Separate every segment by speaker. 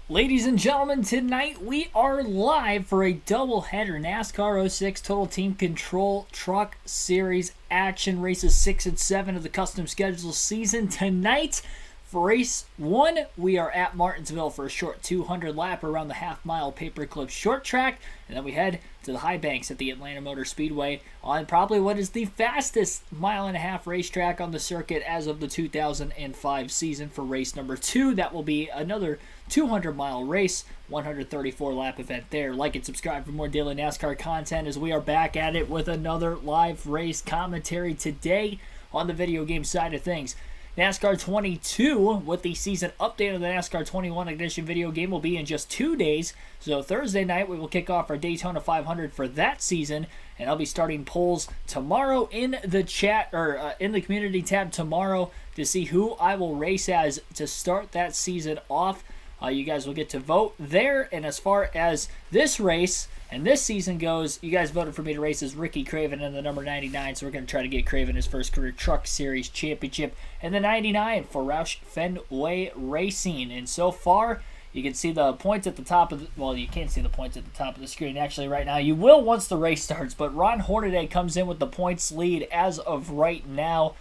Speaker 1: Ladies and gentlemen, tonight we are live for a doubleheader NASCAR 06 Total Team Control Truck Series action. Races 6 and 7 of the custom schedule season. Tonight, for race 1, we are at Martinsville for a short 200 lap around the half-mile paperclip short track. And then we head to the high banks at the Atlanta Motor Speedway on probably what is the fastest mile-and-a-half racetrack on the circuit as of the 2005 season for race number 2. That will be another 200-mile race, 134-lap event there. Like and subscribe for more daily NASCAR content as we are back at it with another live race commentary today on the video game side of things. NASCAR 22 with the season update of the NASCAR 21 Ignition video game will be in just 2 days. So Thursday night we will kick off our Daytona 500 for that season, and I'll be starting polls tomorrow in the chat or in the community tab tomorrow to see who I will race as to start that season off. You guys will get to vote there, and as far as this race and this season goes, you guys voted for me to race as Ricky Craven in the number 99, so we're going to try to get Craven his first career Truck Series championship, and the 99 for Roush Fenway Racing. And so far, you can see the points at the top of the, well, you can't see the points at the top of the screen actually right now. You will once the race starts, but Ron Hornaday comes in with the points lead as of right now.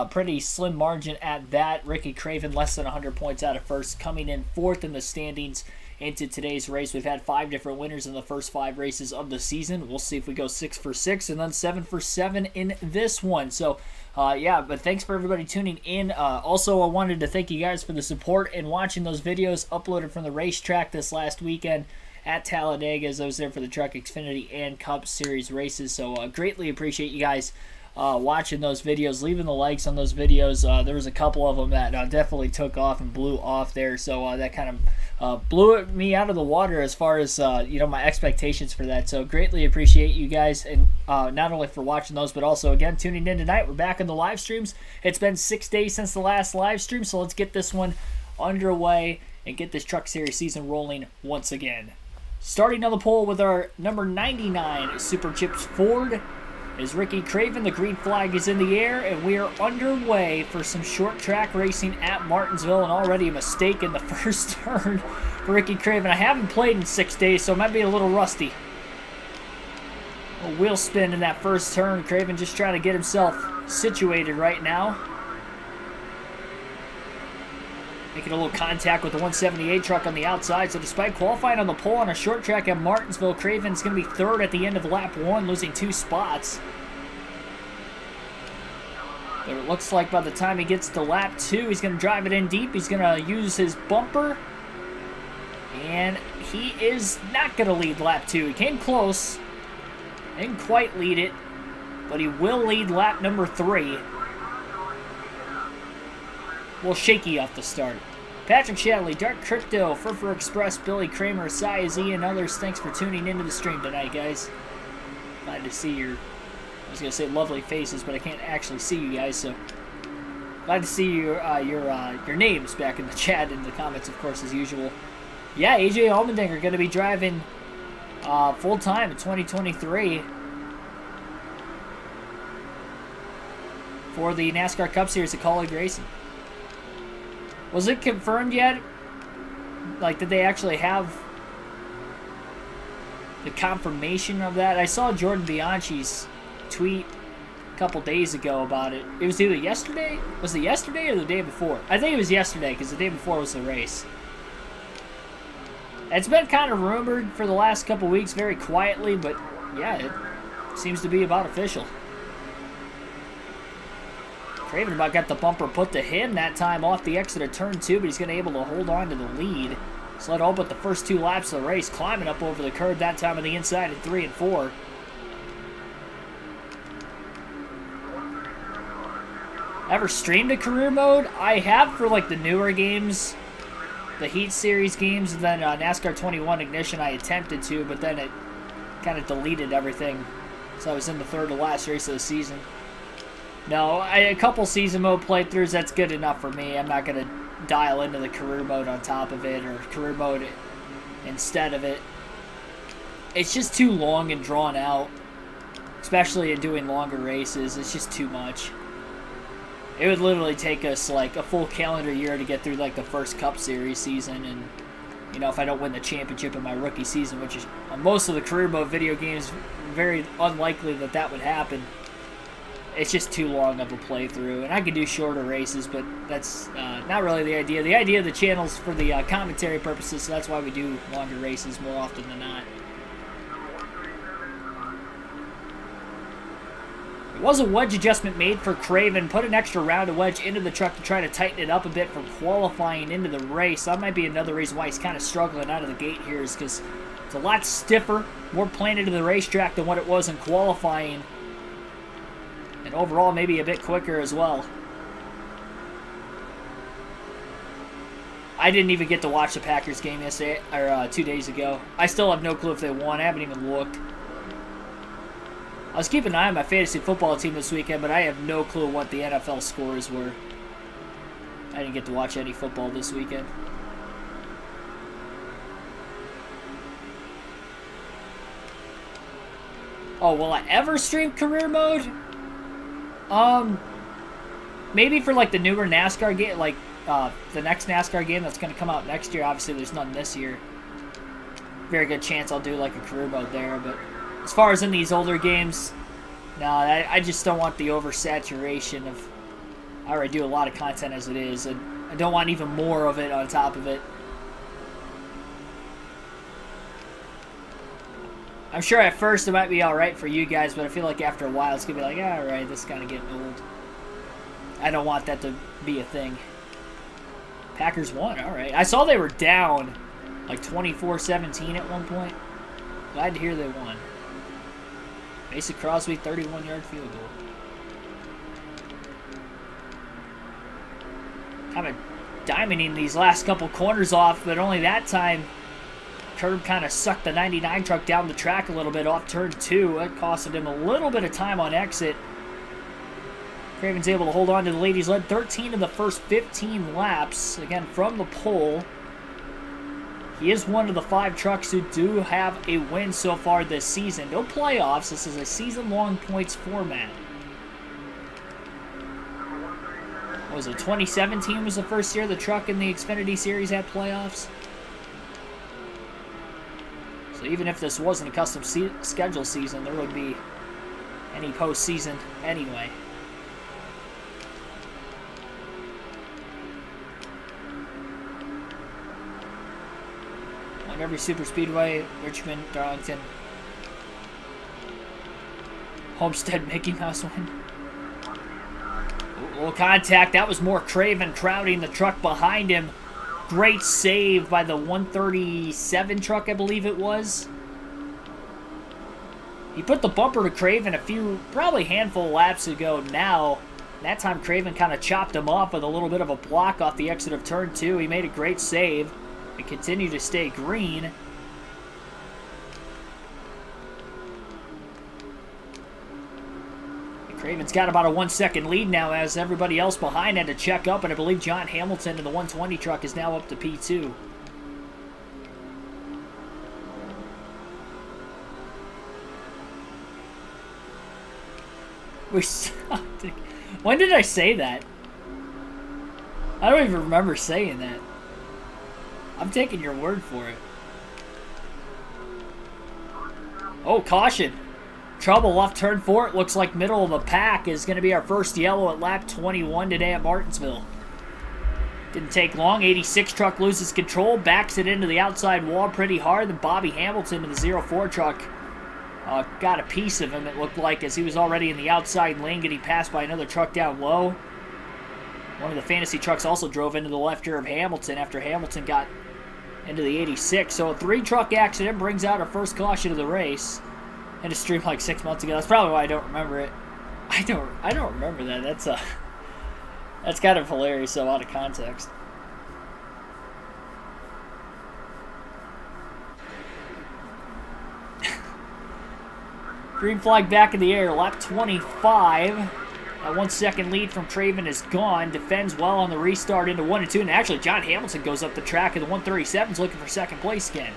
Speaker 1: Pretty slim margin at that. Ricky Craven less than 100 points out of first, coming in fourth in the standings into today's race. We've had 5 different winners in the first 5 races of the season. We'll see if we go 6 for 6 and then 7 for 7 in this one. So, yeah, but thanks for everybody tuning in. Also, I wanted to thank you guys for the support and watching those videos uploaded from the racetrack this last weekend at Talladega as I was there for the Truck Xfinity and Cup Series races. So, greatly appreciate you guys watching those videos, leaving the likes on those videos. There was a couple of them that definitely took off and blew off there, so that kind of blew me out of the water as far as my expectations for that. So greatly appreciate you guys, and not only for watching those, but also again tuning in tonight. We're back in the live streams. It's been 6 days since the last live stream, so let's get this one underway and get this Truck Series season rolling once again. Starting on the pole with our number 99 Super Chips Ford is Ricky Craven. The green flag is in the air, and we are underway for some short track racing at Martinsville, and already a mistake in the first turn for Ricky Craven. I haven't played in 6 days, so it might be a little rusty. A wheel spin in that first turn. Craven just trying to get himself situated right now. Making a little contact with the 178 truck on the outside. So despite qualifying on the pole on a short track at Martinsville, Craven's going to be third at the end of lap 1, losing 2 spots. But it looks like by the time he gets to lap 2, he's going to drive it in deep. He's going to use his bumper. And he is not going to lead lap 2. He came close. Didn't quite lead it. But he will lead lap number 3. A little shaky off the start. Patrick Shadley, Dark Crypto, Furfur Express, Billy Kramer, Sai Z, and others, thanks for tuning into the stream tonight, guys. Glad to see your, I was going to say lovely faces, but I can't actually see you guys, so glad to see your names back in the chat and the comments, of course, as usual. Yeah, AJ Allmendinger going to be driving full-time in 2023 for the NASCAR Cup Series at Colleague Racing. Was it confirmed yet? Like, did they actually have the confirmation of that? I saw Jordan Bianchi's tweet a couple days ago about it. It was either yesterday? Was it yesterday or the day before? I think it was yesterday, because the day before was the race. It's been kind of rumored for the last couple weeks, very quietly, but yeah, it seems to be about official. Craven about got the bumper put to him that time off the exit of turn 2, but he's going to be able to hold on to the lead. So led all but the first 2 laps of the race, climbing up over the curb that time on the inside in 3 and 4. Ever streamed a career mode? I have for like the newer games, the Heat Series games, and then NASCAR 21 Ignition I attempted to, but then it kind of deleted everything. So I was in the third to last race of the season. No, a couple season mode playthroughs, that's good enough for me. I'm not going to dial into the career mode on top of it or career mode instead of it. It's just too long and drawn out, especially in doing longer races. It's just too much. It would literally take us like a full calendar year to get through like the first Cup Series season, and You know, if I don't win the championship in my rookie season, which is on most of the career mode video games, very unlikely that that would happen. It's just too long of a playthrough, and I could do shorter races, but that's not really the idea. The idea of the channel's for the commentary purposes, so that's why we do longer races more often than not. There was a wedge adjustment made for Craven. Put an extra round of wedge into the truck to try to tighten it up a bit for qualifying into the race. That might be another reason why he's kind of struggling out of the gate here, is because it's a lot stiffer, more planted to the racetrack than what it was in qualifying. And overall, maybe a bit quicker as well. I didn't even get to watch the Packers game yesterday, or 2 days ago. I still have no clue if they won. I haven't even looked. I was keeping an eye on my fantasy football team this weekend, but I have no clue what the NFL scores were. I didn't get to watch any football this weekend. Oh, will I ever stream career mode? Maybe for like the newer NASCAR game, like the next NASCAR game that's going to come out next year. Obviously, there's none this year. Very good chance I'll do like a career mode there, but as far as in these older games, no, I just don't want the oversaturation of. I already do a lot of content as it is, and I don't want even more of it on top of it. I'm sure at first it might be alright for you guys, but I feel like after a while it's going to be like, alright, this is kind of getting old. I don't want that to be a thing. Packers won, alright. I saw they were down like 24-17 at one point. Glad to hear they won. Mason Crosby, 31-yard field goal. Kind of diamonding these last couple corners off, but only that time curb kind of sucked the 99 truck down the track a little bit off turn 2. It costed him a little bit of time on exit. Craven's able to hold on to the lead. He's led 13 of the first 15 laps, again from the pole. He is one of the 5 trucks who do have a win so far this season. No playoffs. This is a season-long points format. What was it, 2017 was the first year the truck in the Xfinity Series had playoffs? So even if this wasn't a custom schedule season, there wouldn't be any postseason anyway. On every super speedway, Richmond, Darlington, Homestead, Mickey Mouse win. Little contact. That was more Craven crowding the truck behind him. Great save by the 137 truck, I believe it was. He put the bumper to Craven a few, probably handful of laps ago now. That time Craven kind of chopped him off with a little bit of a block off the exit of turn 2. He made a great save and continued to stay green. Craven's got about a 1-second lead now as everybody else behind had to check up, and I believe John Hamilton in the 120 truck is now up to P2. When did I say that? I don't even remember saying that. I'm taking your word for it. Oh, caution. Trouble off turn 4. It looks like middle of the pack is going to be our first yellow at lap 21 today at Martinsville. Didn't take long. 86 truck loses control, backs it into the outside wall pretty hard. Then Bobby Hamilton in the 04 truck got a piece of him, it looked like, as he was already in the outside lane getting passed by another truck down low. One of the fantasy trucks also drove into the left rear of Hamilton after Hamilton got into the 86. So a 3-truck accident brings out our first caution of the race. And a stream like 6 months ago. That's probably why I don't remember it. I don't remember that. That's kind of hilarious, so out of context. Green flag back in the air, lap 25. That 1-second lead from Craven is gone. Defends well on the restart into 1 and 2. And actually, John Hamilton goes up the track, and the 137's looking for second place again.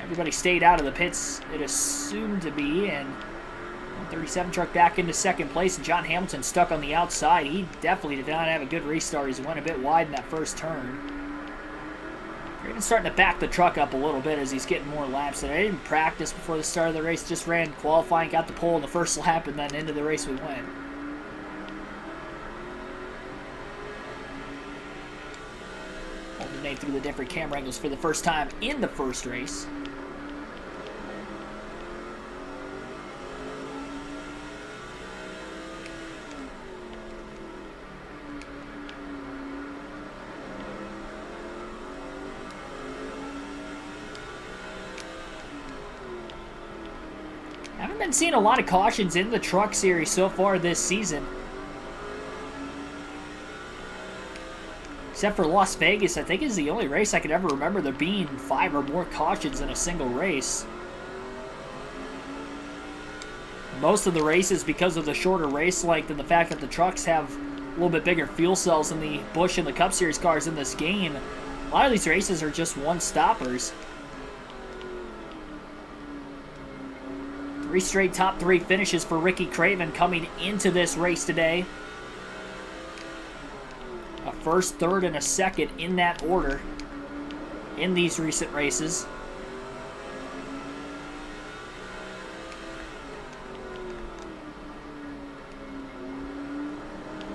Speaker 1: Everybody stayed out of the pits, it is assumed to be, and 137 truck back into second place, and John Hamilton stuck on the outside. He definitely did not have a good restart. He went a bit wide in that first turn. Craven's starting to back the truck up a little bit as he's getting more laps. And I didn't practice before the start of the race, just ran qualifying, got the pole in the first lap, and then into the race we went. Alternate through the different camera angles for the first time in the first race. I haven't been seeing a lot of cautions in the truck series so far this season. Except for Las Vegas, I think is the only race I can ever remember there being 5 or more cautions in a single race. Most of the races, because of the shorter race length and the fact that the trucks have a little bit bigger fuel cells than the Busch and the Cup Series cars in this game, a lot of these races are just one-stoppers. 3 straight top 3 finishes for Ricky Craven coming into this race today. A first, third, and a second in that order in these recent races.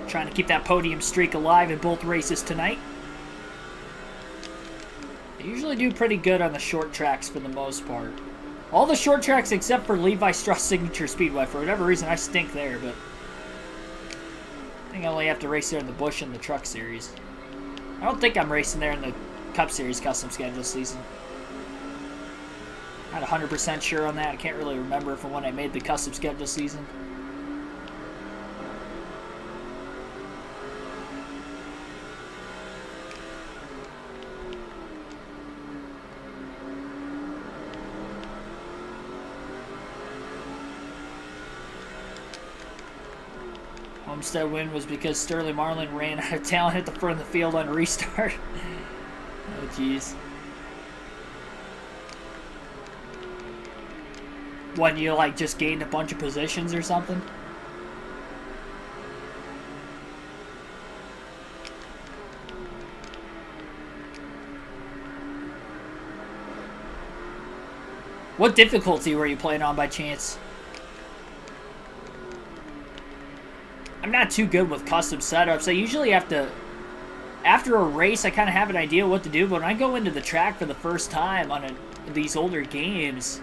Speaker 1: Trying to keep that podium streak alive in both races tonight. They usually do pretty good on the short tracks for the most part. All the short tracks except for Levi Strauss Signature Speedway. For whatever reason, I stink there, but I think I only have to race there in the Busch and the Truck Series. I don't think I'm racing there in the Cup Series custom schedule season. Not 100% sure on that. I can't really remember from when I made the custom schedule season. Homestead win was because Sterling Marlin ran out of talent at the front of the field on restart. Oh, jeez. What, you like just gained a bunch of positions or something? What difficulty were you playing on by chance? I'm not too good with custom setups. I usually have to, after a race, I kind of have an idea what to do, but when I go into the track for the first time on these older games,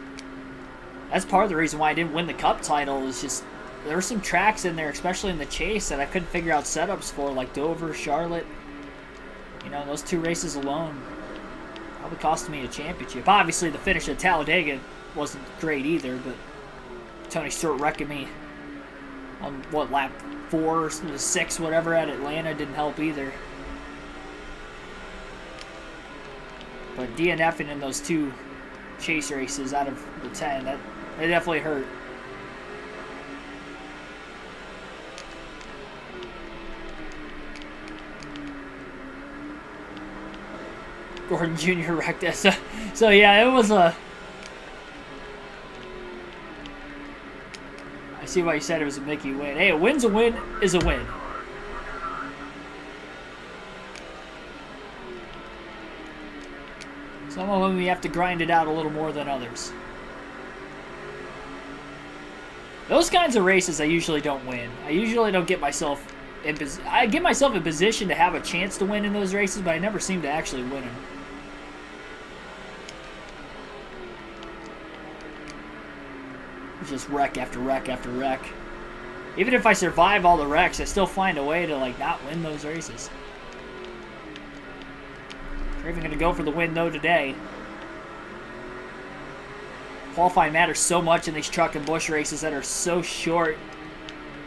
Speaker 1: that's part of the reason why I didn't win the Cup title, is just, there were some tracks in there, especially in the chase, that I couldn't figure out setups for, like Dover, Charlotte. You know, those 2 races alone probably cost me a championship. Obviously, the finish at Talladega wasn't great either, but Tony Stewart wrecking me on, what, lap 4 or 6, whatever, at Atlanta didn't help either. But DNFing in those 2 chase races out of the 10, that definitely hurt. Gordon Jr. wrecked it. So yeah, it was a... I see why you said it was a Mickey win. Hey, a win's a win is a win. Some of them you have to grind it out a little more than others. Those kinds of races I usually don't win. I usually don't get myself in I get myself in position to have a chance to win in those races, but I never seem to actually win them. It's just wreck after wreck after wreck. Even if I survive all the wrecks, I still find a way to like not win those races. Craven going to go for the win though today. Qualifying matters so much in these truck and Busch races that are so short.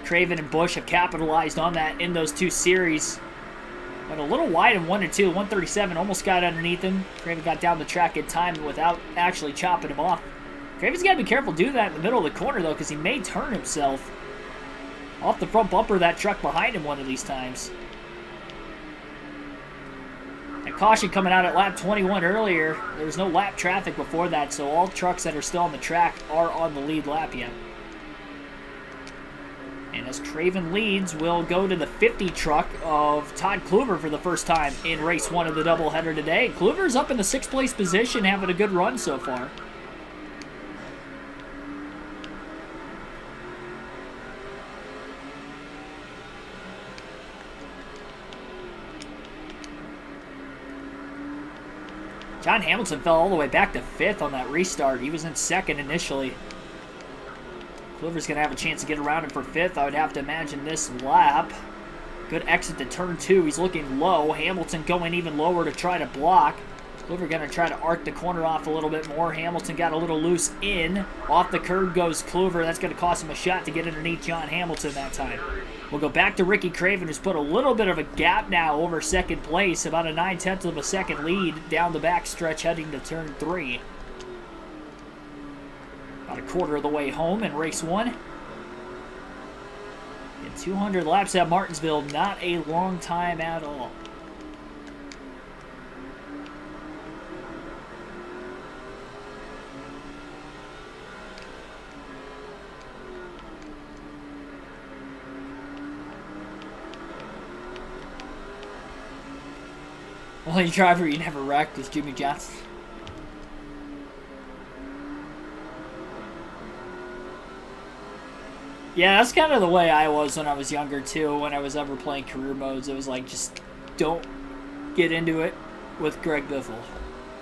Speaker 1: Craven and Busch have capitalized on that in those 2 series. Went a little wide in 1 and 2. 137 almost got underneath him. Craven got down the track in time without actually chopping him off. Craven's got to be careful to do that in the middle of the corner though, because he may turn himself off the front bumper of that truck behind him one of these times. And caution coming out at lap 21 earlier. There was no lap traffic before that, so all trucks that are still on the track are on the lead lap yet. And as Craven leads, we'll go to the 50 truck of Todd Kluver for the first time in race 1 of the doubleheader today. Kluver's up in the 6th place position, having a good run so far. John Hamilton fell all the way back to 5th on that restart. He was in 2nd initially. Kluver's going to have a chance to get around him for 5th, I would have to imagine, this lap. Good exit to turn 2. He's looking low. Hamilton going even lower to try to block. Kluver going to try to arc the corner off a little bit more. Hamilton got a little loose in. Off the curb goes Kluver. That's going to cost him a shot to get underneath John Hamilton that time. We'll go back to Ricky Craven, who's put a little bit of a gap now over 2nd place. About a 9/10 of a second lead down the back stretch heading to turn 3. About a quarter of the way home in race 1. In 200 laps at Martinsville, not a long time at all. Only driver you never wrecked is Jimmy Johnson. Yeah, that's kind of the way I was when I was younger, too. When I was ever playing career modes, it was like, just don't get into it with Greg Biffle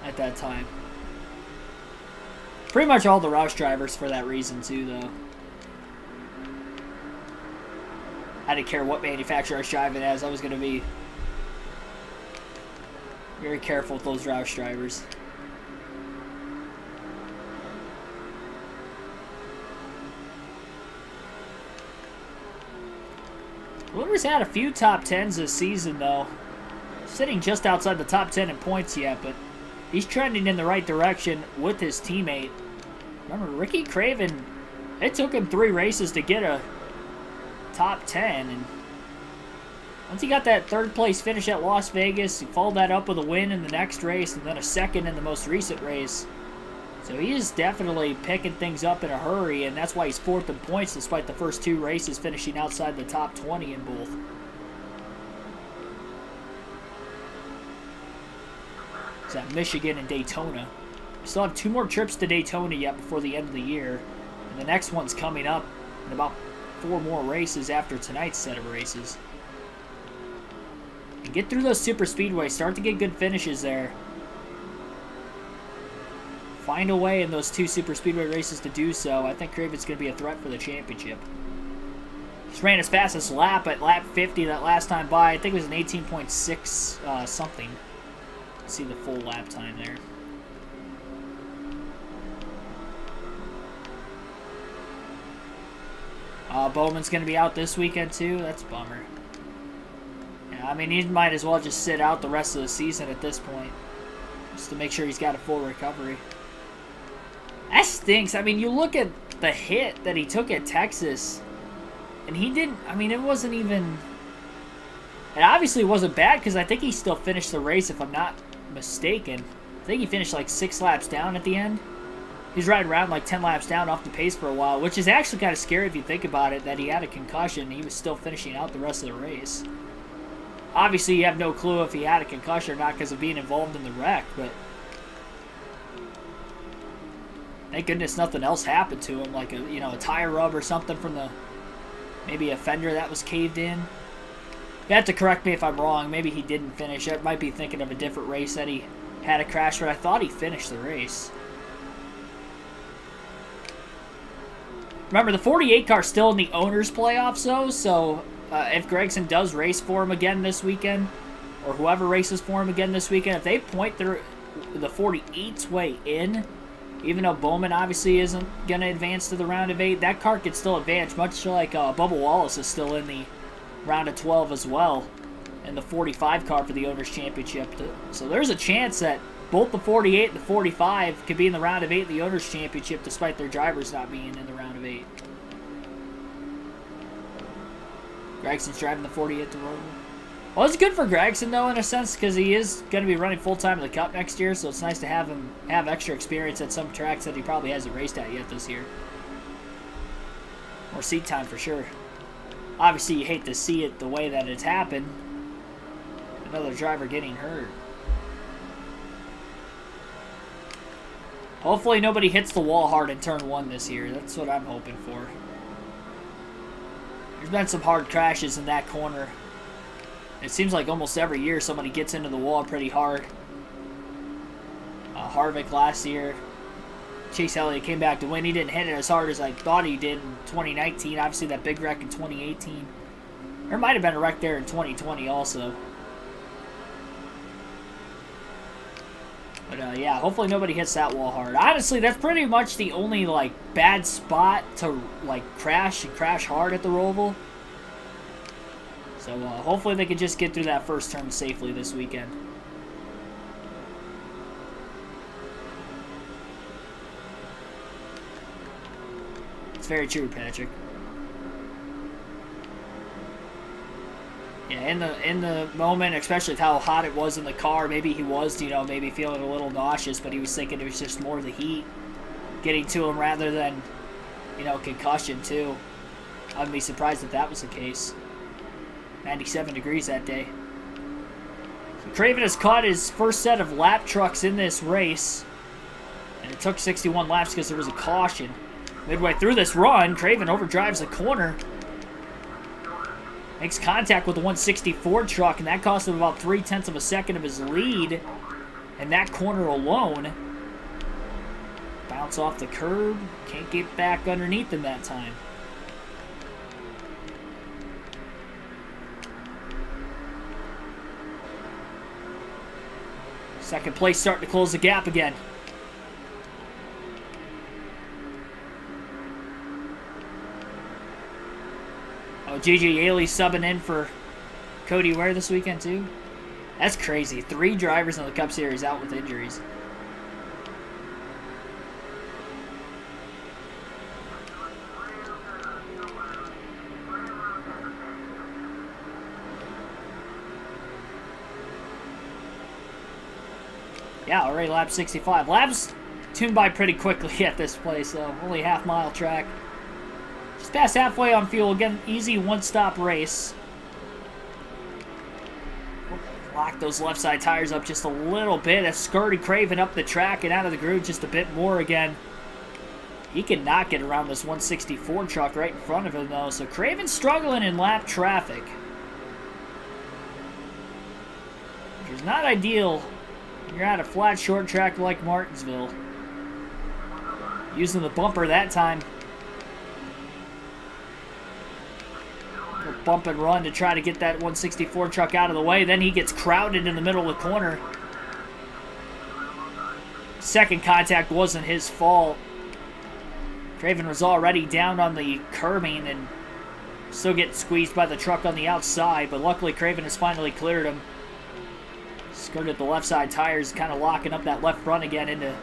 Speaker 1: at that time. Pretty much all the Roush drivers for that reason, too, though. I didn't care what manufacturer I was driving as. I was going to be very careful with those Roush drivers. Kluver's had a few top 10s this season, though. Sitting just outside the top 10 in points yet, but he's trending in the right direction with his teammate. Remember, Ricky Craven, it took him 3 races to get a top 10, and once he got that 3rd place finish at Las Vegas, he followed that up with a win in the next race, and then a 2nd in the most recent race. So he is definitely picking things up in a hurry, and that's why he's 4th in points despite the first 2 races finishing outside the top 20 in both. It's at Michigan and Daytona. We still have 2 more trips to Daytona yet before the end of the year, and the next one's coming up in about 4 more races after tonight's set of races. And get through those super speedways, start to get good finishes there. Find a way in those 2 super speedway races to do so. I think Craven's going to be a threat for the championship. He's ran his fastest lap at lap 50 that last time by. I think it was an 18.6 something. Let's see the full lap time there. Bowman's going to be out this weekend too. That's a bummer. Yeah, I mean, he might as well just sit out the rest of the season at this point, just to make sure he's got a full recovery. That stinks. I mean, you look at the hit that he took at Texas, and he didn't, I mean, it wasn't even, it obviously wasn't bad because I think he still finished the race, if I'm not mistaken. I think he finished like 6 laps down at the end. He's riding around like 10 laps down off the pace for a while, which is actually kind of scary if you think about it, that he had a concussion and he was still finishing out the rest of the race. Obviously, you have no clue if he had a concussion or not because of being involved in the wreck, but thank goodness nothing else happened to him, like a tire rub or something from maybe a fender that was caved in. You have to correct me if I'm wrong. Maybe he didn't finish. I might be thinking of a different race that he had a crash, but I thought he finished the race. Remember, the 48 car's still in the owner's playoffs, though, so if Gragson does race for him again this weekend, or whoever races for him again this weekend, if they point the 48's way in, even though Bowman obviously isn't going to advance to the round of 8, that car could still advance, much like Bubba Wallace is still in the round of 12 as well, and the 45 car for the Owners' Championship. So there's a chance that both the 48 and the 45 could be in the round of 8 in the Owners' Championship, despite their drivers not being in the round of 8. Gregson's driving the 48 to Roval. Well, it's good for Gragson, though, in a sense, because he is going to be running full-time in the Cup next year, so it's nice to have him have extra experience at some tracks that he probably hasn't raced at yet this year. More seat time for sure. Obviously, you hate to see it the way that it's happened. Another driver getting hurt. Hopefully nobody hits the wall hard in turn 1 this year. That's what I'm hoping for. There's been some hard crashes in that corner. It seems like almost every year somebody gets into the wall pretty hard. Harvick last year. Chase Elliott came back to win. He didn't hit it as hard as I thought he did in 2019. Obviously, that big wreck in 2018. There might have been a wreck there in 2020 also. But, yeah, hopefully nobody hits that wall hard. Honestly, that's pretty much the only, like, bad spot to, like, crash and crash hard at the Roval. So, hopefully they can just get through that first turn safely this weekend. Very true, Patrick. Yeah, in the moment, especially with how hot it was in the car, maybe he was, you know, maybe feeling a little nauseous, but he was thinking it was just more the heat getting to him rather than, you know, concussion too. I wouldn't be surprised if that was the case. 97 degrees that day. So Craven has caught his first set of lap trucks in this race, and it took 61 laps because there was a caution. Midway through this run, Craven overdrives the corner. Makes contact with the 164 truck, and that cost him about 0.3 of a second of his lead in that corner alone. Bounce off the curb. Can't get back underneath him that time. Second place starting to close the gap again. Oh, J.J. Yaley subbing in for Cody Ware this weekend, too. That's crazy. 3 drivers in the Cup Series out with injuries. Yeah, already lap 65. Laps tuned by pretty quickly at this place, so only half-mile track. Just past halfway on fuel. Again, easy one-stop race. Lock those left side tires up just a little bit. That's skirted Craven up the track and out of the groove just a bit more again. He cannot get around this 164 truck right in front of him, though. So Craven's struggling in lap traffic, which is not ideal when you're at a flat, short track like Martinsville. Using the bumper that time. Bump and run to try to get that 164 truck out of the way. Then he gets crowded in the middle of the corner. Second contact wasn't his fault. Craven was already down on the curbing and still getting squeezed by the truck on the outside, but luckily Craven has finally cleared him. Skirted the left side tires, kind of locking up that left front again into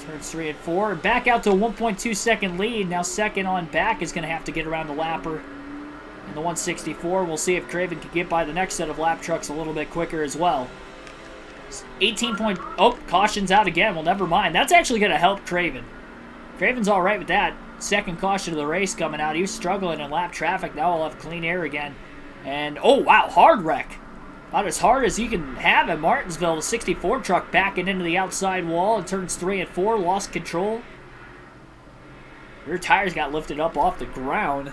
Speaker 1: turns 3 and 4. And back out to a 1.2 second lead. Now second on back is going to have to get around the lapper in the 164. We'll see if Craven can get by the next set of lap trucks a little bit quicker as well. 18 point... Oh, caution's out again. Well, never mind. That's actually going to help Craven. Craven's all right with that. Second caution of the race coming out. He was struggling in lap traffic. Now we'll have clean air again. And, oh, wow, hard wreck. About as hard as you can have at Martinsville. The 64 truck backing into the outside wall and turns 3 and 4. Lost control. Rear tires got lifted up off the ground.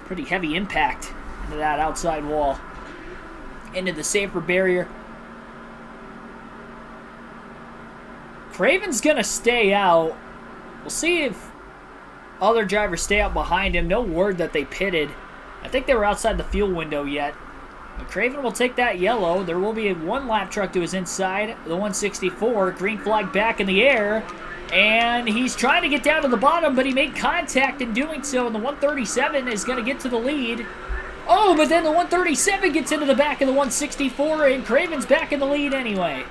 Speaker 1: Pretty heavy impact into that outside wall. Into the safer barrier. Craven's going to stay out. We'll see if other drivers stay out behind him. No word that they pitted. I think they were outside the fuel window yet. But Craven will take that yellow. There will be a one lap truck to his inside. The 164. Green flag back in the air. And he's trying to get down to the bottom, but he made contact in doing so. And the 137 is going to get to the lead. Oh, but then the 137 gets into the back of the 164, and Craven's back in the lead anyway.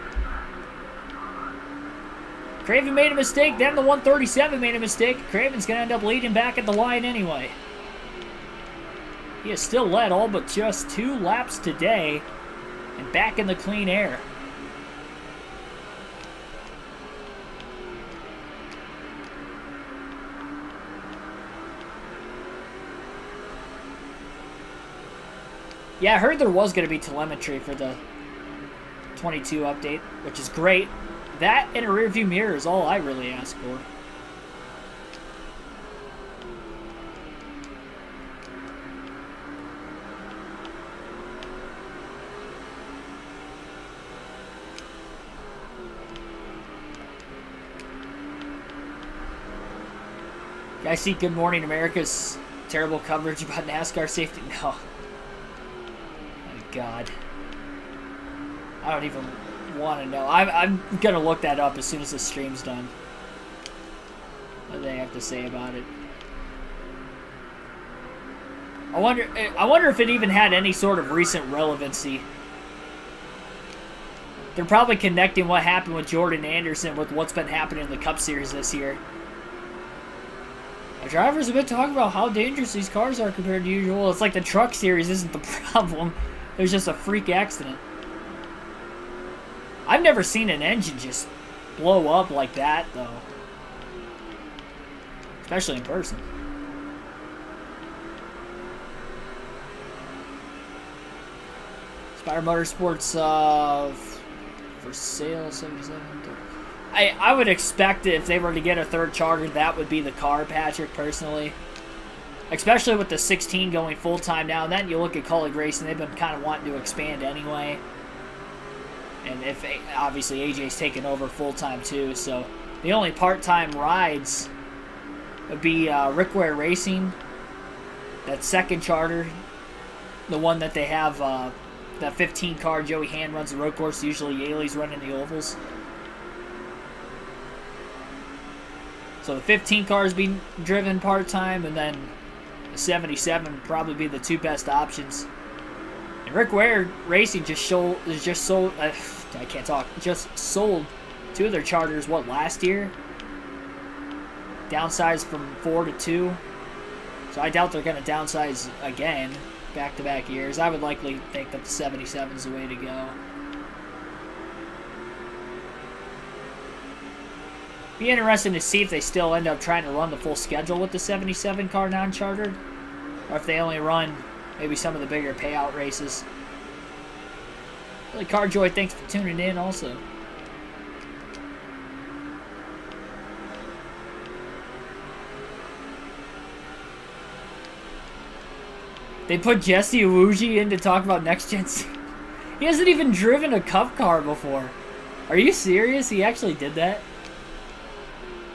Speaker 1: Craven made a mistake, then the 137 made a mistake. Craven's going to end up leading back at the line anyway. He has still led all but just 2 laps today, and back in the clean air. Yeah, I heard there was going to be telemetry for the 22 update, which is great. That and a rear view mirror is all I really ask for. I see Good Morning America's terrible coverage about NASCAR safety. No. My God. I don't even want to know. I'm going to look that up as soon as the stream's done. What do they have to say about it? I wonder if it even had any sort of recent relevancy. They're probably connecting what happened with Jordan Anderson with what's been happening in the Cup Series this year. The drivers have been talking about how dangerous these cars are compared to usual. It's like the Truck Series isn't the problem. There's just a freak accident. I've never seen an engine just blow up like that, though. Especially in person. Spire Motorsports for sale, 77. I would expect if they were to get a third charger, that would be the car, Patrick, personally. Especially with the 16 going full-time now. And then you look at Kaulig Racing, they've been kind of wanting to expand anyway. And if obviously AJ's taking over full-time too. So the only part-time rides would be Rick Ware Racing, that second charter, the one that they have, that 15 car. Joey Hand runs the road course. Usually Yaley's running the ovals. So the 15 cars being driven part-time, and then the 77 would probably be the two best options. And Rick Ware Racing just sold two of their charters, last year? Downsized from 4 to 2. So I doubt they're going to downsize again, back-to-back years. I would likely think that the 77 is the way to go. Be interesting to see if they still end up trying to run the full schedule with the 77 car non-chartered, or if they only run maybe some of the bigger payout races. Really, Carjoy, thanks for tuning in also. They put Jesse Iwuji in to talk about next gen. He hasn't even driven a Cup car before. Are you serious? He actually did that?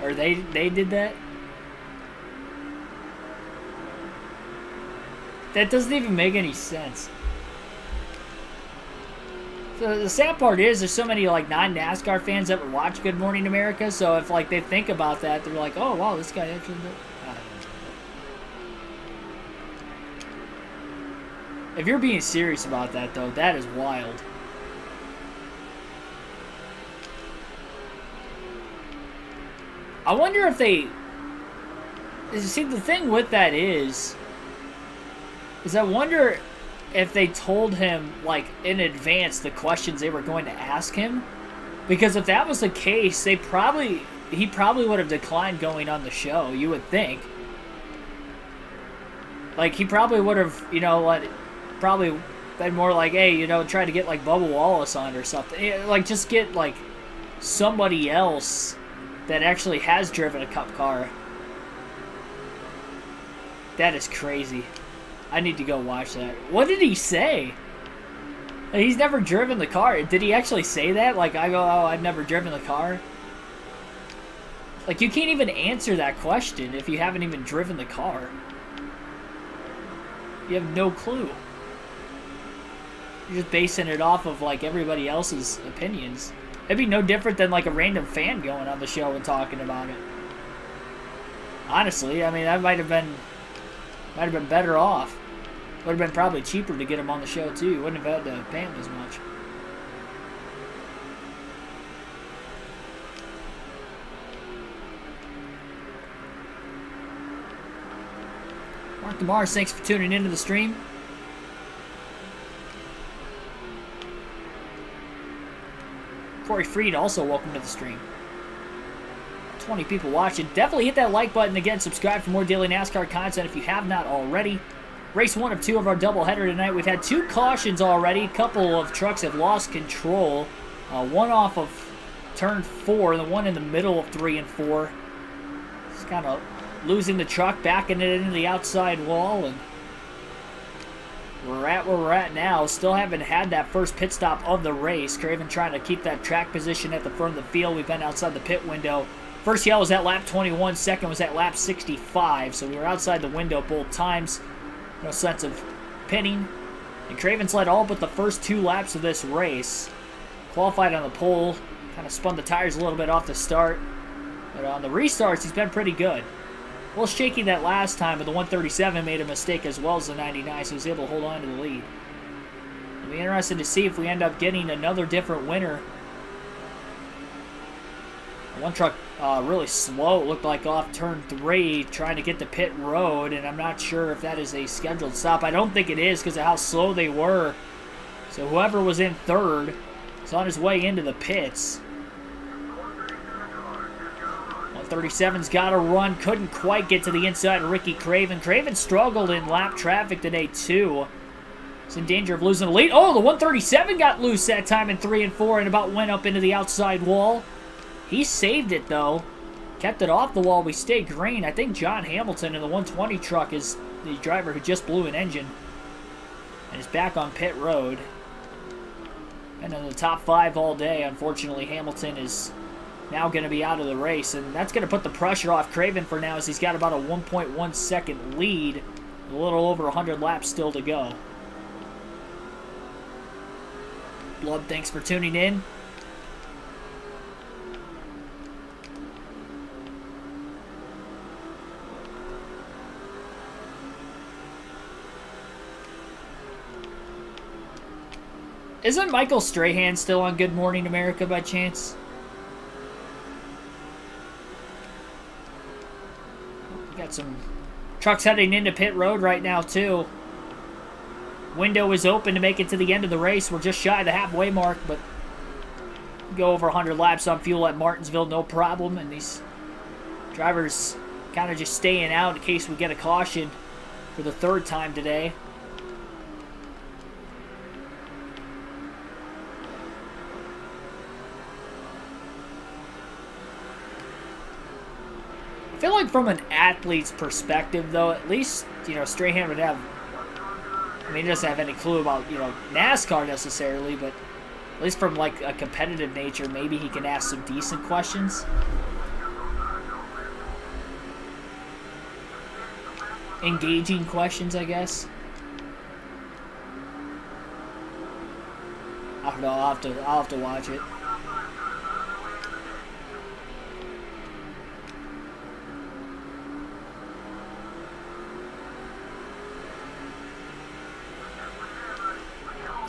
Speaker 1: Or they did that? That doesn't even make any sense. So the sad part is there's so many like non-NASCAR fans that would watch Good Morning America, so if like they think about that, they're like, oh wow, this guy actually did. If you're being serious about that though, that is wild. I wonder if they... See, the thing with that is I wonder if they told him, like, in advance the questions they were going to ask him. Because if that was the case, he probably would have declined going on the show, you would think. Like, he probably would have, probably been more like, hey, try to get, like, Bubba Wallace on or something. Like, just get, like, somebody else that actually has driven a Cup car. That is crazy. I need to go watch that. What did he say? He's never driven the car. Did he actually say that? Like, I go, oh, I've never driven the car? Like, you can't even answer that question if you haven't even driven the car. You have no clue. You're just basing it off of, like, everybody else's opinions. It'd be no different than like a random fan going on the show and talking about it. Honestly, I mean, that might have been better off. Would have been probably cheaper to get him on the show too. You wouldn't have had to pay him as much. Mark DeMars, thanks for tuning into the stream. Corey Freed, also welcome to the stream. 20 people watching. Definitely hit that like button. Again, subscribe for more daily NASCAR content if you have not already. Race 1 of 2 of our doubleheader tonight. We've had 2 cautions already. A couple of trucks have lost control. One off of turn 4, the one in the middle of 3 and 4. It's kind of losing the truck, backing it into the outside wall, and we're at where we're at now. Still haven't had that first pit stop of the race. Craven trying to keep that track position at the front of the field. We've been outside the pit window. First yell was at lap 21, second was at lap 65, so we were outside the window both times. No sense of pitting. And Craven's led all but the first 2 laps of this race. Qualified on the pole, kind of spun the tires a little bit off the start. But on the restarts, he's been pretty good. A little shaky that last time, but the 137 made a mistake as well as the 99, so he was able to hold on to the lead. It'll be interesting to see if we end up getting another different winner. One truck really slow, it looked like off turn 3, trying to get to pit road, and I'm not sure if that is a scheduled stop. I don't think it is because of how slow they were. So whoever was in third is on his way into the pits. 137's got a run, couldn't quite get to the inside of Ricky Craven. Craven struggled in lap traffic today too. He's in danger of losing the lead. Oh, the 137 got loose that time in 3 and 4 and about went up into the outside wall. He saved it, though. Kept it off the wall. We stayed green. I think John Hamilton in the 120 truck is the driver who just blew an engine and is back on pit road. And in the top 5 all day, unfortunately, Hamilton is now going to be out of the race, and that's going to put the pressure off Craven for now as he's got about a 1.1 second lead, a little over 100 laps still to go. Blood, thanks for tuning in. Isn't Michael Strahan still on Good Morning America by chance? We got some trucks heading into pit road right now, too. Window is open to make it to the end of the race. We're just shy of the halfway mark, but go over 100 laps on fuel at Martinsville, no problem. And these drivers kind of just staying out in case we get a caution for the 3rd time today. I feel like from an athlete's perspective, though, at least, Strahan would have, he doesn't have any clue about, NASCAR necessarily, but at least from, like, a competitive nature, maybe he can ask some decent questions. Engaging questions, I guess. I don't know, I'll have to watch it.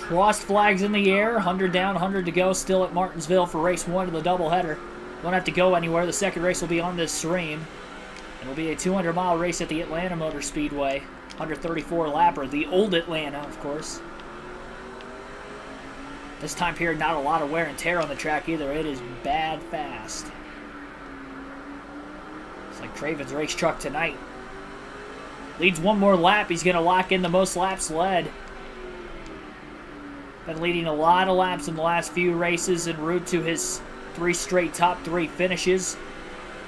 Speaker 1: Crossed flags in the air, 100 down, 100 to go, still at Martinsville for race 1 of the doubleheader. Don't have to go anywhere. The second race will be on this stream. It'll be a 200-mile race at the Atlanta Motor Speedway. 134 lapper, the old Atlanta, of course. This time period, not a lot of wear and tear on the track either. It is bad fast. It's like Craven's race truck tonight. Leads one more lap. He's going to lock in the most laps led. Been leading a lot of laps in the last few races en route to his 3 straight top 3 finishes,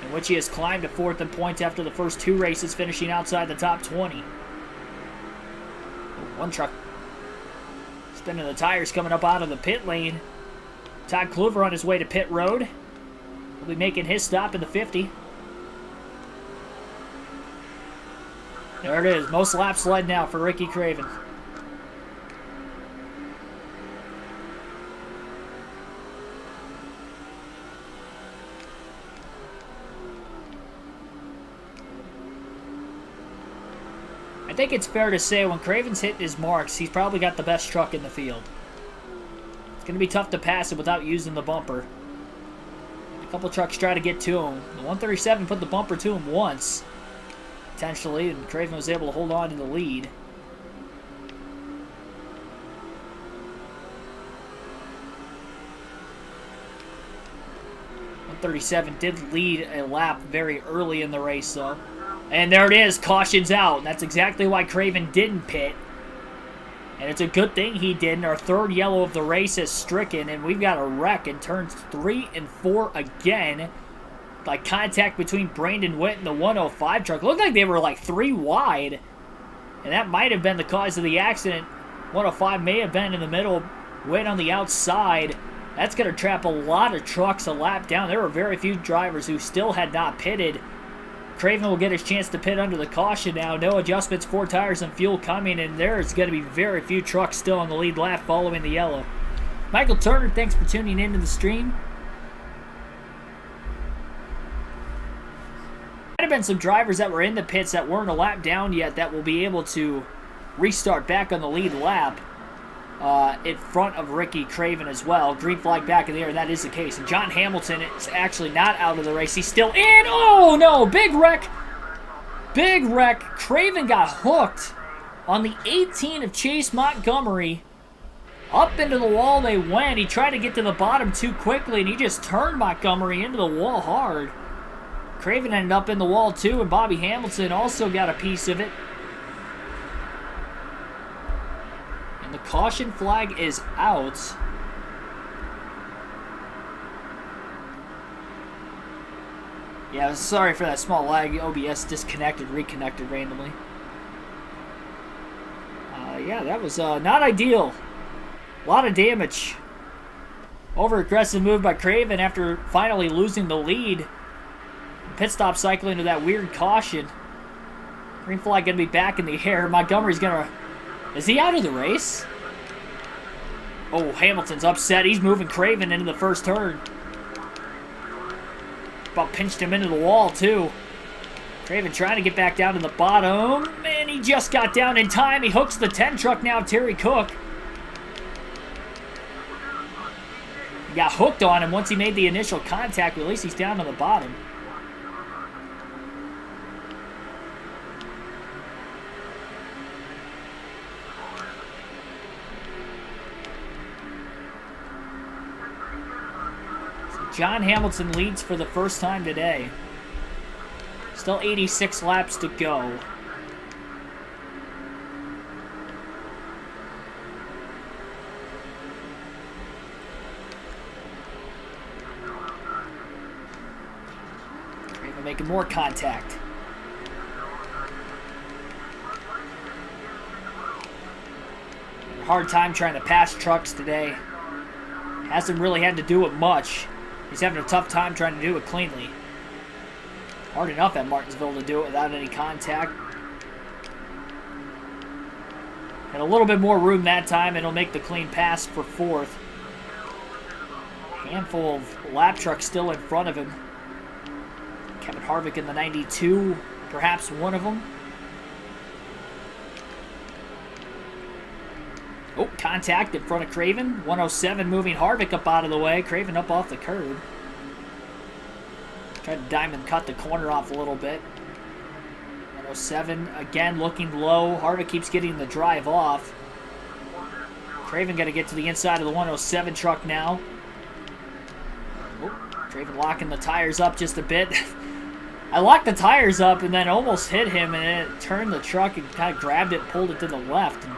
Speaker 1: in which he has climbed to 4th in points after the first 2 races, finishing outside the top 20. One truck spinning the tires coming up out of the pit lane. Todd Kluver on his way to pit road. He'll be making his stop in the 50. There it is. Most laps led now for Ricky Craven. I think it's fair to say when Craven's hitting his marks, he's probably got the best truck in the field. It's going to be tough to pass it without using the bumper. A couple trucks try to get to him. The 137 put the bumper to him once, potentially, and Craven was able to hold on to the lead. .137 did lead a lap very early in the race, though. And there it is. Caution's out. And that's exactly why Craven didn't pit. And it's a good thing he didn't. Our third yellow of the race is stricken. And we've got a wreck in turns 3 and 4 again. Like contact between Brandon Witt and the 105 truck. Looked like they were like 3 wide. And that might have been the cause of the accident. 105 may have been in the middle. Witt on the outside. That's going to trap a lot of trucks a lap down. There were very few drivers who still had not pitted. Craven will get his chance to pit under the caution now. No adjustments, 4 tires and fuel coming, and there's going to be very few trucks still on the lead lap following the yellow. Michael Turner, thanks for tuning into the stream. Might have been some drivers that were in the pits that weren't a lap down yet that will be able to restart back on the lead lap in front of Ricky Craven as well. Green flag back in the air, and that is the case. And John Hamilton is actually not out of the race. He's still in. Oh, no. Big wreck. Big wreck. Craven got hooked on the 18 of Chase Montgomery. Up into the wall they went. He tried to get to the bottom too quickly, and he just turned Montgomery into the wall hard. Craven ended up in the wall too, and Bobby Hamilton also got a piece of it. And the caution flag is out. Yeah, sorry for that small lag. OBS disconnected, reconnected randomly. Yeah, that was not ideal. A lot of damage. Over-aggressive move by Craven after finally losing the lead. Pit stop cycle into that weird caution. Green flag going to be back in the air. Montgomery's going to... Is he out of the race? Oh, Hamilton's upset. He's moving Craven into the first turn. About pinched him into the wall, too. Craven trying to get back down to the bottom. And he just got down in time. He hooks the 10 truck now, Terry Cook. He got hooked on him once he made the initial contact. But at least he's down to the bottom. John Hamilton leads for the first time today. Still 86 laps to go. Craven making more contact. Hard time trying to pass trucks today. Hasn't really had to do it much. He's having a tough time trying to do it cleanly. Hard enough at Martinsville to do it without any contact. Had a little bit more room that time, and he'll make the clean pass for fourth. Handful of lap trucks still in front of him. Kevin Harvick in the 92, perhaps one of them. Oh, contact in front of Craven. 107 moving Harvick up out of the way. Craven up off the curb. Tried to diamond cut the corner off a little bit. 107 again looking low. Harvick keeps getting the drive off. Craven got to get to the inside of the 107 truck now. Oh, Craven locking the tires up just a bit. I locked the tires up and then almost hit him, and it turned the truck and kind of grabbed it and pulled it to the left. And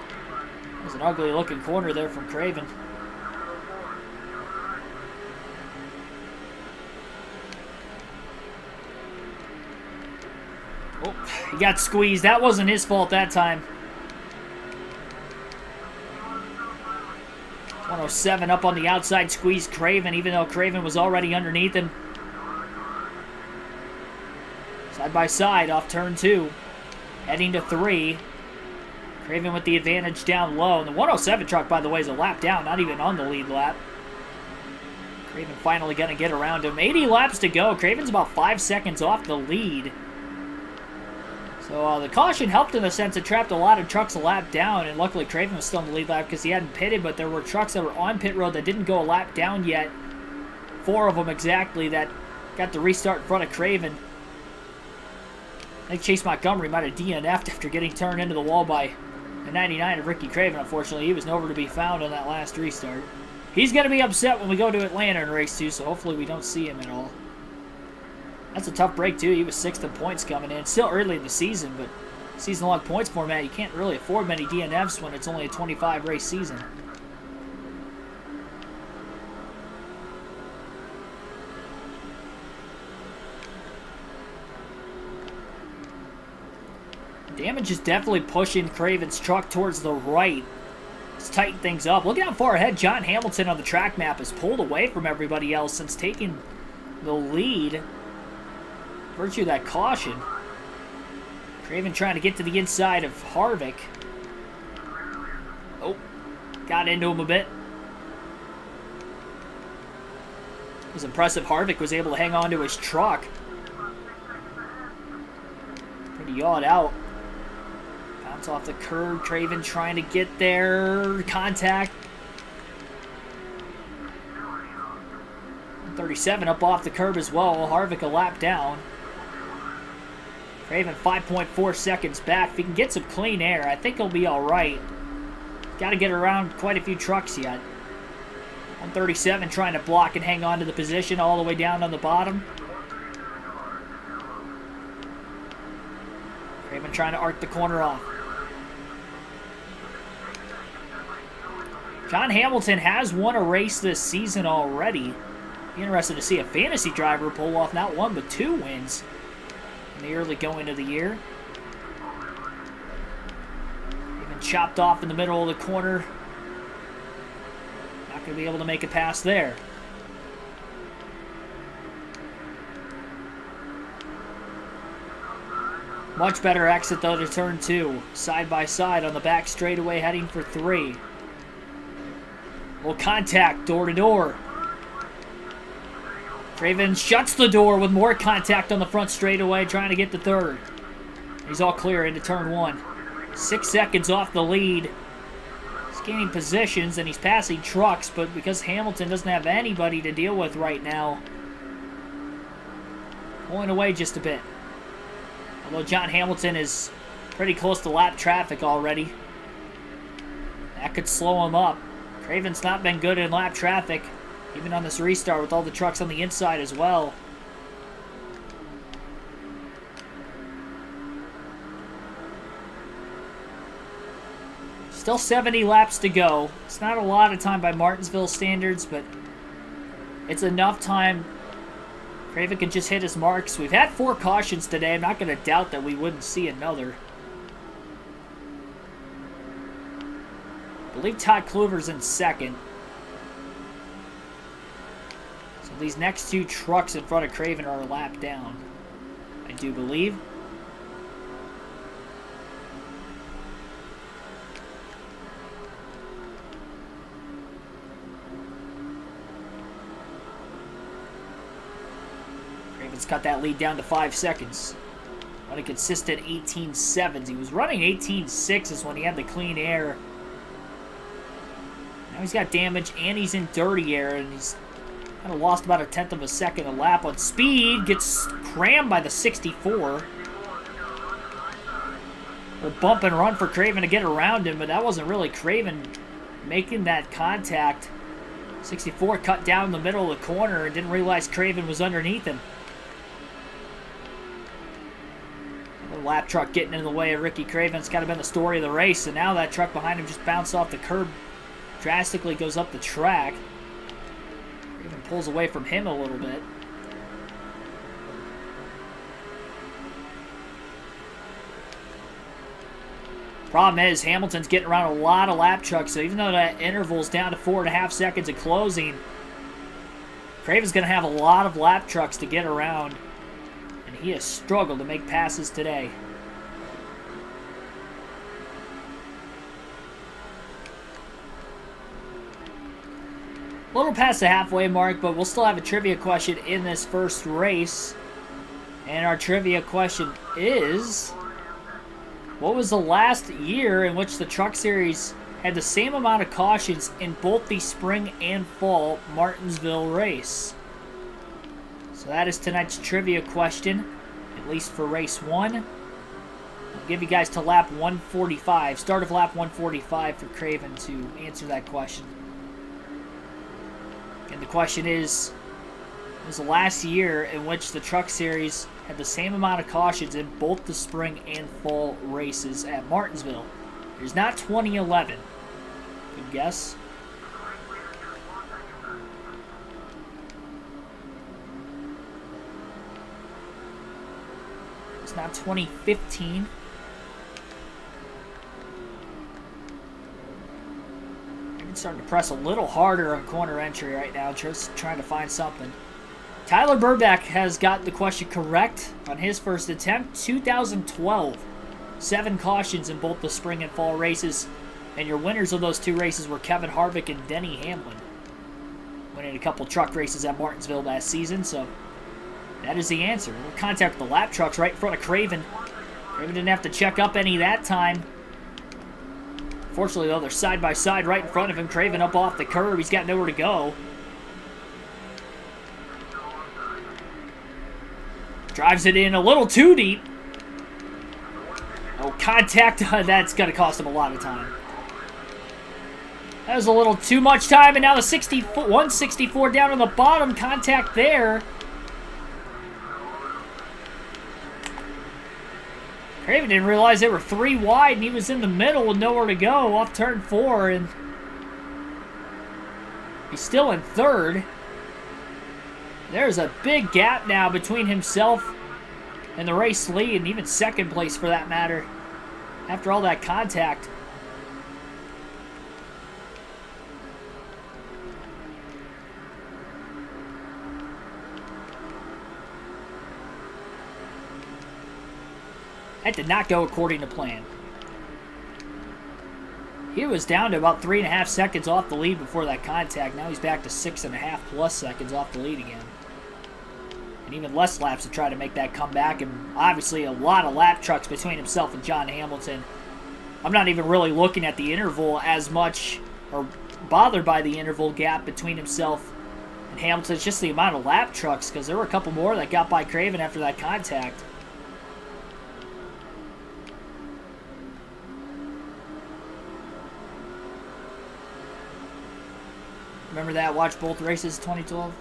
Speaker 1: it was an ugly looking corner there from Craven. Oh, he got squeezed. That wasn't his fault that time. 107 up on the outside, squeezed Craven, even though Craven was already underneath him. Side by side off turn 2. Heading to 3. Craven with the advantage down low. And the 107 truck, by the way, is a lap down, not even on the lead lap. Craven finally going to get around him. 80 laps to go. Craven's about 5 seconds off the lead. So the caution helped in the sense it trapped a lot of trucks a lap down, and luckily Craven was still in the lead lap because he hadn't pitted, but there were trucks that were on pit road that didn't go a lap down yet. 4 of them exactly that got the restart in front of Craven. I think Chase Montgomery might have DNF'd after getting turned into the wall by the 99 of Ricky Craven. Unfortunately, he was nowhere to be found on that last restart. He's going to be upset when we go to Atlanta in race 2, so hopefully we don't see him at all. That's a tough break, too. He was 6th in points coming in. Still early in the season, but season-long points format, you can't really afford many DNFs when it's only a 25-race season. Damage is definitely pushing Craven's truck towards the right. Let's tighten things up. Look at how far ahead John Hamilton on the track map has pulled away from everybody else since taking the lead. Virtue of that caution. Craven trying to get to the inside of Harvick. Oh, got into him a bit. It was impressive. Harvick was able to hang on to his truck. Pretty yawed out. Bounce off the curb. Craven trying to get there. Contact. 37 up off the curb as well. Harvick a lap down. Craven 5.4 seconds back. If he can get some clean air, I think he'll be all right. Got to get around quite a few trucks yet. 137 trying to block and hang on to the position all the way down on the bottom. Craven trying to arc the corner off. John Hamilton has won a race this season already. Be interested to see a fantasy driver pull off not one but 2 wins in the early going of the year. Even chopped off in the middle of the corner. Not going to be able to make a pass there. Much better exit though to turn 2. Side by side on the back straightaway heading for 3. Little contact door to door. Craven shuts the door with more contact on the front straightaway, trying to get the 3rd. He's all clear into turn 1. 6 seconds off the lead. He's gaining positions and he's passing trucks, but because Hamilton doesn't have anybody to deal with right now, pulling away just a bit. Although John Hamilton is pretty close to lap traffic already. That could slow him up. Craven's not been good in lap traffic, even on this restart with all the trucks on the inside as well. Still 70 laps to go. It's not a lot of time by Martinsville standards, but it's enough time. Craven can just hit his marks. We've had 4 cautions today. I'm not going to doubt that we wouldn't see another. I believe Todd Kluver's in 2nd. So these next 2 trucks in front of Craven are a lap down, I do believe. Craven's cut that lead down to 5 seconds. On a consistent 18.7s. He was running 18.6s when he had the clean air. Now he's got damage and he's in dirty air, and he's kind of lost about 1/10 of a second a lap on speed. Gets crammed by the 64. A bump and run for Craven to get around him, but that wasn't really Craven making that contact. 64 cut down the middle of the corner and didn't realize Craven was underneath him. The lap truck getting in the way of Ricky Craven. It's kind of been the story of the race, and now that truck behind him just bounced off the curb. Drastically goes up the track. Even pulls away from him a little bit. Problem is, Hamilton's getting around a lot of lap trucks, so even though that interval's down to 4.5 seconds of closing, Craven's going to have a lot of lap trucks to get around, and he has struggled to make passes today. A little past the halfway mark, but we'll still have a trivia question in this first race. And our trivia question is, what was the last year in which the Truck Series had the same amount of cautions in both the spring and fall Martinsville race? So that is tonight's trivia question, at least for race 1. I'll give you guys to lap 145, start of lap 145 for Craven to answer that question. And the question is, was the last year in which the Truck Series had the same amount of cautions in both the spring and fall races at Martinsville. It's not 2011. Good guess. It's not 2015. I'm starting to press a little harder on corner entry right now, just trying to find something. Tyler Burback has got the question correct on his first attempt. 2012. 7 cautions in both the spring and fall races. And your winners of those 2 races were Kevin Harvick and Denny Hamlin. Winning a couple truck races at Martinsville last season, so that is the answer. We'll contact the lap trucks right in front of Craven. Craven didn't have to check up any that time. Fortunately, though, they're side by side right in front of him. Craven up off the curb. He's got nowhere to go. Drives it in a little too deep. Oh, contact. That's going to cost him a lot of time. That was a little too much time, and now the 164 down on the bottom. Contact there. Craven didn't realize they were 3 wide, and he was in the middle with nowhere to go off turn 4, and he's still in 3rd. There's a big gap now between himself and the race lead, and even 2nd place for that matter, after all that contact. That did not go according to plan. He was down to about 3.5 seconds off the lead before that contact. Now he's back to 6.5 plus seconds off the lead again. And even less laps to try to make that comeback. And obviously a lot of lap trucks between himself and John Hamilton. I'm not even really looking at the interval as much, or bothered by the interval gap between himself and Hamilton. It's just the amount of lap trucks, because there were a couple more that got by Craven after that contact. Remember that? Watch both races 2012.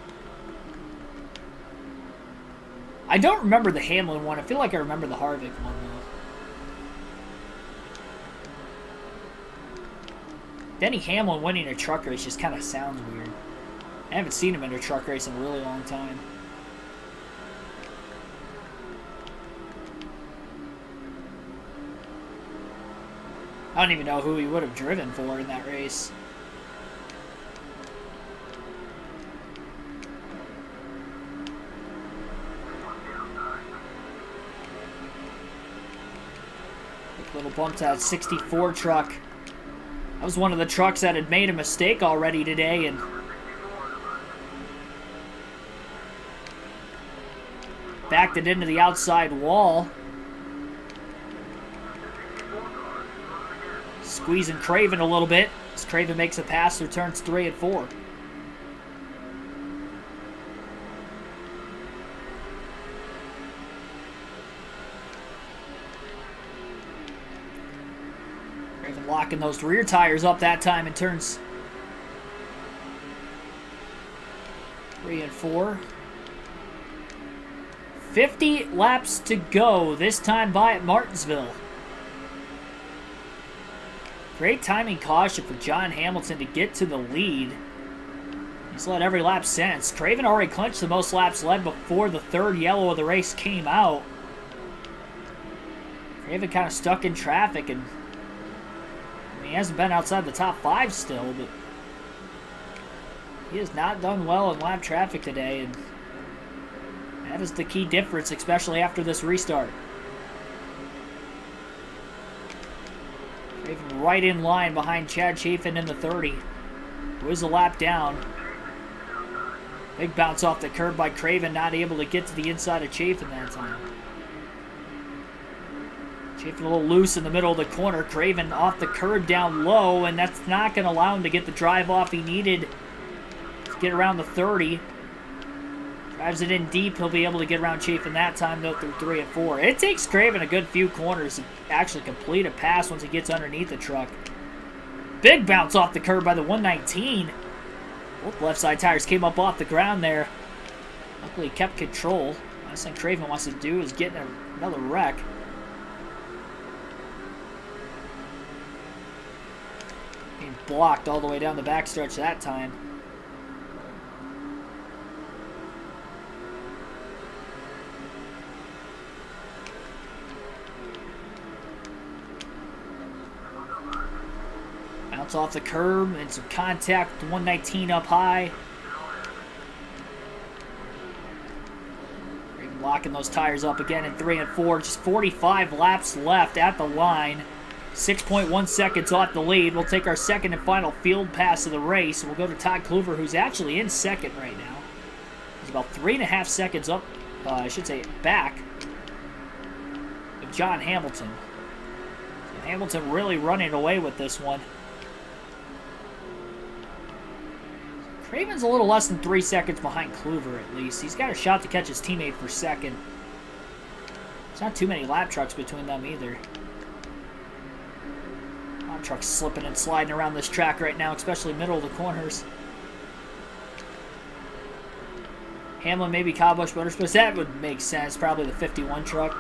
Speaker 1: I don't remember the Hamlin one. I feel like I remember the Harvick one, though. Denny Hamlin winning a truck race just kind of sounds weird. I haven't seen him in a truck race in a really long time. I don't even know who he would have driven for in that race. Little bump to that 64 truck. That was one of the trucks that had made a mistake already today, and backed it into the outside wall. Squeezing Craven a little bit as Craven makes a pass through turns 3 and 4. Locking those rear tires up that time in turns 3 and 4. 50 laps to go this time by at Martinsville. Great timing caution for John Hamilton to get to the lead. He's led every lap since. Craven already clinched the most laps led before the 3rd yellow of the race came out. Craven kind of stuck in traffic, and he hasn't been outside the top 5 still, but he has not done well in lap traffic today, and that is the key difference, especially after this restart. Craven right in line behind Chad Chafin in the 30, who is a lap down. Big bounce off the curb by Craven, not able to get to the inside of Chafin that time. Chafin a little loose in the middle of the corner. Craven off the curb down low, and that's not going to allow him to get the drive off he needed to get around the 30. Drives it in deep. He'll be able to get around Chafin that time, though, through 3 and 4. It takes Craven a good few corners to actually complete a pass once he gets underneath the truck. Big bounce off the curb by the 119. Both left side tires came up off the ground there. Luckily, he kept control. Last thing Craven wants to do is get in another wreck. Being blocked all the way down the backstretch that time. Bounce off the curb and some contact. 119 up high. Locking those tires up again in 3 and 4. Just 45 laps left at the line. 6.1 seconds off the lead. We'll take our second and final field pass of the race. We'll go to Todd Kluver, who's actually in second right now. He's about 3.5 seconds up, I should say, back of John Hamilton. So Hamilton really running away with this one. Craven's a little less than 3 seconds behind Kluver, at least. He's got a shot to catch his teammate for second. There's not too many lap trucks between them either. Lap trucks slipping and sliding around this track right now, especially middle of the corners. Hamlin, maybe Kyle Busch Motorsports. That would make sense. Probably the 51 truck.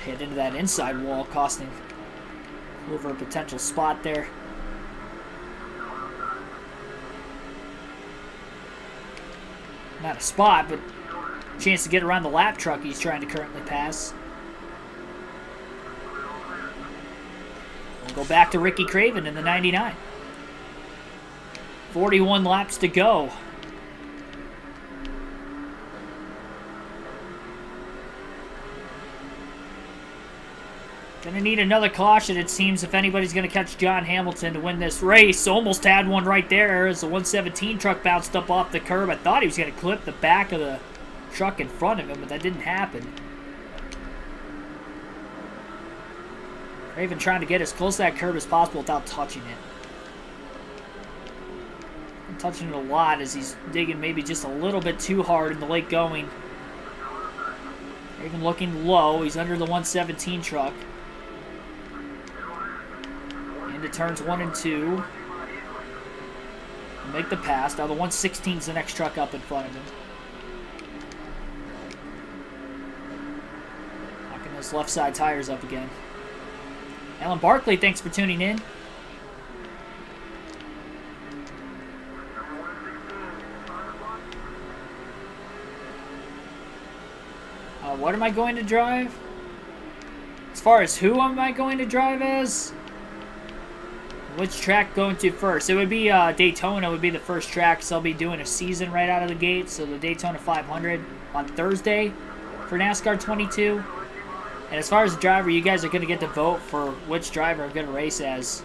Speaker 1: Hit into that inside wall, costing Kluver a potential spot there. Not a spot, but a chance to get around the lap truck he's trying to currently pass. We'll go back to Ricky Craven in the 99. 41 laps to go. Gonna need another caution, it seems, if anybody's gonna catch John Hamilton to win this race. Almost had one right there as the 117 truck bounced up off the curb. I thought he was gonna clip the back of the truck in front of him, but that didn't happen. Craven trying to get as close to that curb as possible without touching it. And touching it a lot as he's digging maybe just a little bit too hard in the late going. Craven looking low. He's under the 117 truck. Into turns 1 and 2. Make the pass. Now the 116 is the next truck up in front of him. Locking those left side tires up again. Alan Barkley, thanks for tuning in. What am I going to drive? As far as who am I going to drive as? Which track going to first? It would be Daytona would be the first track, so I'll be doing a season right out of the gate. So the Daytona 500 on Thursday for NASCAR 22. And as far as the driver, you guys are going to get to vote for which driver I'm going to race as.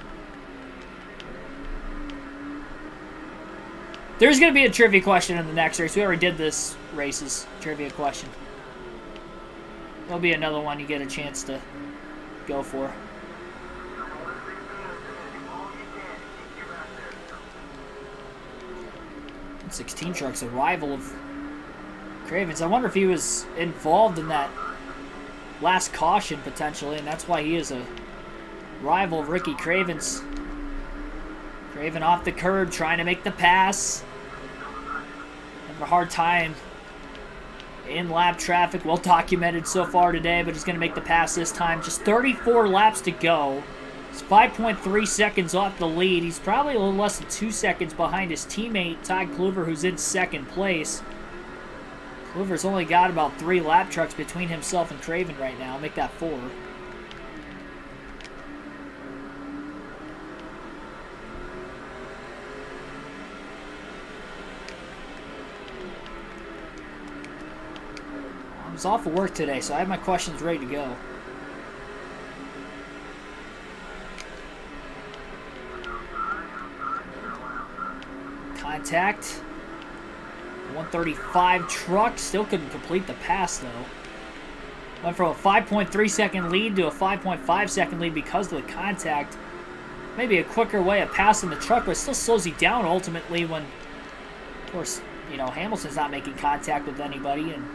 Speaker 1: There's going to be a trivia question in the next race. We already did this race's trivia question. There'll be another one you get a chance to go for. 16 truck's a rival of Craven's. I wonder if he was involved in that last caution potentially, and that's why he is a rival of Ricky Craven's. Craven off the curb trying to make the pass. Having a hard time in lap traffic. Well documented so far today, but he's going to make the pass this time. Just 34 laps to go. He's 5.3 seconds off the lead. He's probably a little less than 2 seconds behind his teammate, Todd Kluver, who's in second place. Kluver's only got about 3 lap trucks between himself and Craven right now. Make that 4. I was off of work today, so I have my questions ready to go. Contact. 135 truck. Still couldn't complete the pass, though. Went from a 5.3 second lead to a 5.5 second lead because of the contact. Maybe a quicker way of passing the truck, but it still slows you down ultimately when, of course, you know, Hamilton's not making contact with anybody, and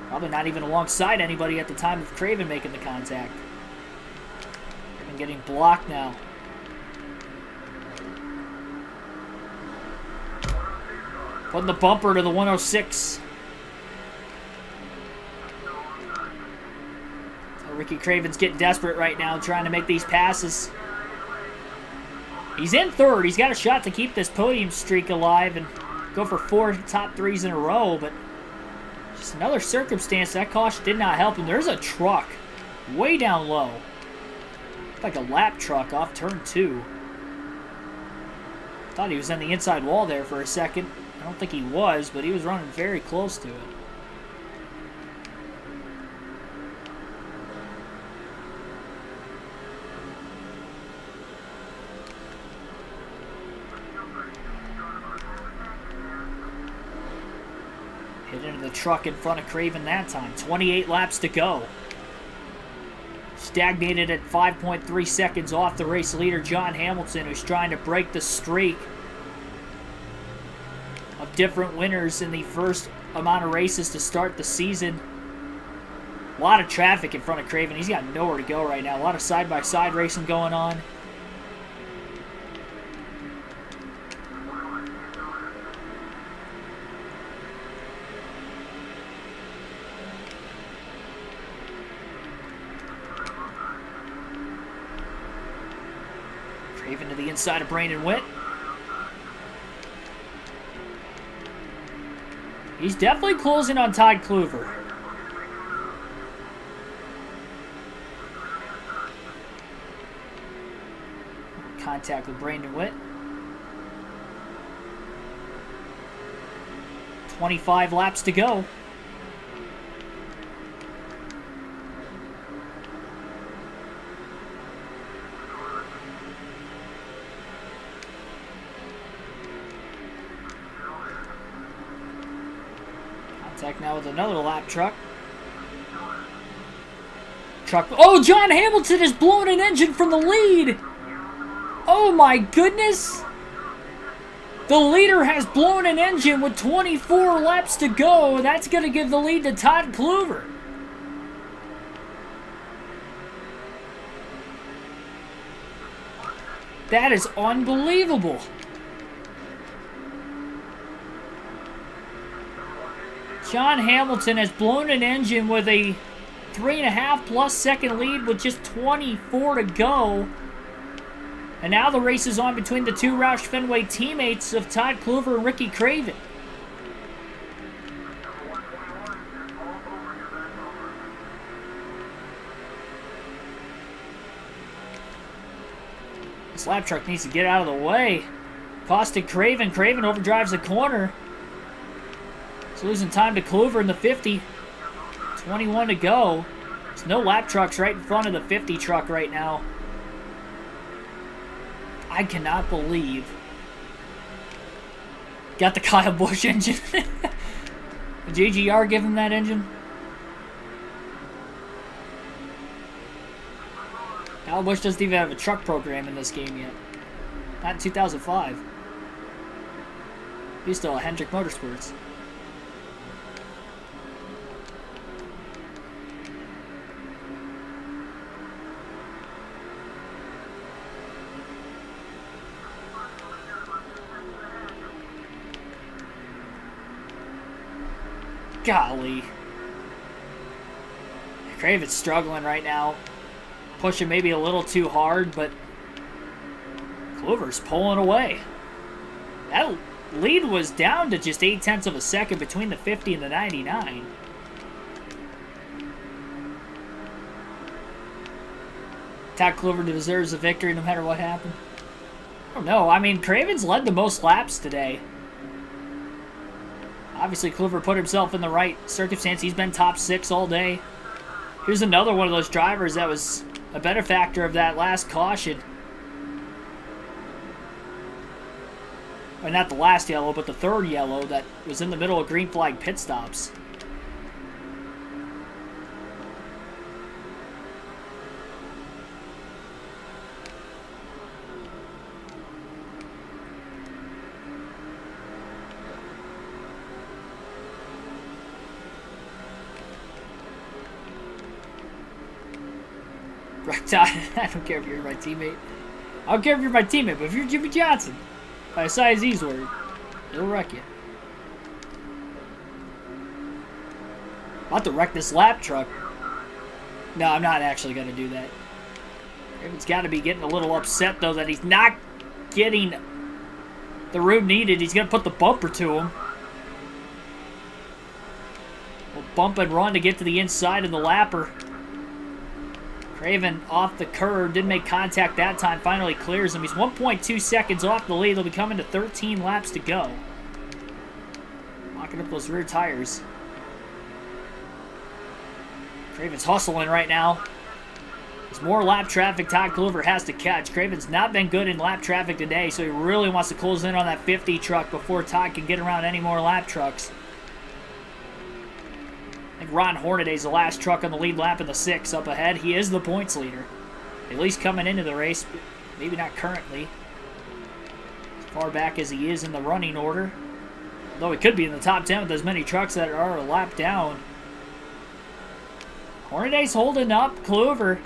Speaker 1: Probably not even alongside anybody at the time of Craven making the contact. And getting blocked now. Putting the bumper to the 106. So Ricky Craven's getting desperate right now, trying to make these passes. He's in third. He's got a shot to keep this podium streak alive and go for 4 top 3s in a row, but just another circumstance. That caution did not help him. There's a truck way down low. Like a lap truck off turn 2. Thought he was on the inside wall there for a second. I don't think he was, but he was running very close to it. Hit into the truck in front of Craven that time. 28 laps to go. Stagnated at 5.3 seconds off the race leader, John Hamilton, who's trying to break the streak of different winners in the first amount of races to start the season. A lot of traffic in front of Craven. He's got nowhere to go right now. A lot of side-by-side racing going on. Craven to the inside of Brandon Witt. He's definitely closing on Todd Kluver. Contact with Brandon Witt. 25 laps to go. Contact now with another lap truck. Oh, John Hamilton has blown an engine from the lead. Oh my goodness. The leader has blown an engine with 24 laps to go. That's going to give the lead to Todd Kluver. That is unbelievable. John Hamilton has blown an engine with a 3.5+ second lead with just 24 to go. And now the race is on between the two Roush Fenway teammates of Todd Kluver and Ricky Craven. This lap truck needs to get out of the way. Costed Craven. Craven overdrives the corner. He's losing time to Kluver in the 50. 21 to go. There's no lap trucks right in front of the 50 truck right now. I cannot believe. Got the Kyle Busch engine. Did JGR give him that engine? Kyle Busch doesn't even have a truck program in this game yet. Not in 2005. He's still a Hendrick Motorsports. Golly. Craven's struggling right now. Pushing maybe a little too hard, but Kluver's pulling away. That lead was down to just 0.8 of a second between the 50 and the 99. Todd Kluver deserves a victory no matter what happened. I don't know. I mean, Craven's led the most laps today. Obviously, Kluver put himself in the right circumstance. He's been top 6 all day. Here's another one of those drivers that was a benefactor of that last caution. Or not the last yellow, but the third yellow that was in the middle of green flag pit stops. I don't care if you're my teammate. I don't care if you're my teammate, but if you're Jimmy Johnson, by size Z's word, it'll wreck you. About to wreck this lap truck. No, I'm not actually going to do that. Craven's got to be getting a little upset, though, that he's not getting the room needed. He's going to put the bumper to him. We'll bump and run to get to the inside of the lapper. Craven off the curb, didn't make contact that time, finally clears him. He's 1.2 seconds off the lead. They'll be coming to 13 laps to go. Locking up those rear tires. Craven's hustling right now. There's more lap traffic Todd Kluver has to catch. Craven's not been good in lap traffic today, so he really wants to close in on that 50 truck before Todd can get around any more lap trucks. I think Ron Hornaday's the last truck on the lead lap in the 6 up ahead. He is the points leader. At least coming into the race, maybe not currently. As far back as he is in the running order. Though he could be in the top 10 with as many trucks that are a lap down. Hornaday's holding up Kluver.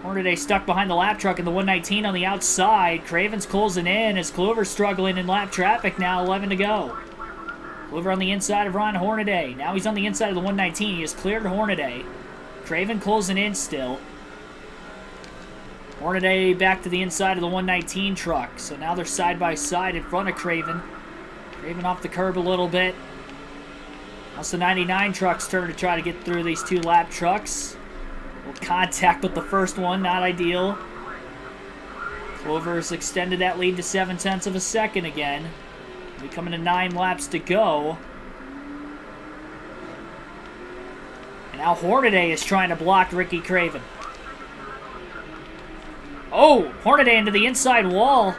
Speaker 1: Hornaday stuck behind the lap truck in the 119 on the outside. Craven's closing in as Kluver's struggling in lap traffic now, 11 to go. Kluver on the inside of Ron Hornaday. Now he's on the inside of the 119. He has cleared Hornaday. Craven closing in still. Hornaday back to the inside of the 119 truck. So now they're side by side in front of Craven. Craven off the curb a little bit. That's the 99 truck's turn to try to get through these two lap trucks. A little contact with the first one, not ideal. Kluver's extended that lead to 0.7 of a second again. We're coming to 9 laps to go. And now Hornaday is trying to block Ricky Craven. Oh, Hornaday into the inside wall.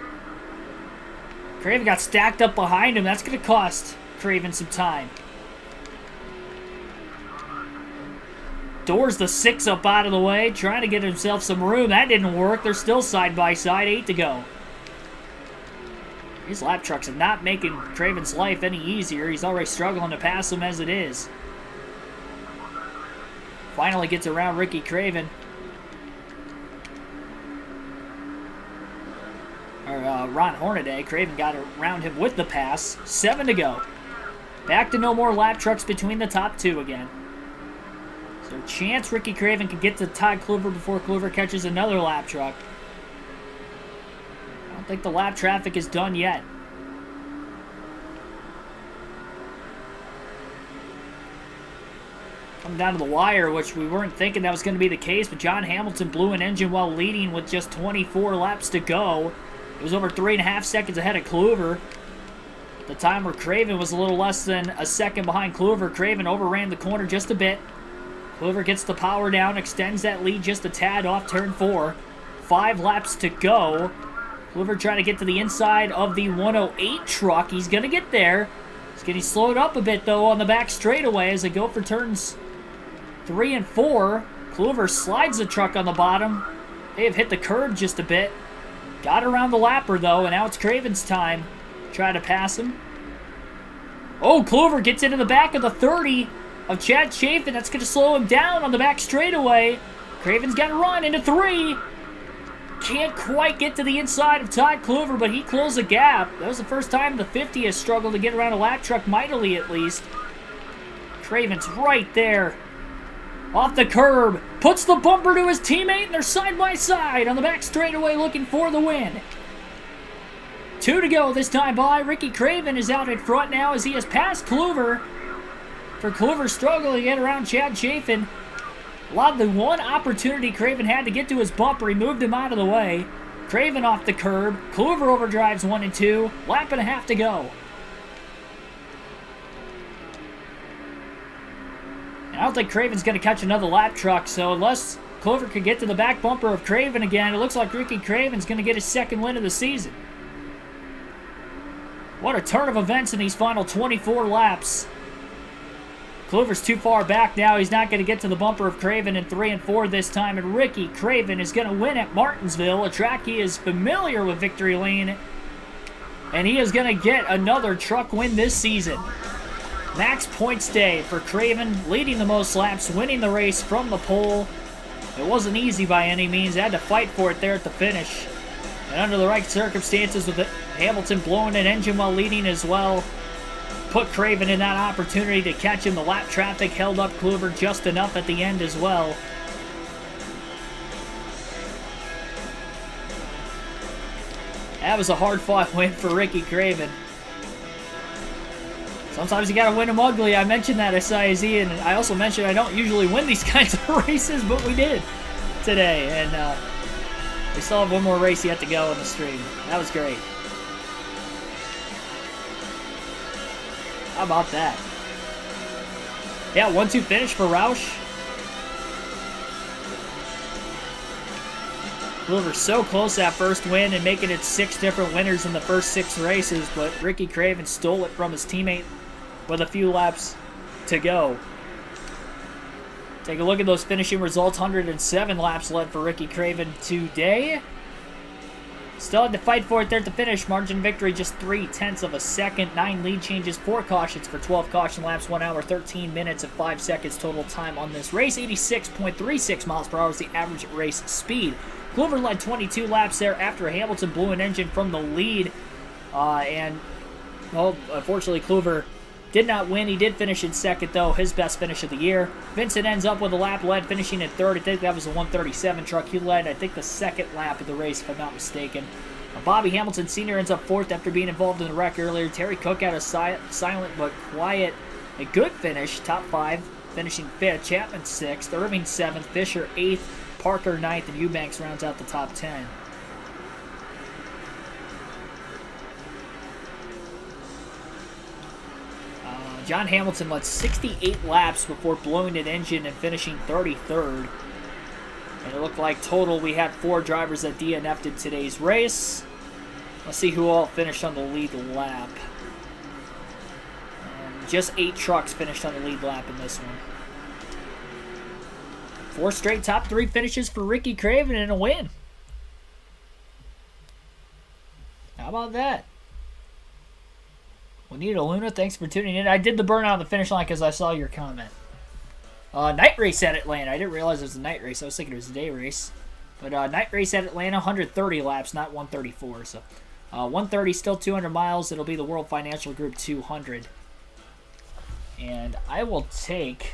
Speaker 1: Craven got stacked up behind him. That's going to cost Craven some time. Doors the 6 up out of the way, trying to get himself some room. That didn't work. They're still side by side, 8 to go. These lap trucks are not making Craven's life any easier. He's already struggling to pass them as it is. Finally gets around Ricky Craven. Ron Hornaday. Craven got around him with the pass. 7 to go. Back to no more lap trucks between the top 2 again. So chance Ricky Craven can get to Todd Kluver before Kluver catches another lap truck. I don't think the lap traffic is done yet. Coming down to the wire, which we weren't thinking that was going to be the case, but John Hamilton blew an engine while leading with just 24 laps to go. It was over 3.5 seconds ahead of Kluver. The time where Craven was a little less than a second behind Kluver. Craven overran the corner just a bit. Kluver gets the power down, extends that lead just a tad off turn 4. 5 laps to go. Kluver trying to get to the inside of the 108 truck. He's going to get there. He's getting slowed up a bit, though, on the back straightaway as they go for turns 3 and 4. Kluver slides the truck on the bottom. They have hit the curb just a bit. Got around the lapper, though, and now it's Craven's time. Try to pass him. Oh, Kluver gets into the back of the 30 of Chad Chafin. That's going to slow him down on the back straightaway. Craven's got to run into 3. Can't quite get to the inside of Todd Kluver, but he closed the gap. That was the first time the 50 has struggled to get around a lap truck mightily, at least. Craven's right there. Off the curb. Puts the bumper to his teammate, and they're side by side on the back straightaway looking for the win. 2 to go this time by. Ricky Craven is out in front now as he has passed Kluver. For Kluver struggling to get around Chad Chafin. A lot of the one opportunity Craven had to get to his bumper, he moved him out of the way. Craven off the curb. Kluver overdrives 1 and 2. Lap and a half to go. And I don't think Craven's going to catch another lap truck, so unless Kluver could get to the back bumper of Craven again, it looks like Ricky Craven's going to get his second win of the season. What a turn of events in these final 24 laps. Kluver's too far back now. He's not going to get to the bumper of Craven in 3 and 4 this time. And Ricky Craven is going to win at Martinsville, a track he is familiar with Victory Lane. And he is going to get another truck win this season. Max points day for Craven, leading the most laps, winning the race from the pole. It wasn't easy by any means. They had to fight for it there at the finish. And under the right circumstances, with Hamilton blowing an engine while leading as well, put Craven in that opportunity to catch him. The lap traffic held up Kluver just enough at the end as well. That was a hard-fought win for Ricky Craven. Sometimes you gotta win them ugly. I mentioned that at SIZ, and I also mentioned I don't usually win these kinds of races, but we did today. And we still have one more race yet to go in the stream. That was great. How about that? Yeah, 1-2 finish for Roush. Kluver so close that first win and making it 6 different winners in the first 6 races, but Ricky Craven stole it from his teammate with a few laps to go. Take a look at those finishing results. 107 laps led for Ricky Craven today. Still had to fight for it there at the finish. Margin victory just 0.3 of a second. 9 lead changes, 4 cautions for 12 caution laps. 1 hour, 13 minutes, and 5 seconds total time on this race. 86.36 miles per hour is the average race speed. Kluver led 22 laps there after Hamilton blew an engine from the lead. Well, unfortunately, Kluver did not win. He did finish in second, though, his best finish of the year. Vincent ends up with a lap lead, finishing in third. I think that was a 137 truck. He led, I think, the second lap of the race, if I'm not mistaken. Bobby Hamilton Sr. ends up fourth after being involved in the wreck earlier. Terry Cook had a silent but quiet, a good finish, top 5, finishing 5th. Chapman 6th, Irving 7th, Fisher 8th, Parker 9th, and Eubanks rounds out the top 10. John Hamilton led 68 laps before blowing an engine and finishing 33rd. And it looked like total we had 4 drivers that DNF'd in today's race. Let's see who all finished on the lead lap. Just 8 trucks finished on the lead lap in this one. 4 straight top 3 finishes for Ricky Craven and a win. How about that? Juanita Luna, thanks for tuning in. I did the burnout on the finish line because I saw your comment. Night race at Atlanta. I didn't realize it was a night race. I was thinking it was a day race. But night race at Atlanta, 130 laps, not 134. So 130, still 200 miles. It'll be the World Financial Group 200. And I will take...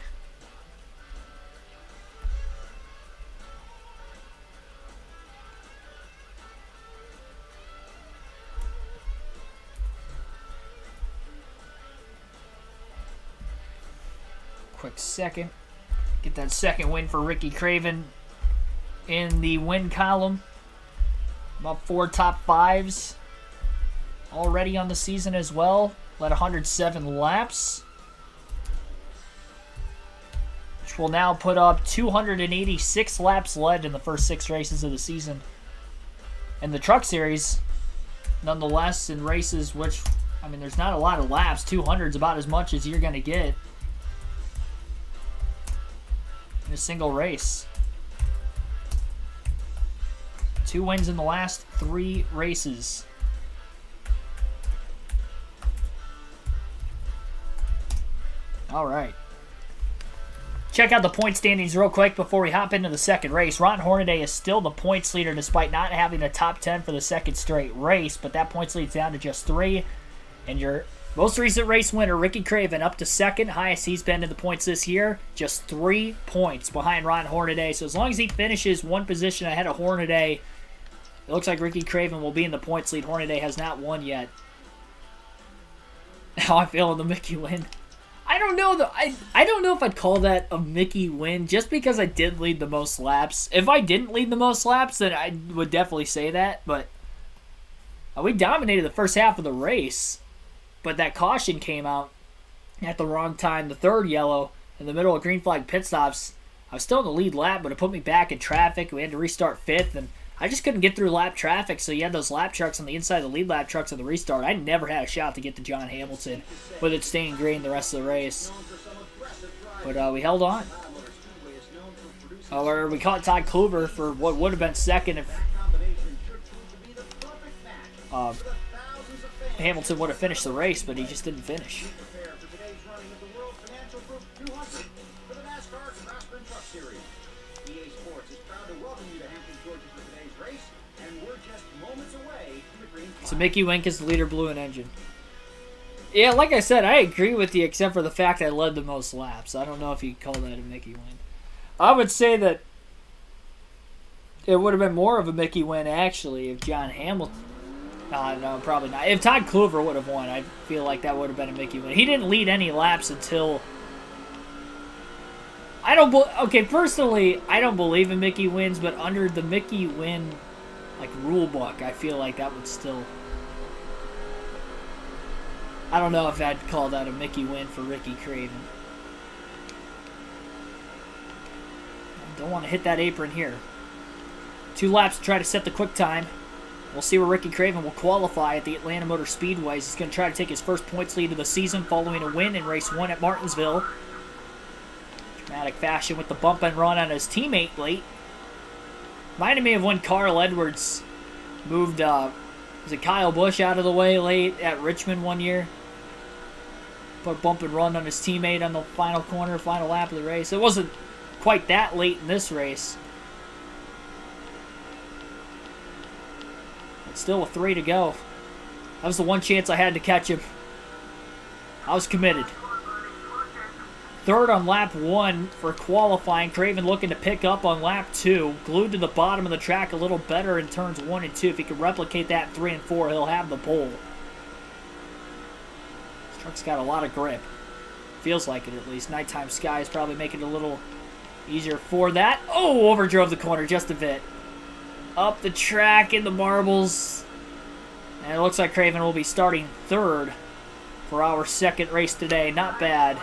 Speaker 1: quick second. Get that second win for Ricky Craven in the win column. About 4 top 5s already on the season as well. Led 107 laps. Which will now put up 286 laps led in the first 6 races of the season. And the Truck Series, nonetheless, in races which, I mean, there's not a lot of laps. 200 is about as much as you're going to get in a single race. 2 wins in the last 3 races. All right. Check out the point standings real quick before we hop into the second race. Ron Hornaday is still the points leader despite not having a top 10 for the second straight race, but that points lead's down to just 3. And your most recent race winner, Ricky Craven, up to second. Highest he's been in the points this year. Just 3 points behind Ron Hornaday. So as long as he finishes 1 position ahead of Hornaday, it looks like Ricky Craven will be in the points lead. Hornaday has not won yet. How I feel in the Mickey win. I don't know though. I don't know if I'd call that a Mickey win just because I did lead the most laps. If I didn't lead the most laps, then I would definitely say that. But we dominated the first half of the race. But that caution came out at the wrong time. The third yellow in the middle of green flag pit stops. I was still in the lead lap, but it put me back in traffic. We had to restart 5th, and I just couldn't get through lap traffic. So you had those lap trucks on the inside of the lead lap trucks at the restart. I never had a shot to get to John Hamilton with it staying green the rest of the race. But we held on. Or we caught Todd Kluver for what would have been second if Hamilton would have finished the race, but he just didn't finish.
Speaker 2: EA Sports is proud to welcome you to Hampton, Georgia for today's race, and we're just moments away from the green flag.
Speaker 1: So Mickey Wink is the leader, blew an engine. Yeah, like I said, I agree with you except for the fact I led the most laps. I don't know if you call that a Mickey win. I would say that it would have been more of a Mickey win, actually, if John Hamilton... No, probably not. If Todd Kluver would have won, I feel like that would have been a Mickey win. He didn't lead any laps until... Okay, personally, I don't believe in Mickey wins, but under the Mickey win, like, rule book, I feel like that would still... I don't know if I'd call that a Mickey win for Ricky Craven. Don't want to hit that apron here. 2 laps to try to set the quick time. We'll see where Ricky Craven will qualify at the Atlanta Motor Speedway. He's going to try to take his first points lead of the season following a win in race 1 at Martinsville. Dramatic fashion with the bump and run on his teammate late. Reminded me of when Carl Edwards moved, was it Kyle Busch out of the way late at Richmond one year? Put a bump and run on his teammate on the final corner, final lap of the race. It wasn't quite that late in this race. But still with 3 to go. That was the one chance I had to catch him. I was committed. 3rd on lap 1 for qualifying. Craven looking to pick up on lap 2. Glued to the bottom of the track a little better in turns 1 and 2. If he can replicate that in 3 and 4, he'll have the pole. This truck's got a lot of grip. Feels like it at least. Nighttime skies probably make it a little easier for that. Oh, overdrove the corner just a bit. Up the track in the marbles. And it looks like Craven will be starting 3rd for our 2nd race today. Not bad.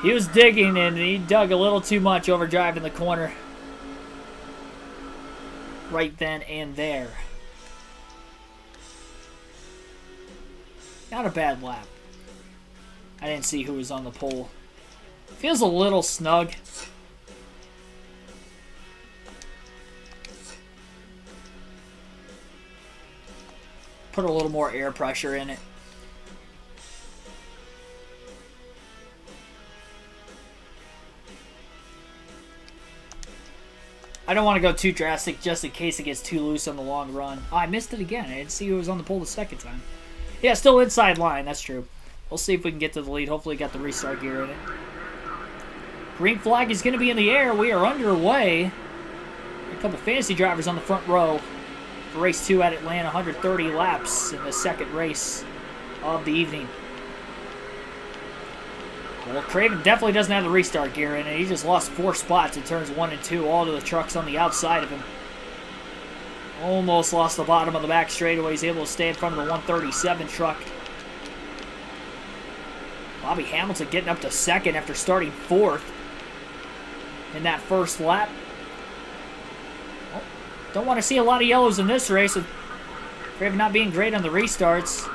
Speaker 1: He was digging and he dug a little too much, overdriving the corner right then and there. Not a bad lap. I didn't see who was on the pole. Feels a little snug. Put a little more air pressure in it. I don't want to go too drastic just in case it gets too loose on the long run. Oh, I missed it again. I didn't see who was on the pole the 2nd time. Yeah, still inside line. That's true. We'll see if we can get to the lead. Hopefully got the restart gear in it. Green flag is going to be in the air. We are underway. A couple fantasy drivers on the front row for race 2 at Atlanta. 130 laps in the 2nd race of the evening. Well, Craven definitely doesn't have the restart gear in it. He just lost 4 spots in turns 1 and 2, all to the trucks on the outside of him. Almost lost the bottom of the back straightaway. He's able to stay in front of the 137 truck. Bobby Hamilton getting up to 2nd after starting 4th in that first lap. Well, don't want to see a lot of yellows in this race with Craven not being great on the restarts.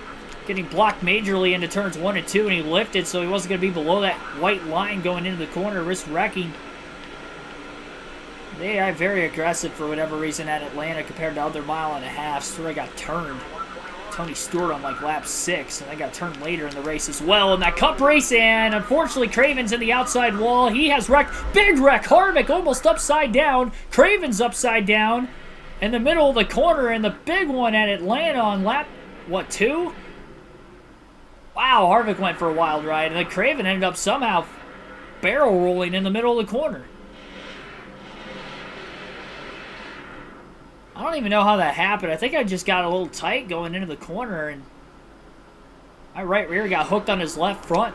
Speaker 1: Getting blocked majorly into turns 1 and 2, and he lifted, so he wasn't going to be below that white line going into the corner, risk wrecking. They are very aggressive for whatever reason at Atlanta compared to other mile and a half. Stewart got turned. Tony Stewart on like lap 6, and they got turned later in the race as well in that cup race, and unfortunately Craven's in the outside wall. He has wrecked. Big wreck. Harvick almost upside down. Craven's upside down in the middle of the corner, and the big one at Atlanta on lap, what, 2? Wow, Harvick went for a wild ride, and then Craven ended up somehow barrel rolling in the middle of the corner. I don't even know how that happened. I think I just got a little tight going into the corner, and my right rear got hooked on his left front.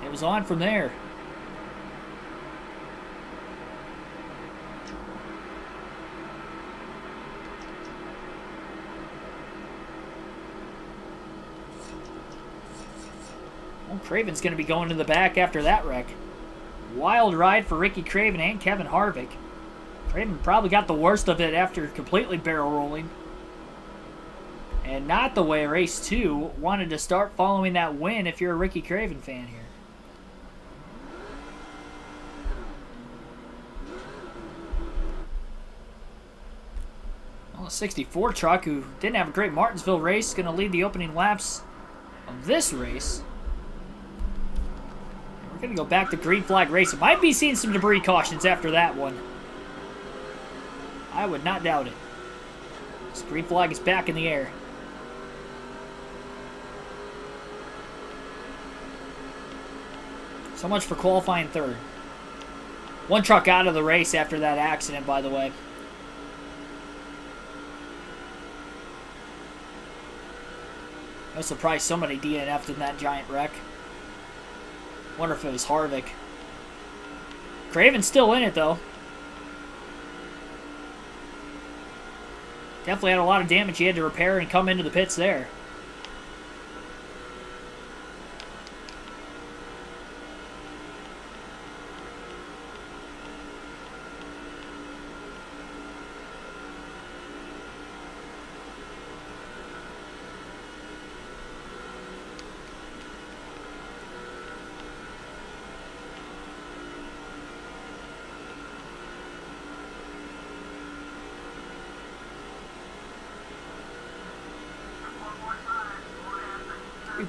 Speaker 1: It was on from there. Well, Craven's going to be going to the back after that wreck. Wild ride for Ricky Craven and Kevin Harvick. Craven probably got the worst of it after completely barrel rolling. And not the way race 2 wanted to start following that win if you're a Ricky Craven fan here. Well, a 64 truck who didn't have a great Martinsville race is going to lead the opening laps of this race. Gonna go back to green flag racing. Might be seeing some debris cautions after that one. I would not doubt it. This green flag is back in the air. So much for qualifying third. One truck out of the race after that accident, by the way. No surprise somebody DNF'd in that giant wreck. Wonder if it was Harvick. Craven's still in it, though. Definitely had a lot of damage he had to repair and come into the pits there.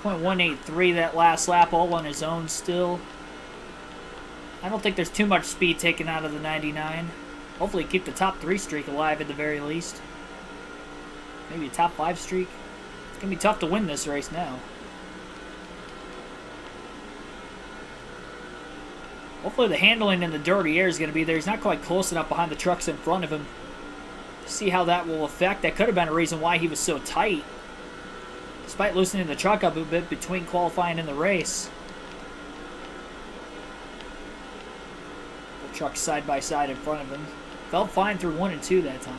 Speaker 1: .183 that last lap, all on his own still. I don't think there's too much speed taken out of the 99. Hopefully keep the top 3 streak alive at the very least. Maybe a top 5 streak. It's going to be tough to win this race now. Hopefully the handling in the dirty air is going to be there. He's not quite close enough behind the trucks in front of him. See how that will affect. That could have been a reason why he was so tight. Despite loosening the truck up a bit between qualifying and the race. The trucks side by side in front of him. Felt fine through 1 and 2 that time.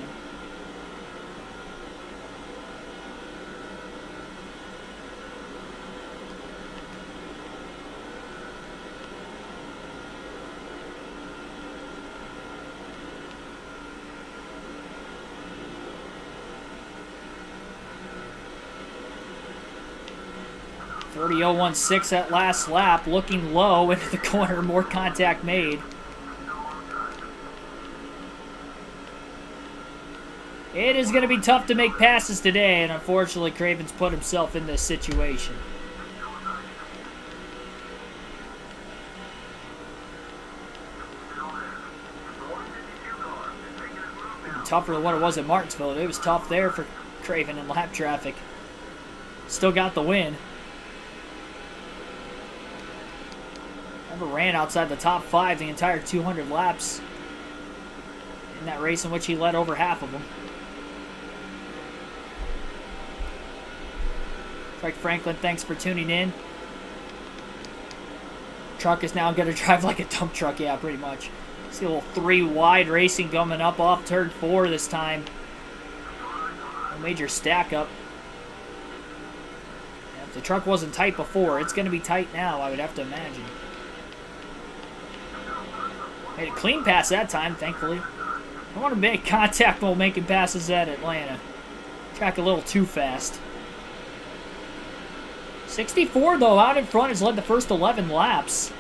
Speaker 1: .30.016 that last lap, looking low into the corner, more contact made. It is going to be tough to make passes today, and unfortunately Craven's put himself in this situation. Even tougher than what it was at Martinsville. It was tough there for Craven in lap traffic. Still got the win. Never ran outside the top 5 the entire 200 laps in that race in which he led over half of them. Craig Franklin, thanks for tuning in. Truck is now going to drive like a dump truck, yeah, pretty much. See a little 3 wide racing coming up off turn 4 this time. A major stack up. Yeah, if the truck wasn't tight before, it's going to be tight now, I would have to imagine. Made a clean pass that time, thankfully. I want to make contact while making passes at Atlanta. Track a little too fast. 64, though, out in front has led the first 11 laps.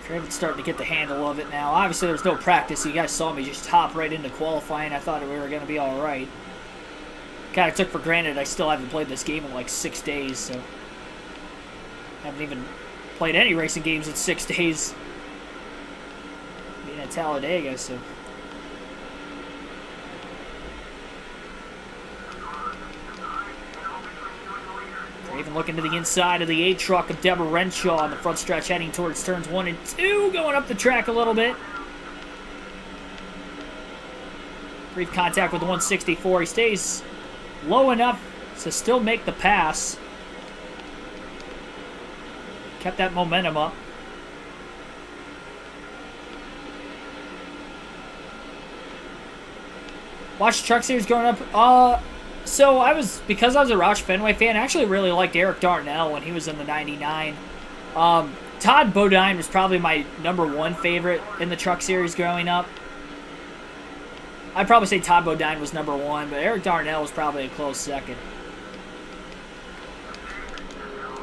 Speaker 1: Craven's starting to get the handle of it now. Obviously, there's no practice. You guys saw me just hop right into qualifying. I thought we were going to be all right. Kind of took for granted I still haven't played this game in like 6 days, so haven't even played any racing games in 6 days. Being at Talladega, so. Craven looking to the inside of the 8 truck of Deborah Renshaw on the front stretch, heading towards turns 1 and 2, going up the track a little bit. Brief contact with the 164. He stays low enough to still make the pass. Kept that momentum up. Watch the truck series going up. So because I was a Roush Fenway fan, I actually really liked Eric Darnell when he was in the 99. Todd Bodine was probably my #1 favorite in the truck series growing up. I'd probably say Todd Bodine was #1, but Eric Darnell was probably a close second.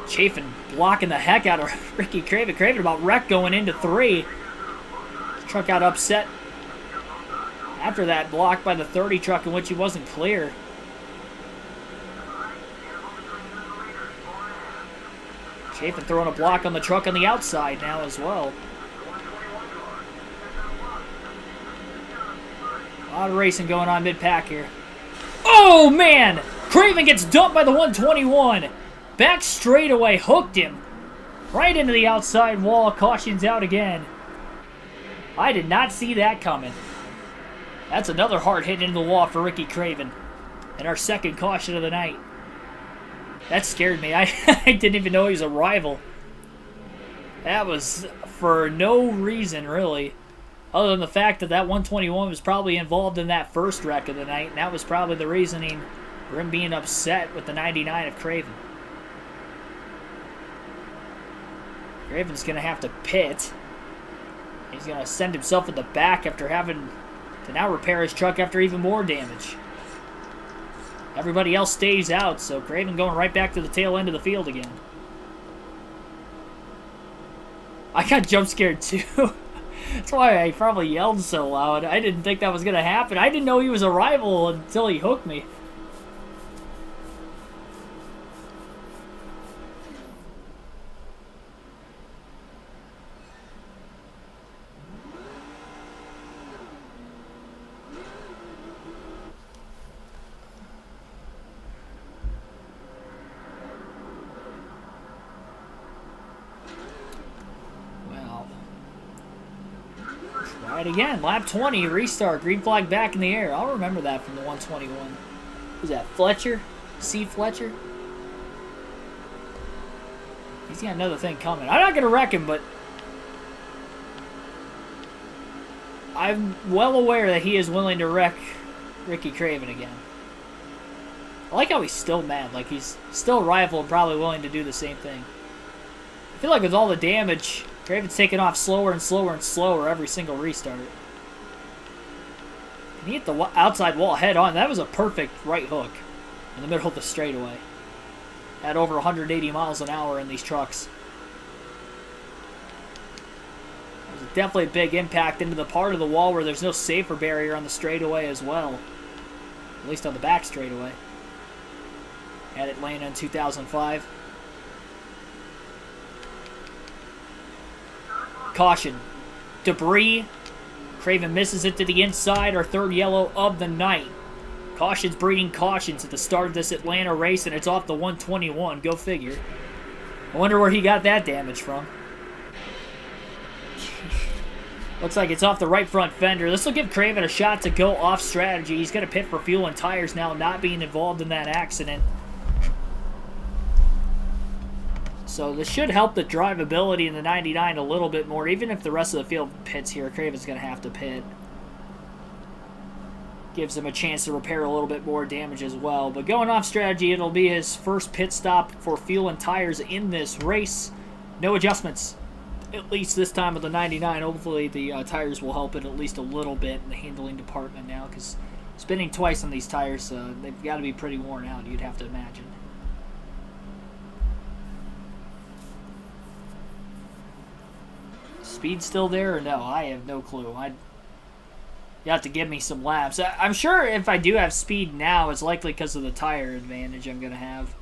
Speaker 1: Chafin blocking the heck out of Ricky Craven. Craven about wrecked going into 3. Truck got upset after that block by the 30 truck in which he wasn't clear. Chafin throwing a block on the truck on the outside now as well. A lot of racing going on mid-pack here. Oh, man! Craven gets dumped by the 121. Back straightaway, hooked him. Right into the outside wall. Caution's out again. I did not see that coming. That's another hard hit into the wall for Ricky Craven. And our second caution of the night. That scared me. I didn't even know he was a rival. That was for no reason, really. Other than the fact that that 121 was probably involved in that first wreck of the night. And that was probably the reasoning for him being upset with the 99 of Craven. Craven's going to have to pit. He's going to send himself in the back after having to now repair his truck after even more damage. Everybody else stays out, so Craven going right back to the tail end of the field again. I got jump scared too. That's why I probably yelled so loud. I didn't think that was going to happen. I didn't know he was a rival until he hooked me. Again, lap 20, restart, green flag back in the air. I'll remember that from the 121. Who's that, Fletcher? C. Fletcher? He's got another thing coming. I'm not going to wreck him, but I'm well aware that he is willing to wreck Ricky Craven again. I like how he's still mad. Like, he's still a rival and probably willing to do the same thing. I feel like with all the damage, Craven's taking off slower and slower and slower every single restart. And he hit the outside wall head on. That was a perfect right hook in the middle of the straightaway. Had over 180 miles an hour in these trucks. It was definitely a big impact into the part of the wall where there's no safer barrier on the straightaway as well. At least on the back straightaway. At Atlanta in 2005. Caution. Debris. Craven misses it to the inside. Our third yellow of the night. Cautions breeding cautions at the start of this Atlanta race, and it's off the 121. Go figure. I wonder where he got that damage from. Looks like it's off the right front fender. This will give Craven a shot to go off strategy. He's going to pit for fuel and tires now, not being involved in that accident. So this should help the drivability in the 99 a little bit more. Even if the rest of the field pits here, Craven's going to have to pit. Gives him a chance to repair a little bit more damage as well. But going off strategy, it'll be his first pit stop for fuel and tires in this race. No adjustments, at least this time with the 99. Hopefully the tires will help it at least a little bit in the handling department now, because spinning twice on these tires, they've got to be pretty worn out, you'd have to imagine. Speed still there or no? I have no clue. You have to give me some laps. I'm sure if I do have speed now, it's likely because of the tire advantage I'm going to have.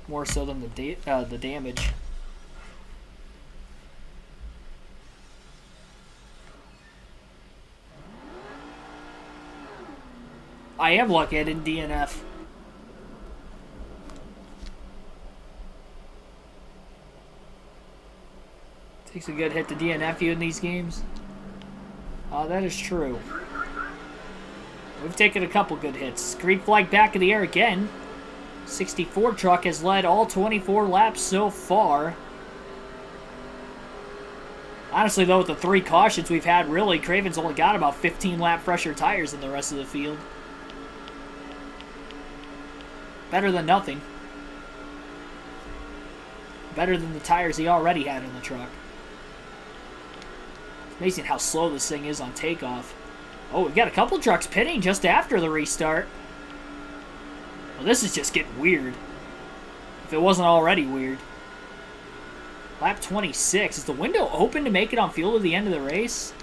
Speaker 1: More so than the damage. I am lucky I didn't DNF. Takes a good hit to DNF you in these games. That is true. We've taken a couple good hits. Green flag back in the air again. 64 truck has led all 24 laps so far. Honestly, though, with the 3 cautions we've had, really, Craven's only got about 15 lap fresher tires than the rest of the field. Better than nothing. Better than the tires he already had in the truck. Amazing how slow this thing is on takeoff. Oh, we've got a couple trucks pitting just after the restart. Well, this is just getting weird. if it wasn't already weird. Lap 26. Is the window open to make it on fuel at the end of the race?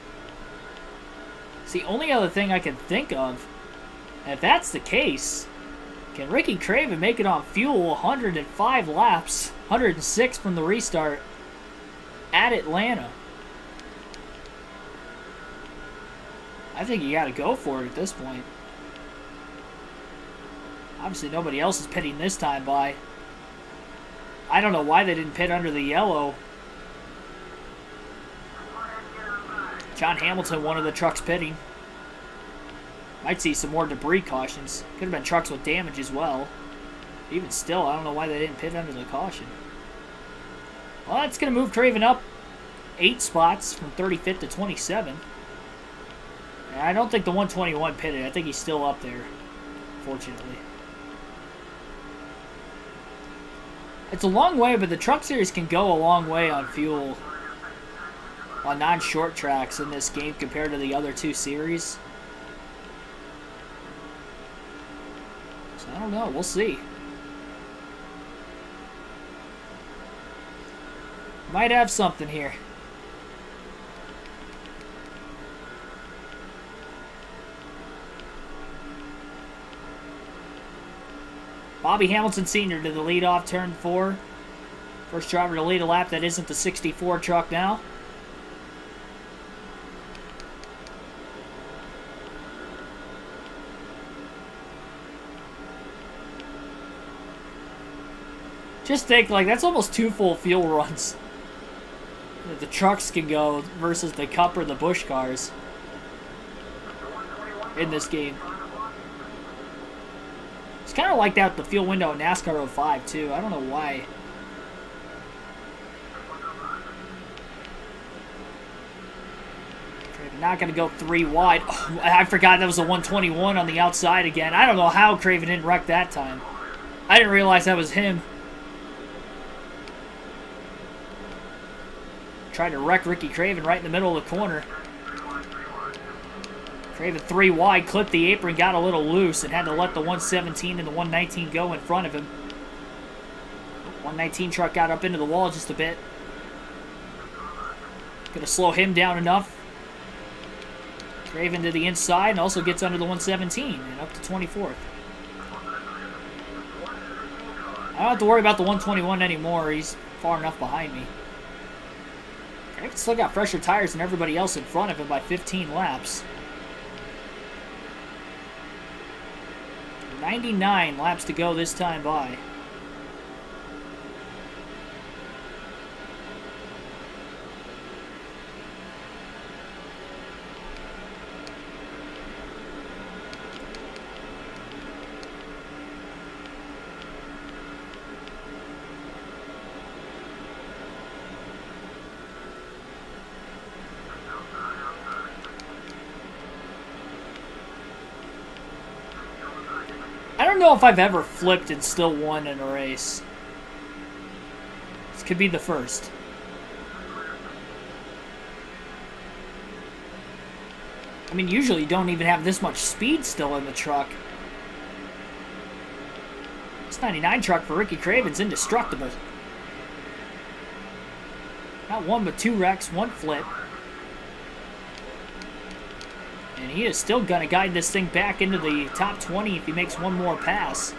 Speaker 1: It's the only other thing I can think of. And if that's the case, can Ricky Craven make it on fuel 105 laps, 106 from the restart at Atlanta? I think you got to go for it at this point. Obviously, nobody else is pitting this time by. I don't know why they didn't pit under the yellow. John Hamilton, one of the trucks pitting. Might see some more debris cautions. Could have been trucks with damage as well. Even still, I don't know why they didn't pit under the caution. Well, that's going to move Craven up 8 spots from 35th to 27. And I don't think the 121 pitted. I think he's still up there, fortunately. It's a long way, but the Truck Series can go a long way on fuel on non-short tracks in this game compared to the other 2 series. So I don't know. We'll see. Might have something here. Bobby Hamilton Sr. to the leadoff turn 4. First driver to lead a lap that isn't the 64 truck now. Just think, like, that's almost 2 full fuel runs that the trucks can go versus the Cup or the Busch cars in this game. It's kind of like that the fuel window in NASCAR 05 too. I don't know why. Craven not going to go 3 wide. Oh, I forgot that was a 121 on the outside again. I don't know how Craven didn't wreck that time. I didn't realize that was him. Tried to wreck Ricky Craven right in the middle of the corner. Craven 3 wide, clipped the apron, got a little loose, and had to let the 117 and the 119 go in front of him. 119 truck got up into the wall just a bit. Gonna slow him down enough. Craven to the inside and also gets under the 117 and up to 24th. I don't have to worry about the 121 anymore. He's far enough behind me. Craven still got fresher tires than everybody else in front of him by 15 laps. 99 laps to go this time by. I don't know if I've ever flipped and still won in a race. This could be the first. I mean, usually you don't even have this much speed still in the truck. This 99 truck for Ricky Craven's indestructible. Not 1 but 2 wrecks, 1 flip. And he is still going to guide this thing back into the top 20 if he makes 1 more pass.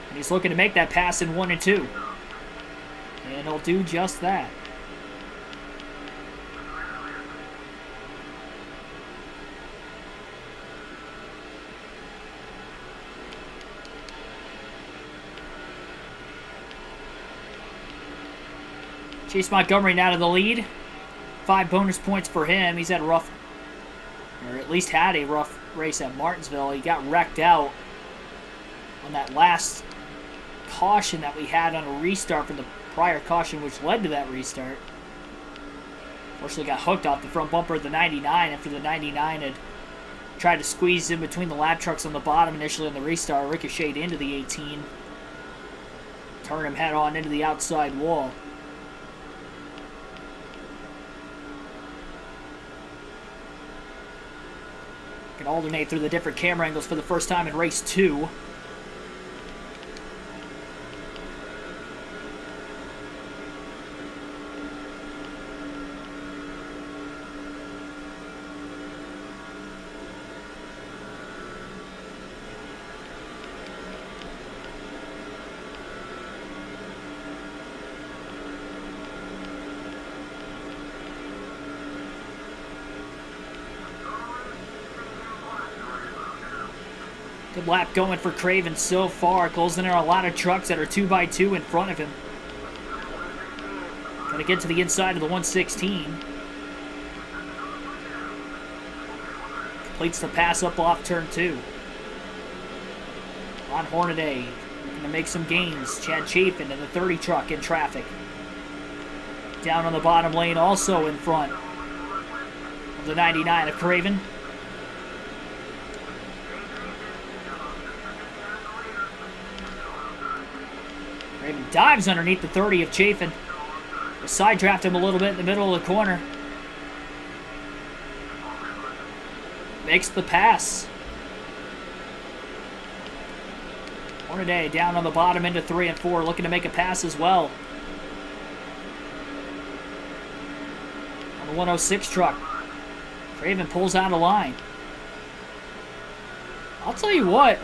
Speaker 1: And he's looking to make that pass in 1 and 2. And he'll do just that. Chase Montgomery now to the lead. 5 bonus points for him. He's had a rough, or at least had a rough race at Martinsville. He got wrecked out on that last caution that we had on a restart from the prior caution, which led to that restart. Fortunately got hooked off the front bumper of the 99 after the 99 had tried to squeeze in between the lap trucks on the bottom initially on the restart, ricocheted into the 18. Turned him head on into the outside wall. can alternate through the different camera angles for the first time in race 2. Good lap going for Craven so far, closing in on a lot of trucks that are 2x2 in front of him. Gonna get to the inside of the 116. Completes the pass up off turn 2. On Hornaday, looking to make some gains. Chad Chafin in the 30 truck in traffic. Down on the bottom lane, also in front of the 99 of Craven. Craven dives underneath the 30 of Chafin. Side draft him a little bit in the middle of the corner. Makes the pass. Hornaday down on the bottom into 3 and 4, looking to make a pass as well. On the 106 truck, Craven pulls out a line. I'll tell you what.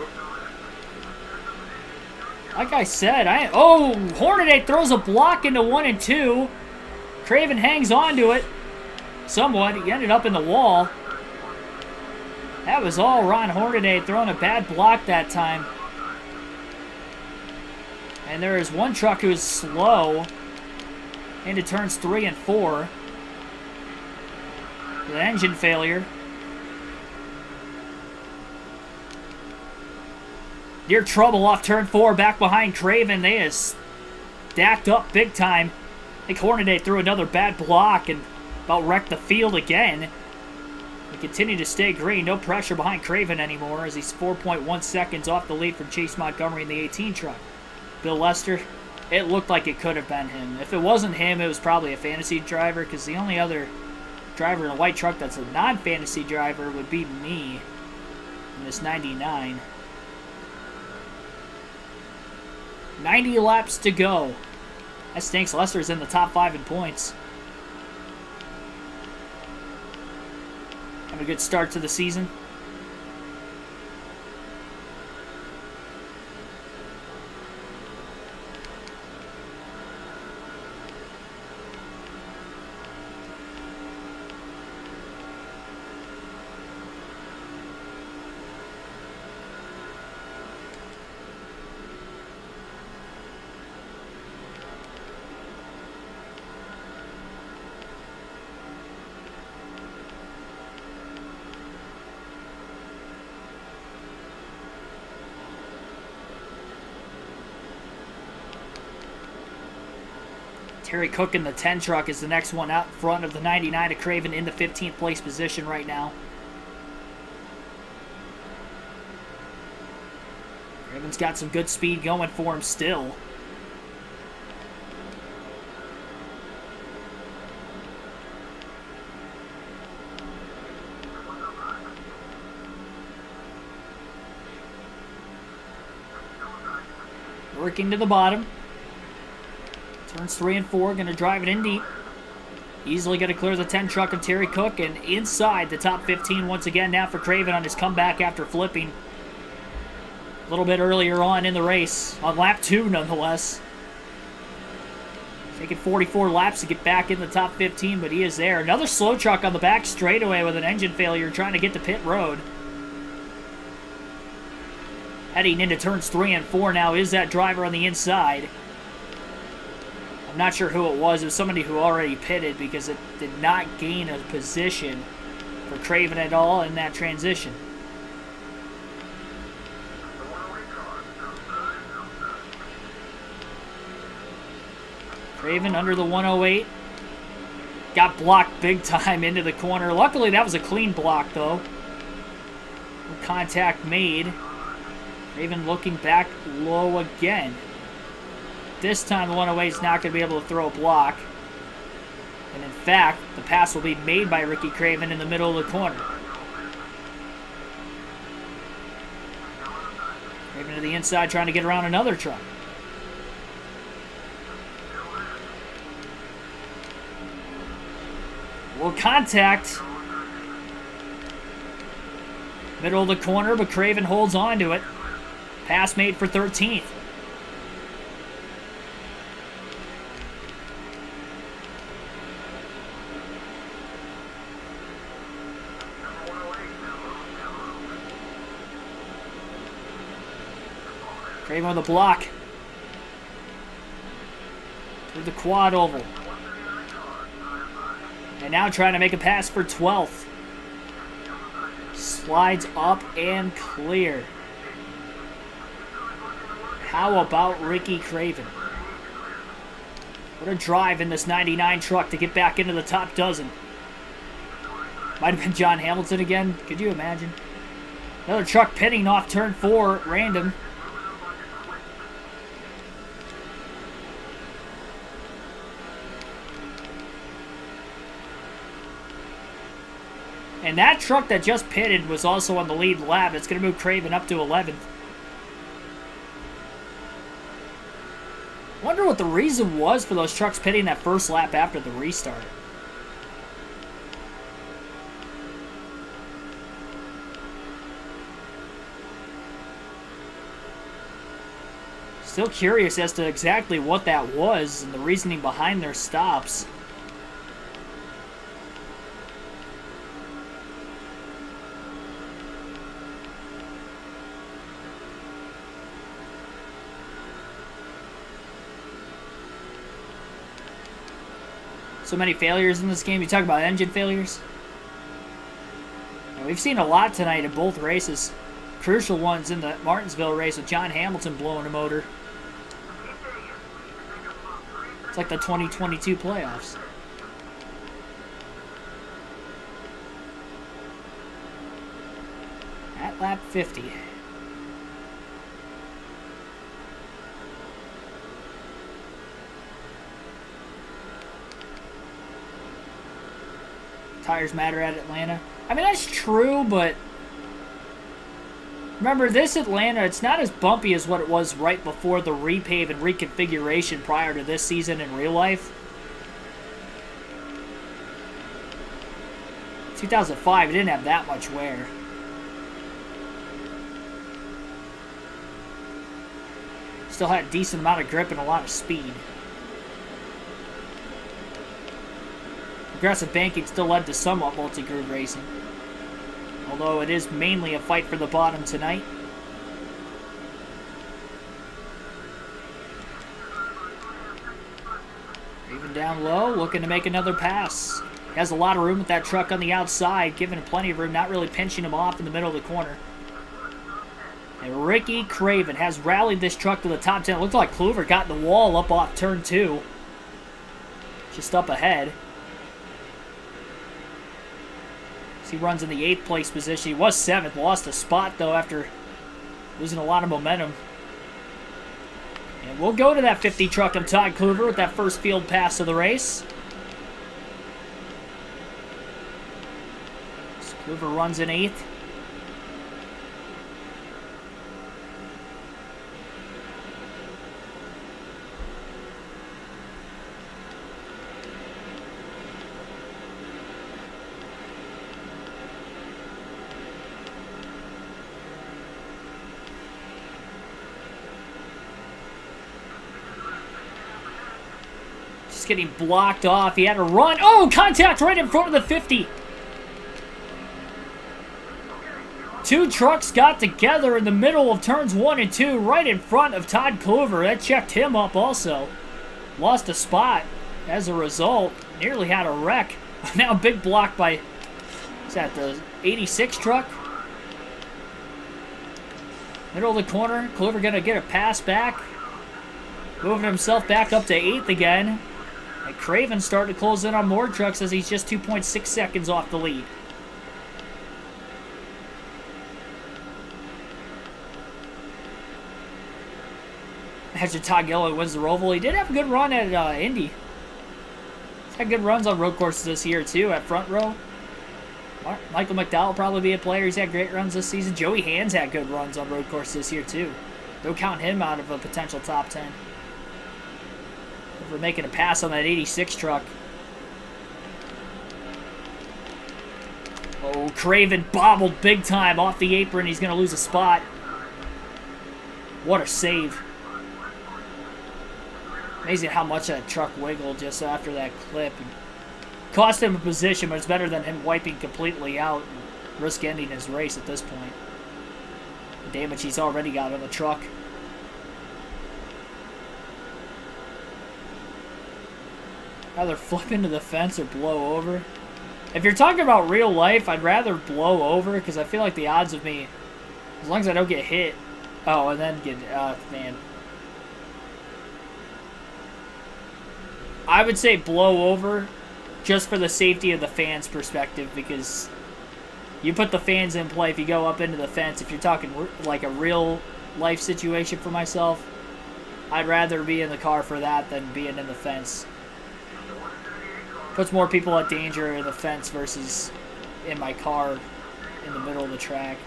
Speaker 1: Like I said, Hornaday throws a block into 1 and 2. Craven hangs on to it somewhat. He ended up in the wall. That was all Ron Hornaday throwing a bad block that time. And there is one truck who is slow into turns 3 and 4. With an engine failure. Near trouble off turn 4, back behind Craven. They is stacked up big time. I think Hornaday threw another bad block and about wrecked the field again. We continue to stay green. No pressure behind Craven anymore as he's 4.1 seconds off the lead from Chase Montgomery in the 18 truck. Bill Lester, it looked like it could have been him. If it wasn't him, it was probably a fantasy driver, because the only other driver in a white truck that's a non-fantasy driver would be me in this 99. 90 laps to go. That stinks. Lester's in the top 5 in points. Have a good start to the season. Terry Cook in the 10 truck is the next one out in front of the 99 of Craven in the 15th place position right now. Craven's got some good speed going for him still. Working to the bottom. Turns 3 and 4, going to drive it in deep. Easily going to clear the 10 truck of Terry Cook, and inside the top 15 once again now for Craven on his comeback after flipping a little bit earlier on in the race, on lap 2 nonetheless. Taking 44 laps to get back in the top 15, but he is there. Another slow truck on the back straightaway with an engine failure trying to get to pit road. Heading into turns 3 and 4 now is that driver on the inside. I'm not sure who it was. It was somebody who already pitted because it did not gain a position for Craven at all in that transition. Craven under the 108. Got blocked big time into the corner. Luckily, that was a clean block, though. No contact made. Craven looking back low again. This time the 108 is not going to be able to throw a block. And in fact, the pass will be made by Ricky Craven in the middle of the corner. Craven to the inside, trying to get around another truck. Will contact. Middle of the corner, but Craven holds on to it. Pass made for 13th. Craven with a block. Through the quad oval. And now trying to make a pass for 12th. Slides up and clear. How about Ricky Craven? What a drive in this 99 truck to get back into the top dozen. Might have been John Hamilton again. Could you imagine? Another truck pitting off turn 4 at random. And that truck that just pitted was also on the lead lap. It's going to move Craven up to 11th. Wonder what the reason was for those trucks pitting that first lap after the restart. Still curious as to exactly what that was and the reasoning behind their stops. So many failures in this game. You talk about engine failures. We've seen a lot tonight in both races. Crucial ones in the Martinsville race with John Hamilton blowing a motor. It's like the 2022 playoffs. At lap 50. Tires matter at Atlanta. I mean, that's true, but remember, this Atlanta, it's not as bumpy as what it was right before the repave and reconfiguration prior to this season in real life. 2005, it didn't have that much wear. Still had a decent amount of grip and a lot of speed. Aggressive banking still led to somewhat multi-groove racing. Although it is mainly a fight for the bottom tonight. Even down low, looking to make another pass. He has a lot of room with that truck on the outside, giving him plenty of room, not really pinching him off in the middle of the corner. And Ricky Craven has rallied this truck to the top 10. It looked like Kluver got the wall up off turn 2. Just up ahead. He runs in the 8th place position. He was 7th. Lost a spot, though, after losing a lot of momentum. And we'll go to that 50 truck of Todd Kluver with that first field pass of the race. So Kluver runs in 8th. Getting blocked off. He had to run. Oh, contact right in front of the 50. Two trucks got together in the middle of turns 1 and 2, right in front of Todd Kluver. That checked him up also. Lost a spot as a result. Nearly had a wreck. Now a big block by, is that the 86 truck? Middle of the corner. Kluver going to get a pass back. Moving himself back up to 8th again. And Craven starting to close in on more trucks as he's just 2.6 seconds off the lead. After Todd Gilliland wins the Roval, he did have a good run at Indy. He's had good runs on road courses this year too at Front Row. Michael McDowell will probably be a player. He's had great runs this season. Joey Hand's had good runs on road course this year, too. Don't count him out of a potential top 10. We're making a pass on that 86 truck. Oh, Craven bobbled big time off the apron. He's going to lose a spot. What a save. Amazing how much that truck wiggled just after that clip. And cost him a position, but it's better than him wiping completely out and risk ending his race at this point. The damage he's already got on the truck. Either flip into the fence or blow over. If you're talking about real life, I'd rather blow over because I feel like the odds of me, as long as I don't get hit. Oh, and then get, man. I would say blow over just for the safety of the fans' perspective, because you put the fans in play if you go up into the fence. If you're talking like a real life situation for myself, I'd rather be in the car for that than being in the fence. Puts more people at danger in the fence versus in my car in the middle of the track.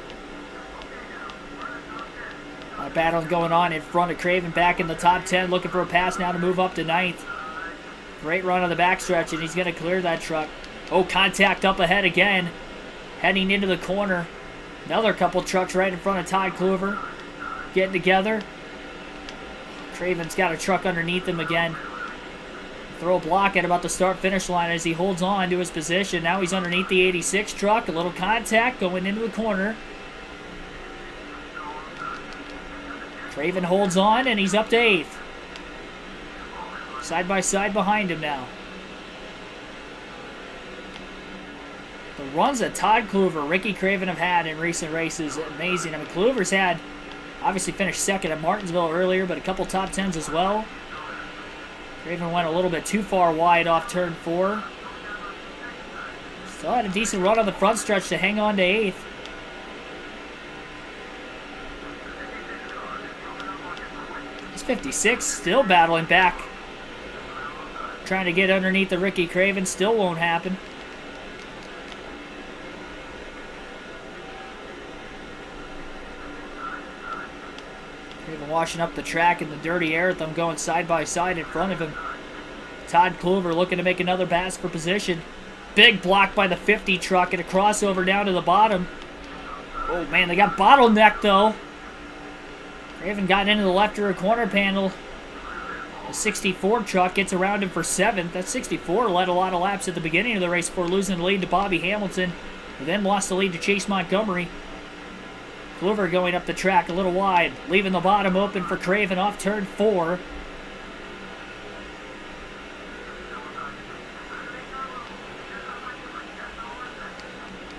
Speaker 1: Battle going on in front of Craven, back in the top 10, looking for a pass now to move up to 9th. Great run on the backstretch, and he's going to clear that truck. Oh, contact up ahead again. Heading into the corner. Another couple trucks right in front of Todd Kluver. Getting together. Craven's got a truck underneath him again. Throw a block at about the start-finish line as he holds on to his position. Now he's underneath the 86 truck. A little contact going into the corner. Craven holds on, and he's up to 8th. Side by side behind him now. The runs that Todd Kluver, Ricky Craven have had in recent races, amazing. I mean, Kluver's had, obviously finished second at Martinsville earlier, but a couple top 10s as well. Craven went a little bit too far wide off turn 4. Still had a decent run on the front stretch to hang on to 8th. He's 56, still battling back. Trying to get underneath the Ricky Craven, still won't happen. Craven washing up the track in the dirty air with them going side by side in front of him. Todd Kluver looking to make another pass for position. Big block by the 50 truck and a crossover down to the bottom. Oh man, they got bottlenecked though. Craven got into the left rear corner panel. The 64 truck gets around him for 7th. That 64 led a lot of laps at the beginning of the race before losing the lead to Bobby Hamilton, who then lost the lead to Chase Montgomery. Kluver going up the track a little wide, leaving the bottom open for Craven off turn 4.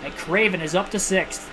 Speaker 1: And Craven is up to 6th.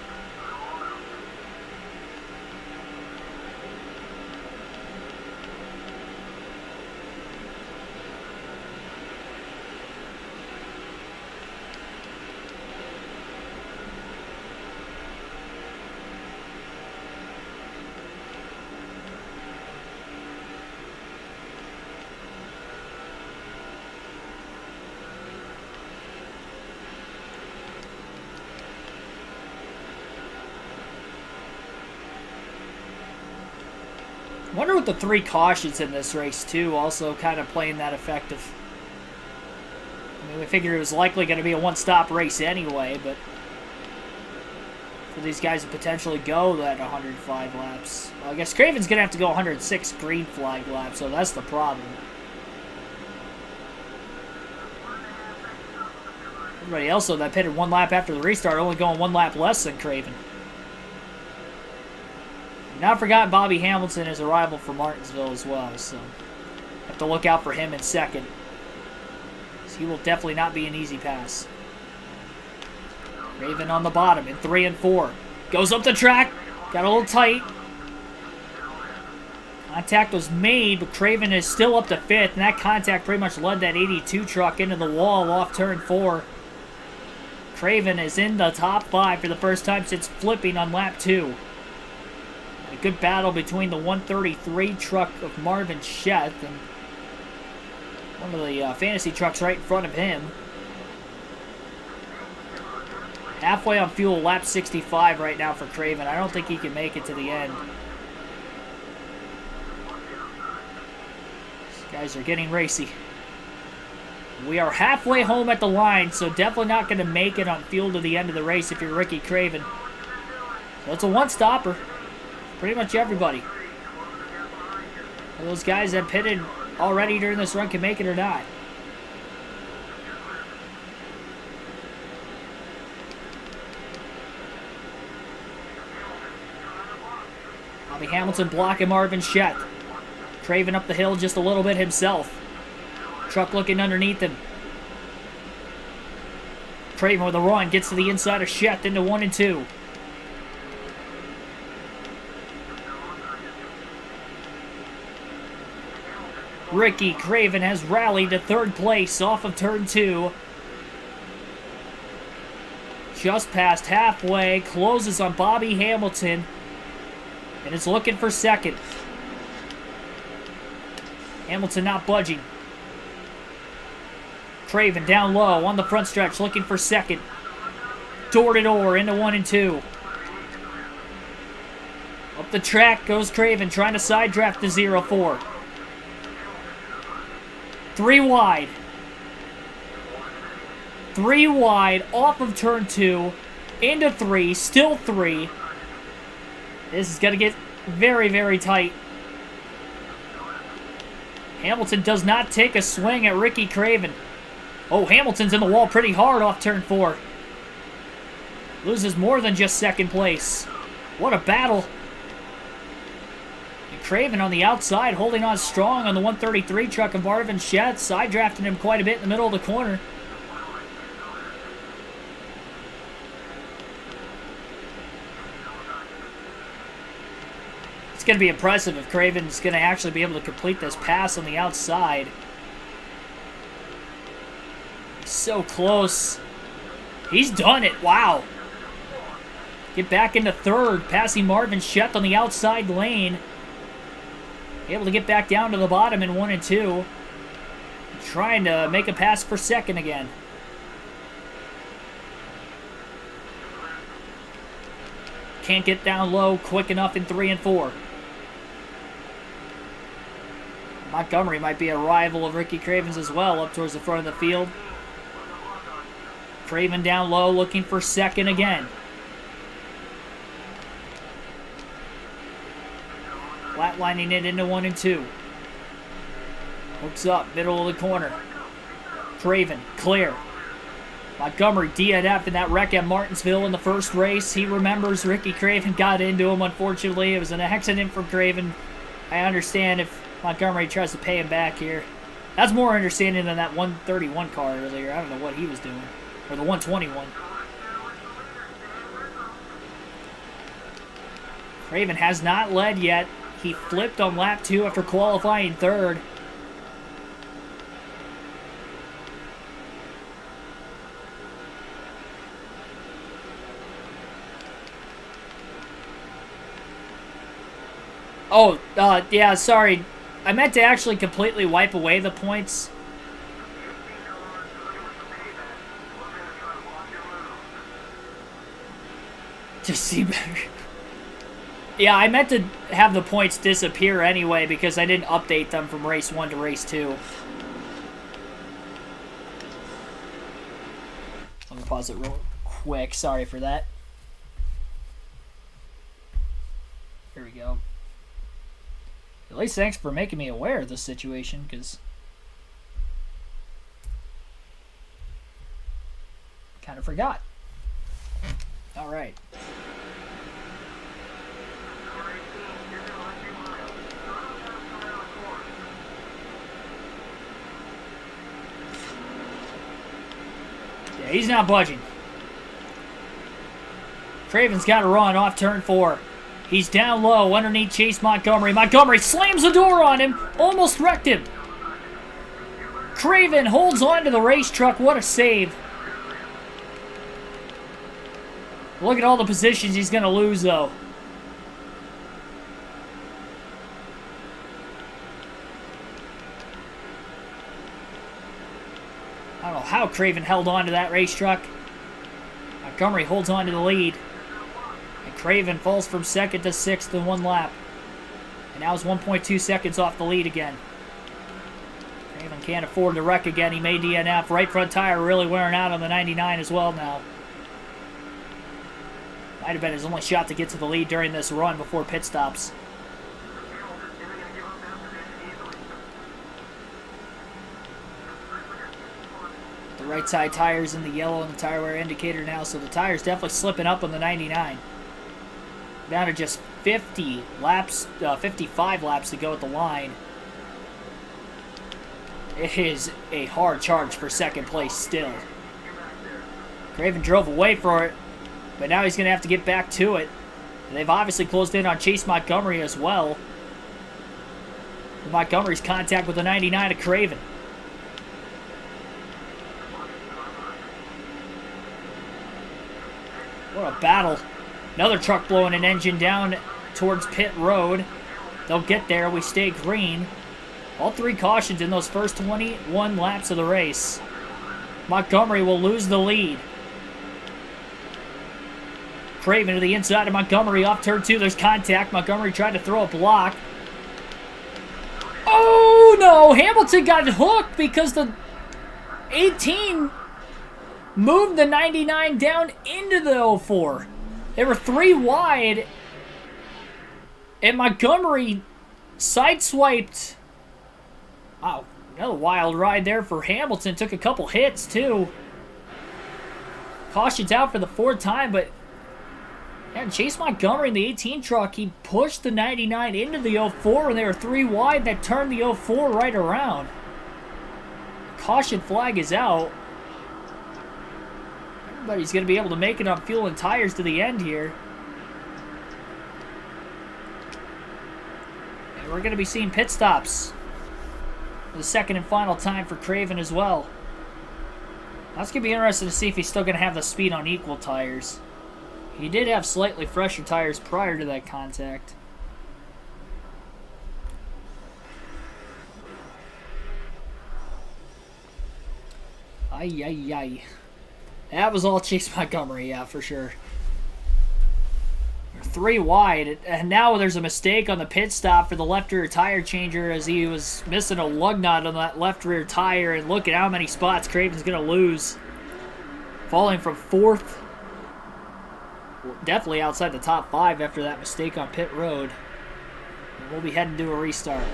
Speaker 1: I wonder what the 3 cautions in this race, too, also kind of playing that effective. I mean, we figured it was likely going to be a one-stop race anyway, but for these guys to potentially go that 105 laps. Well, I guess Craven's going to have to go 106 green flag laps, so that's the problem. Everybody else, though, that pitted 1 lap after the restart, only going 1 lap less than Craven. Not forgotten, Bobby Hamilton is a rival for Martinsville as well, so have to look out for him in 2nd. So he will definitely not be an easy pass. Craven on the bottom in 3 and 4. Goes up the track, got a little tight. Contact was made, but Craven is still up to 5th, and that contact pretty much led that 82 truck into the wall off turn 4. Craven is in the top 5 for the first time since flipping on lap 2. A good battle between the 133 truck of Marvin Sheth and one of the fantasy trucks right in front of him. Halfway on fuel, lap 65 right now for Craven. I don't think he can make it to the end. These guys are getting racy. We are halfway home at the line, so definitely not going to make it on fuel to the end of the race if you're Ricky Craven. So it's a one-stopper. Pretty much everybody. Those guys that pitted already during this run can make it or not. Bobby Hamilton blocking Marvin Shett. Craven up the hill just a little bit himself. Truck looking underneath him. Craven with a run, gets to the inside of Shett into 1 and 2. Ricky Craven has rallied to 3rd place off of turn 2. Just past halfway, closes on Bobby Hamilton, and is looking for 2nd. Hamilton not budging. Craven down low on the front stretch, looking for 2nd. Door to door into 1 and 2. Up the track goes Craven, trying to side draft the 0-4. 3 wide. 3 wide off of turn 2 into 3, still 3. This is going to get very, very tight. Hamilton does not take a swing at Ricky Craven. Oh, Hamilton's in the wall pretty hard off turn 4. Loses more than just 2nd place. What a battle. And Craven on the outside, holding on strong on the 133 truck of Marvin Shett, side drafting him quite a bit in the middle of the corner. It's going to be impressive if Craven's going to actually be able to complete this pass on the outside. So close. He's done it. Wow. Get back into 3rd, passing Marvin Shett on the outside lane. Able to get back down to the bottom in 1 and 2. Trying to make a pass for 2nd again. Can't get down low quick enough in 3 and 4. Montgomery might be a rival of Ricky Craven's as well, up towards the front of the field. Craven down low, looking for 2nd again. Flatlining it into 1 and 2. Hooks up, middle of the corner. Craven, clear. Montgomery DNF in that wreck at Martinsville in the first race. He remembers Ricky Craven got into him, unfortunately. It was an accident from Craven. I understand if Montgomery tries to pay him back here. That's more understanding than that 131 car earlier. I don't know what he was doing. Or the 121. Craven has not led yet. He flipped on lap 2 after qualifying 3rd. Oh, yeah, sorry. I meant to actually completely wipe away the points. Just see better. Yeah, I meant to have the points disappear anyway because I didn't update them from race 1 to race 2. Let me pause it real quick. Sorry for that. Here we go. At least thanks for making me aware of this situation, because kind of forgot. All right. Yeah, he's not budging. Craven's got to run off turn 4. He's down low underneath Chase Montgomery. Montgomery slams the door on him. Almost wrecked him. Craven holds on to the race truck. What a save. Look at all the positions he's going to lose, though. I don't know how Craven held on to that race truck. Montgomery holds on to the lead. And Craven falls from 2nd to 6th in 1 lap. And now is 1.2 seconds off the lead again. Craven can't afford to wreck again. He made DNF. Right front tire really wearing out on the 99 as well now. Might have been his only shot to get to the lead during this run before pit stops. The right side tire's in the yellow on the tire wear indicator now, so the tire's definitely slipping up on the 99. Down to just 50 laps, 55 laps to go at the line. It is a hard charge for 2nd place still. Craven drove away for it, but now he's going to have to get back to it. And they've obviously closed in on Chase Montgomery as well. Montgomery's contact with the 99 of Craven. What a battle. Another truck blowing an engine down towards pit road. They'll get there. We stay green. All 3 cautions in those first 21 laps of the race. Montgomery will lose the lead. Craven to the inside of Montgomery off turn 2. There's contact. Montgomery tried to throw a block. Oh no! Hamilton got hooked because the 18 moved the 99 down into the 04. They were 3 wide. And Montgomery sideswiped. Wow, another wild ride there for Hamilton. Took a couple hits, too. Caution's out for the 4th time, but yeah, Chase Montgomery in the 18 truck, he pushed the 99 into the 04, and they were 3 wide. That turned the 04 right around. Caution flag is out. Everybody's going to be able to make it on fuel and tires to the end here. And we're going to be seeing pit stops. The 2nd and final time for Craven as well. That's going to be interesting to see if he's still going to have the speed on equal tires. He did have slightly fresher tires prior to that contact. Ay, ay, ay. That was all Chase Montgomery, yeah, for sure. 3 wide, and now there's a mistake on the pit stop for the left rear tire changer as he was missing a lug nut on that left rear tire, and look at how many spots Craven's going to lose. Falling from 4th, definitely outside the top 5 after that mistake on pit road. And we'll be heading to a restart.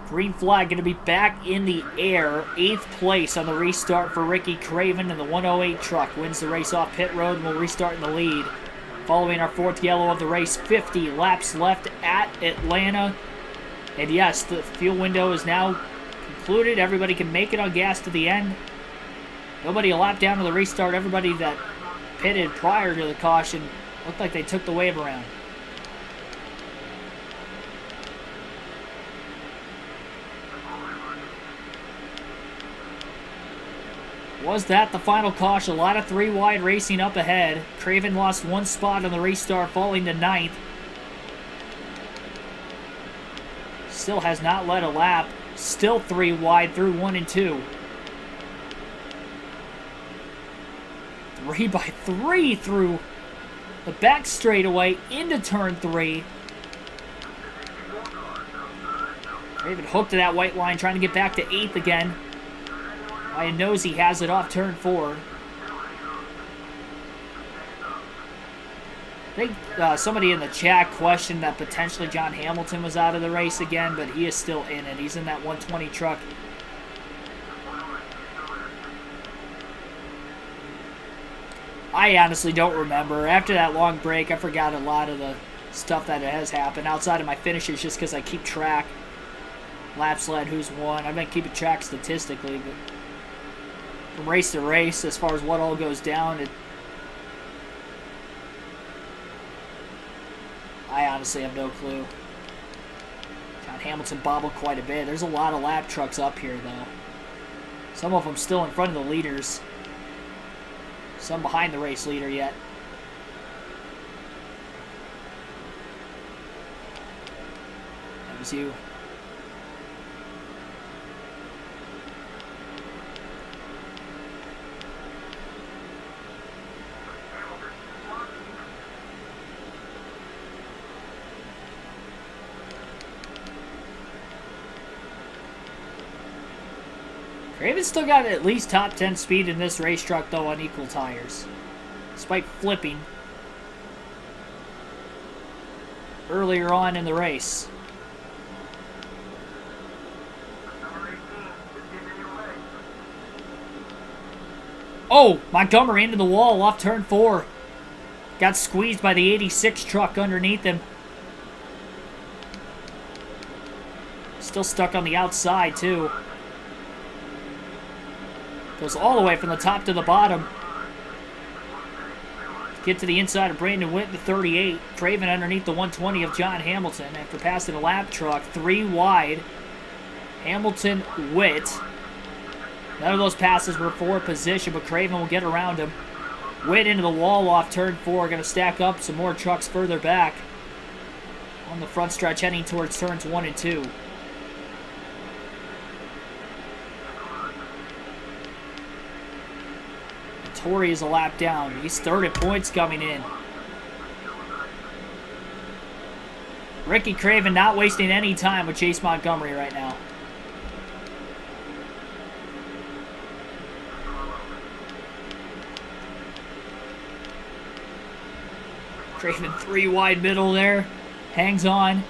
Speaker 1: Green flag going to be back in the air. 8th place on the restart for Ricky Craven, and the 108 truck wins the race off pit road and will restart in the lead. Following our 4th yellow of the race, 50 laps left at Atlanta. And yes, the fuel window is now concluded. Everybody can make it on gas to the end. Nobody a lap down to the restart. Everybody that pitted prior to the caution looked like they took the wave around. Was that the final caution? A lot of 3 wide racing up ahead. Craven lost 1 spot on the restart, falling to 9th. Still has not led a lap. Still 3 wide through 1 and 2. 3 by 3 through the back straightaway into turn 3. Craven hooked to that white line, trying to get back to 8th again. Ryan knows he has it off turn 4. I think somebody in the chat questioned that potentially John Hamilton was out of the race again, but he is still in it. He's in that 120 truck. I honestly don't remember. After that long break, I forgot a lot of the stuff that has happened outside of my finishes just because I keep track. Laps led, who's won. I've been keeping track statistically, but from race to race, as far as what all goes down, I honestly have no clue. John Hamilton bobbled quite a bit. There's a lot of lap trucks up here, though. Some of them still in front of the leaders. Some behind the race leader yet. That was you. Craven's still got at least top 10 speed in this race truck, though, on equal tires. Despite flipping earlier on in the race. Oh, Montgomery into the wall off turn 4. Got squeezed by the 86 truck underneath him. Still stuck on the outside, too. Goes all the way from the top to the bottom. Get to the inside of Brandon Witt, the 38. Craven underneath the 120 of John Hamilton after passing a lap truck. 3 wide. Hamilton, Witt. None of those passes were for position, but Craven will get around him. Witt into the wall off turn 4. Going to stack up some more trucks further back on the front stretch heading towards turns 1 and 2. Torrey is a lap down. He's third at points coming in. Ricky Craven not wasting any time with Chase Montgomery right now. Craven 3 wide middle there. Hangs on.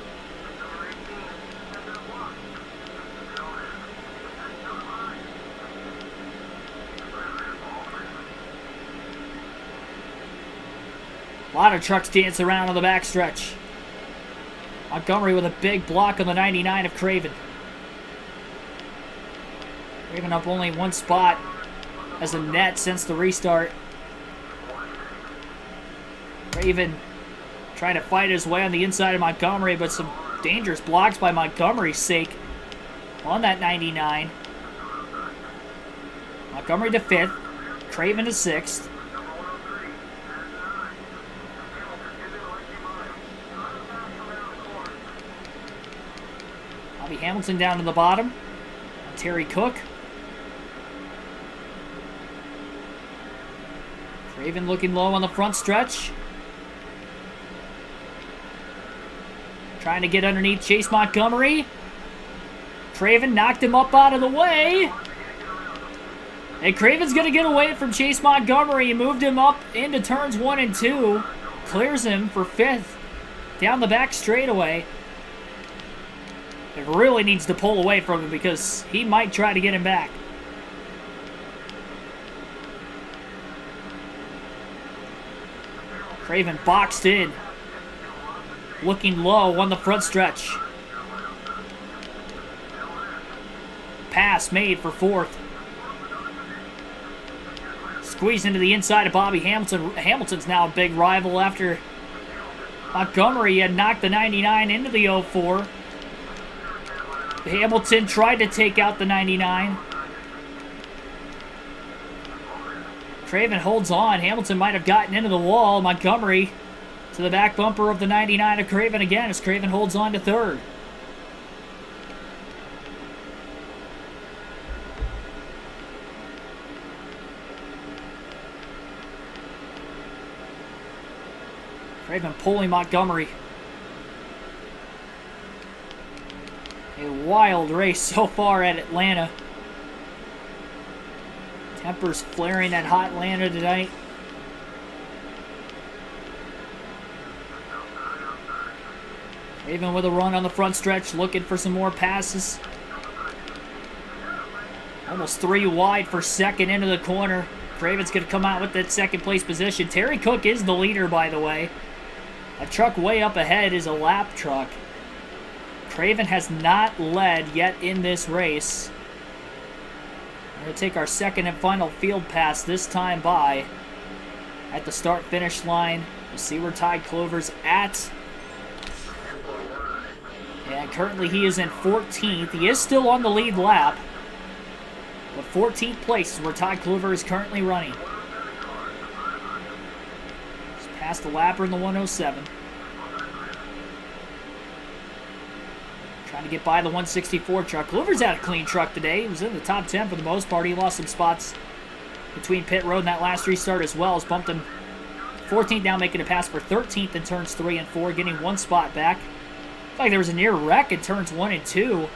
Speaker 1: A lot of trucks dancing around on the backstretch. Montgomery with a big block on the 99 of Craven. Craven up only 1 spot as a net since the restart. Craven trying to fight his way on the inside of Montgomery, but some dangerous blocks by Montgomery's sake on that 99. Montgomery to 5th. Craven to 6th. Bobby Hamilton down to the bottom. Terry Cook. Craven looking low on the front stretch. Trying to get underneath Chase Montgomery. Craven knocked him up out of the way. And Craven's going to get away from Chase Montgomery. He moved him up into turns 1 and 2. Clears him for 5th. Down the back straightaway. It really needs to pull away from him because he might try to get him back. Craven boxed in. Looking low on the front stretch. Pass made for 4th. Squeezed into the inside of Bobby Hamilton. Hamilton's now a big rival after Montgomery had knocked the 99 into the 04. Hamilton tried to take out the 99. Craven holds on. Hamilton might have gotten into the wall. Montgomery to the back bumper of the 99 of Craven again as Craven holds on to 3rd. Craven pulling Montgomery. A wild race so far at Atlanta. Tempers flaring at hot Atlanta tonight. Craven with a run on the front stretch, looking for some more passes. Almost 3 wide for 2nd into the corner. Craven's going to come out with that 2nd place position. Terry Cook is the leader, by the way. A truck way up ahead is a lap truck. Craven has not led yet in this race. We're going to take our 2nd and final field pass this time by at the start-finish line. We'll see where Ty Clover's at. And currently he is in 14th. He is still on the lead lap. But 14th place is where Ty Clover is currently running. Just past the lapper in the 107. Trying to get by the 164 truck. Clover's had a clean truck today. He was in the top 10 for the most part. He lost some spots between pit road and that last restart as well. Has bumped him 14th now, making a pass for 13th in turns 3 and 4, getting 1 spot back. Looked like there was a near wreck in turns 1 and 2.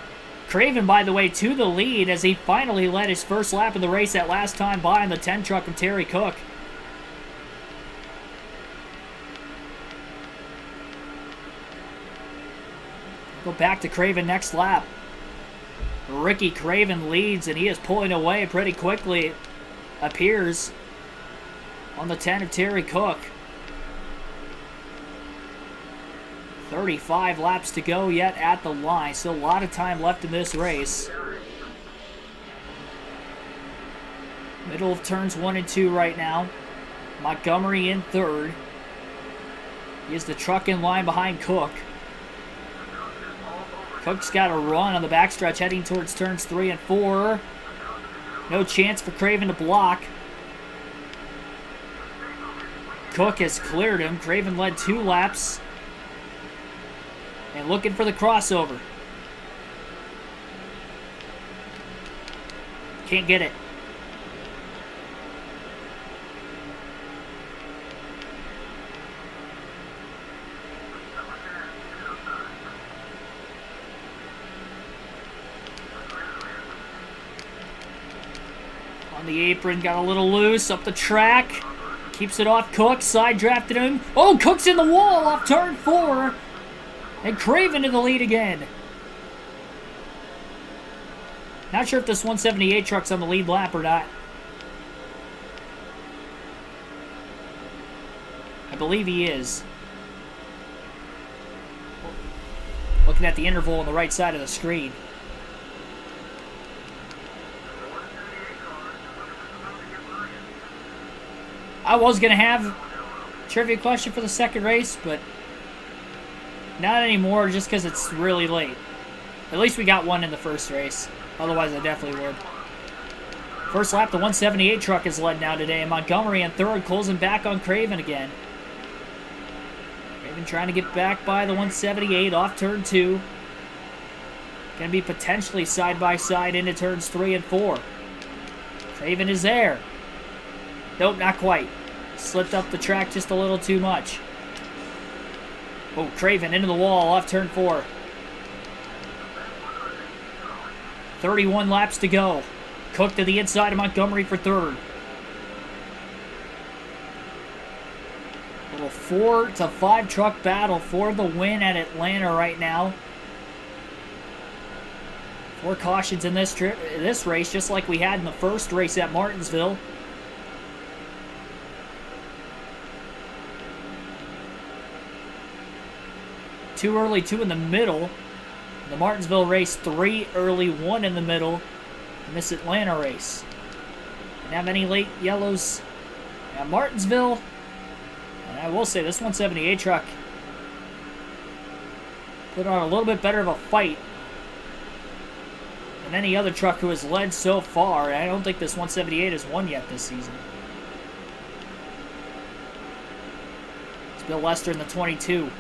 Speaker 1: Craven, by the way, to the lead as he finally led his first lap of the race that last time by in the 10 truck of Terry Cook. Go back to Craven next lap. Ricky Craven leads, and he is pulling away pretty quickly, it appears, on the 10 of Terry Cook. 35 laps to go yet at the line. Still a lot of time left in this race. Middle of turns 1 and 2 right now. Montgomery in third. He is the truck in line behind Cook. Cook's got a run on the backstretch heading towards turns 3 and 4. No chance for Craven to block. Cook has cleared him. Craven led 2 laps. And looking for the crossover. Can't get it. On the apron, got a little loose up the track. Keeps it off Cook, side drafted him. Oh, Cook's in the wall off turn 4. And Craven to the lead again. Not sure if this 178 truck's on the lead lap or not. I believe he is. Looking at the interval on the right side of the screen. I was going to have a trivia question for the second race, but not anymore, just because it's really late. At least we got one in the first race. Otherwise, I definitely would. First lap, the 178 truck is led now today, and Montgomery in third, closing back on Craven again. Craven trying to get back by the 178 off turn 2. Going to be potentially side-by-side into turns 3 and 4. Craven is there. Nope, not quite. Slipped up the track just a little too much. Oh, Craven into the wall off turn 4. 31 laps to go. Cook to the inside of Montgomery for third. Little 4 to 5 truck battle for the win at Atlanta right now. 4 cautions in this race, just like we had in the first race at Martinsville. Two early, 2 in the middle. In the Martinsville race, 3 early, 1 in the middle. In this Atlanta race. Didn't have any late yellows at Martinsville. And I will say, this 178 truck put on a little bit better of a fight than any other truck who has led so far. I don't think this 178 has won yet this season. It's Bill Lester in the 22.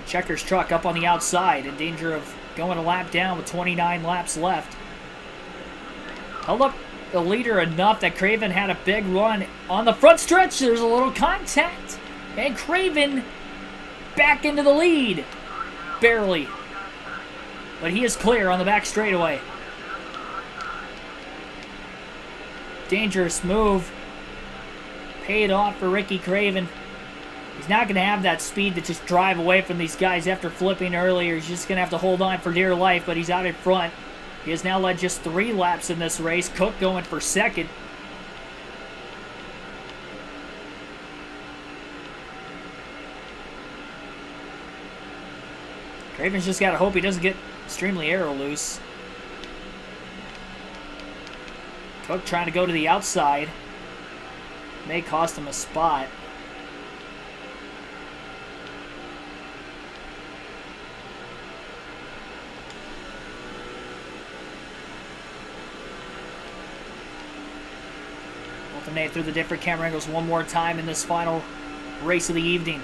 Speaker 1: Checker's truck up on the outside in danger of going a lap down with 29 laps left. Held up the leader enough that Craven had a big run on the front stretch. There's a little contact. And Craven back into the lead. Barely. But he is clear on the back straightaway. Dangerous move. Paid off for Ricky Craven. He's not going to have that speed to just drive away from these guys after flipping earlier. He's just going to have to hold on for dear life, but he's out in front. He has now led just 3 laps in this race. Cook going for second. Craven's just got to hope he doesn't get extremely aero loose. Cook trying to go to the outside. May cost him a spot. Alternate through the different camera angles one more time in this final race of the evening.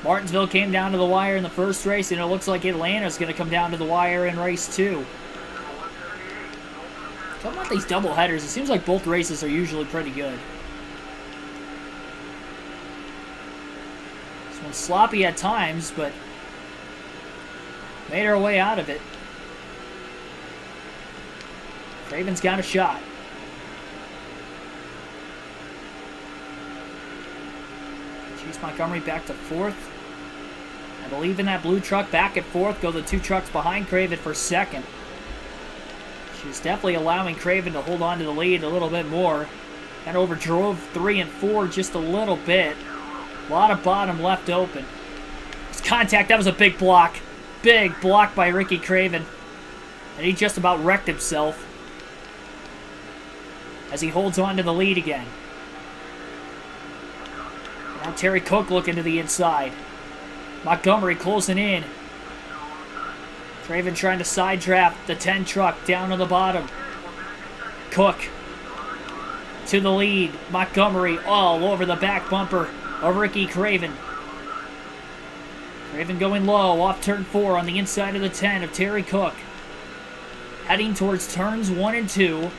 Speaker 1: Martinsville came down to the wire in the first race, and it looks like Atlanta's going to come down to the wire in race 2. Talking about these double headers, it seems like both races are usually pretty good. This one's sloppy at times, but Made our way out of it. Craven's got a shot. Chase Montgomery back to 4th. I believe in that blue truck back at 4th. Go the 2 trucks behind Craven for 2nd. She's definitely allowing Craven to hold on to the lead a little bit more. Kind of overdrove 3 and 4 just a little bit. A lot of bottom left open. It's contact. That was a big block. Big block by Ricky Craven. And he just about wrecked himself as he holds on to the lead again. Now Terry Cook looking to the inside. Montgomery closing in. Craven trying to side draft the 10 truck down on the bottom. Cook to the lead. Montgomery all over the back bumper of Ricky Craven. Craven going low off turn 4 on the inside of the 10 of Terry Cook. Heading towards turns 1 and 2.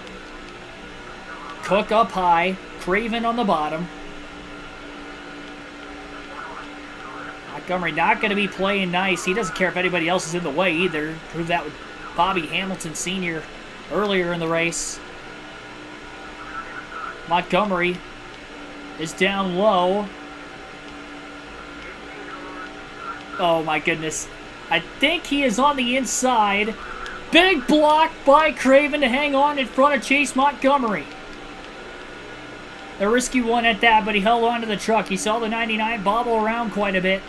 Speaker 1: Cook up high. Craven on the bottom. Montgomery not going to be playing nice. He doesn't care if anybody else is in the way either. Proved that with Bobby Hamilton Sr. earlier in the race. Montgomery is down low. Oh my goodness. I think he is on the inside. Big block by Craven to hang on in front of Chase Montgomery. A risky one at that, but he held on to the truck. He saw the 99 bobble around quite a bit.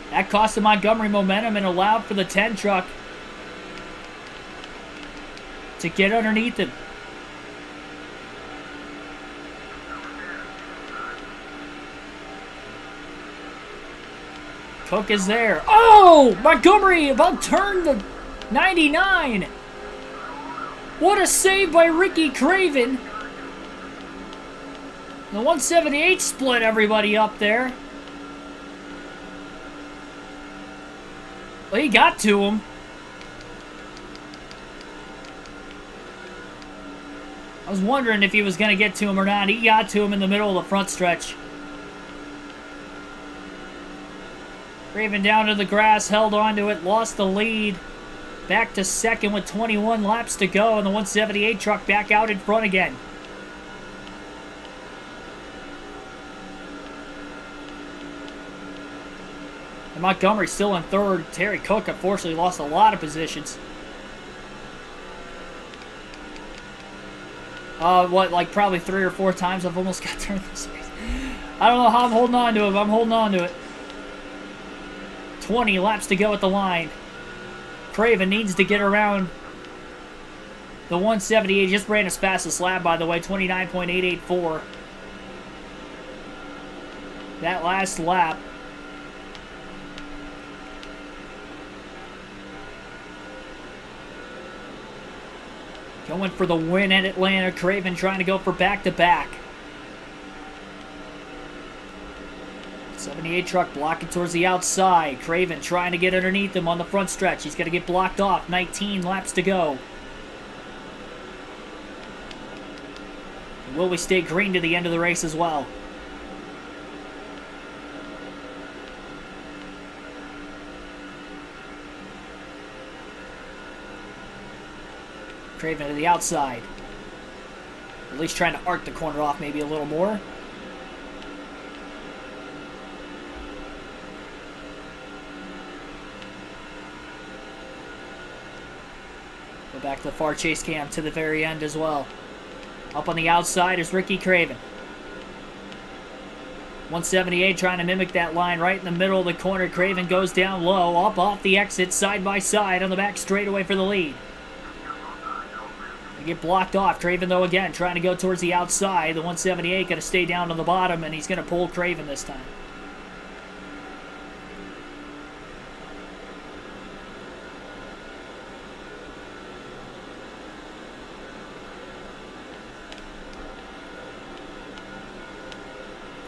Speaker 1: That cost Montgomery momentum and allowed for the 10 truck to get underneath him. Cook is there. Oh! Montgomery about turned the 99. What a save by Ricky Craven. The 178 split everybody up there. Well, he got to him. I was wondering if he was going to get to him or not. He got to him in the middle of the front stretch. Craven down to the grass, held on to it, lost the lead. Back to 2nd with 21 laps to go, and the 178 truck back out in front again. And Montgomery still in 3rd. Terry Cook unfortunately lost a lot of positions. Like probably 3 or 4 times I've almost got turned this race. I don't know how I'm holding on to it, but I'm holding on to it. 20 laps to go at the line. Craven needs to get around the 178. Just ran his fastest lap, by the way, 29.884. That last lap. Going for the win at Atlanta. Craven trying to go for back-to-back. 78 truck blocking towards the outside. Craven trying to get underneath him on the front stretch. He's going to get blocked off. 19 laps to go. Will we stay green to the end of the race as well? Craven to the outside. At least trying to arc the corner off maybe a little more. Go back to the far chase cam to the very end as well. Up on the outside is Ricky Craven. 178 trying to mimic that line right in the middle of the corner. Craven goes down low, up off the exit, side by side on the back straightaway for the lead. They get blocked off. Craven, though, again, trying to go towards the outside. The 178 going to stay down on the bottom, and he's going to pull Craven this time.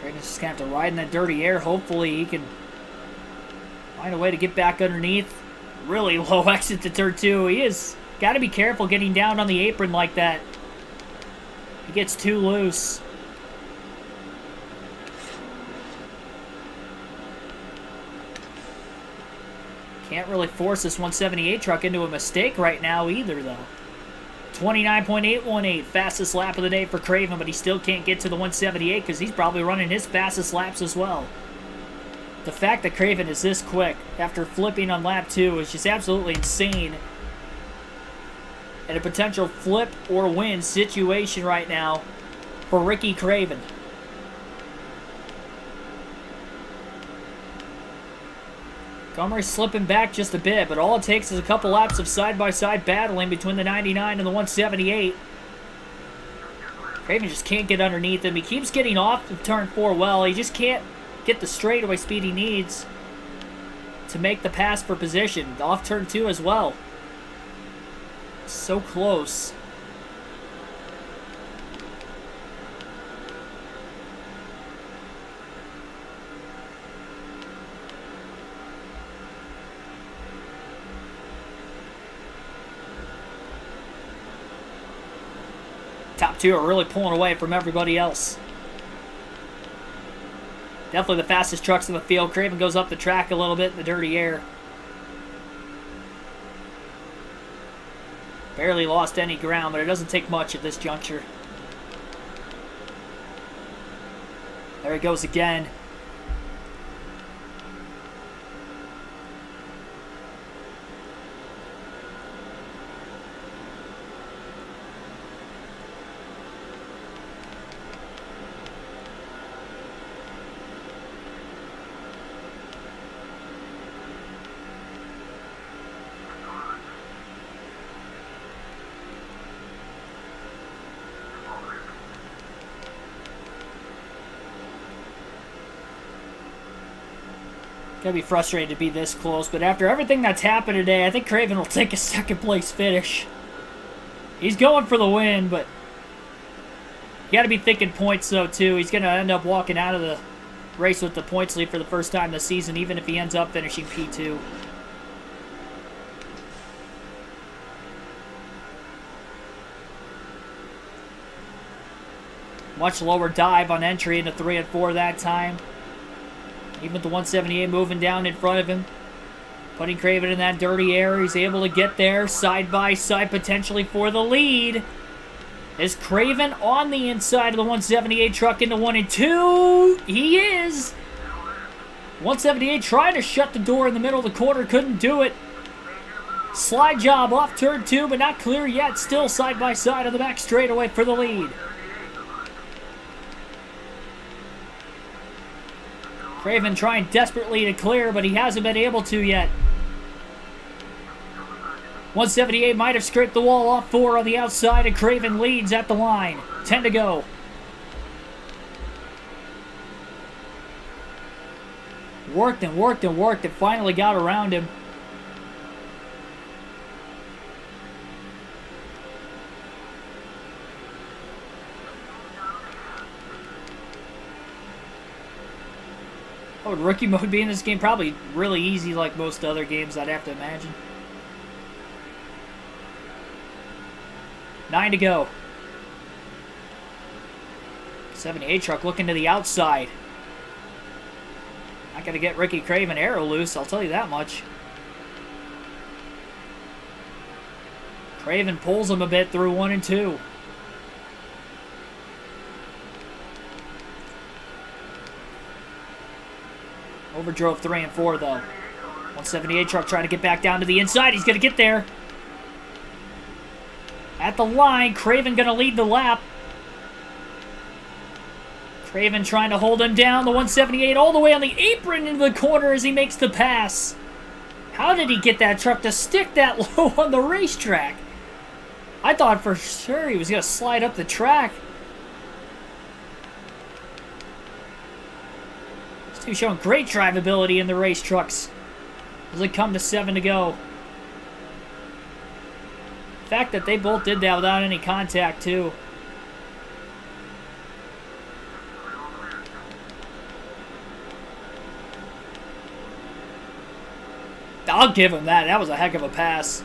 Speaker 1: Craven's just going to have to ride in that dirty air. Hopefully he can find a way to get back underneath. Really low exit to turn 2. He is got to be careful getting down on the apron like that. He gets too loose. Can't really force this 178 truck into a mistake right now either, though. 29.818, fastest lap of the day for Craven, but he still can't get to the 178 because he's probably running his fastest laps as well. The fact that Craven is this quick after flipping on lap 2 is just absolutely insane. And a potential flip or win situation right now for Ricky Craven. Montgomery's slipping back just a bit, but all it takes is a couple laps of side-by-side battling between the 99 and the 178. Craven just can't get underneath him. He keeps getting off of turn 4 well. He just can't get the straightaway speed he needs to make the pass for position. Off turn 2 as well. So close. Top 2 are really pulling away from everybody else. Definitely the fastest trucks in the field. Craven goes up the track a little bit in the dirty air. Barely lost any ground, but it doesn't take much at this juncture. There he goes again. Gotta be frustrated to be this close, but after everything that's happened today, I think Craven will take a second place finish. He's going for the win, but you gotta be thinking points though too. He's gonna end up walking out of the race with the points lead for the first time this season, even if he ends up finishing P2. Much lower dive on entry into 3 and 4 that time. Even with the 178 moving down in front of him. Putting Craven in that dirty air. He's able to get there side by side potentially for the lead. Is Craven on the inside of the 178 truck into 1 and 2? He is. 178 trying to shut the door in the middle of the corner. Couldn't do it. Slide job off turn 2, but not clear yet. Still side by side on the back straightaway for the lead. Craven trying desperately to clear, but he hasn't been able to yet. 178 might have scraped the wall off 4 on the outside, and Craven leads at the line. 10 to go. Worked and worked and worked and finally got around him. What would rookie mode be in this game? Probably really easy like most other games, I'd have to imagine. 9 to go. 78 truck looking to the outside. Not going to get Ricky Craven arrow loose, I'll tell you that much. Craven pulls him a bit through 1 and 2. Overdrove 3 and 4 though. 178 truck trying to get back down to the inside. He's going to get there. At the line, Craven going to lead the lap. Craven trying to hold him down. The 178 all the way on the apron into the corner as he makes the pass. How did he get that truck to stick that low on the racetrack? I thought for sure he was going to slide up the track. He's showing great drivability in the race trucks as they come to 7 to go. The fact that they both did that without any contact, too. I'll give him that. That was a heck of a pass.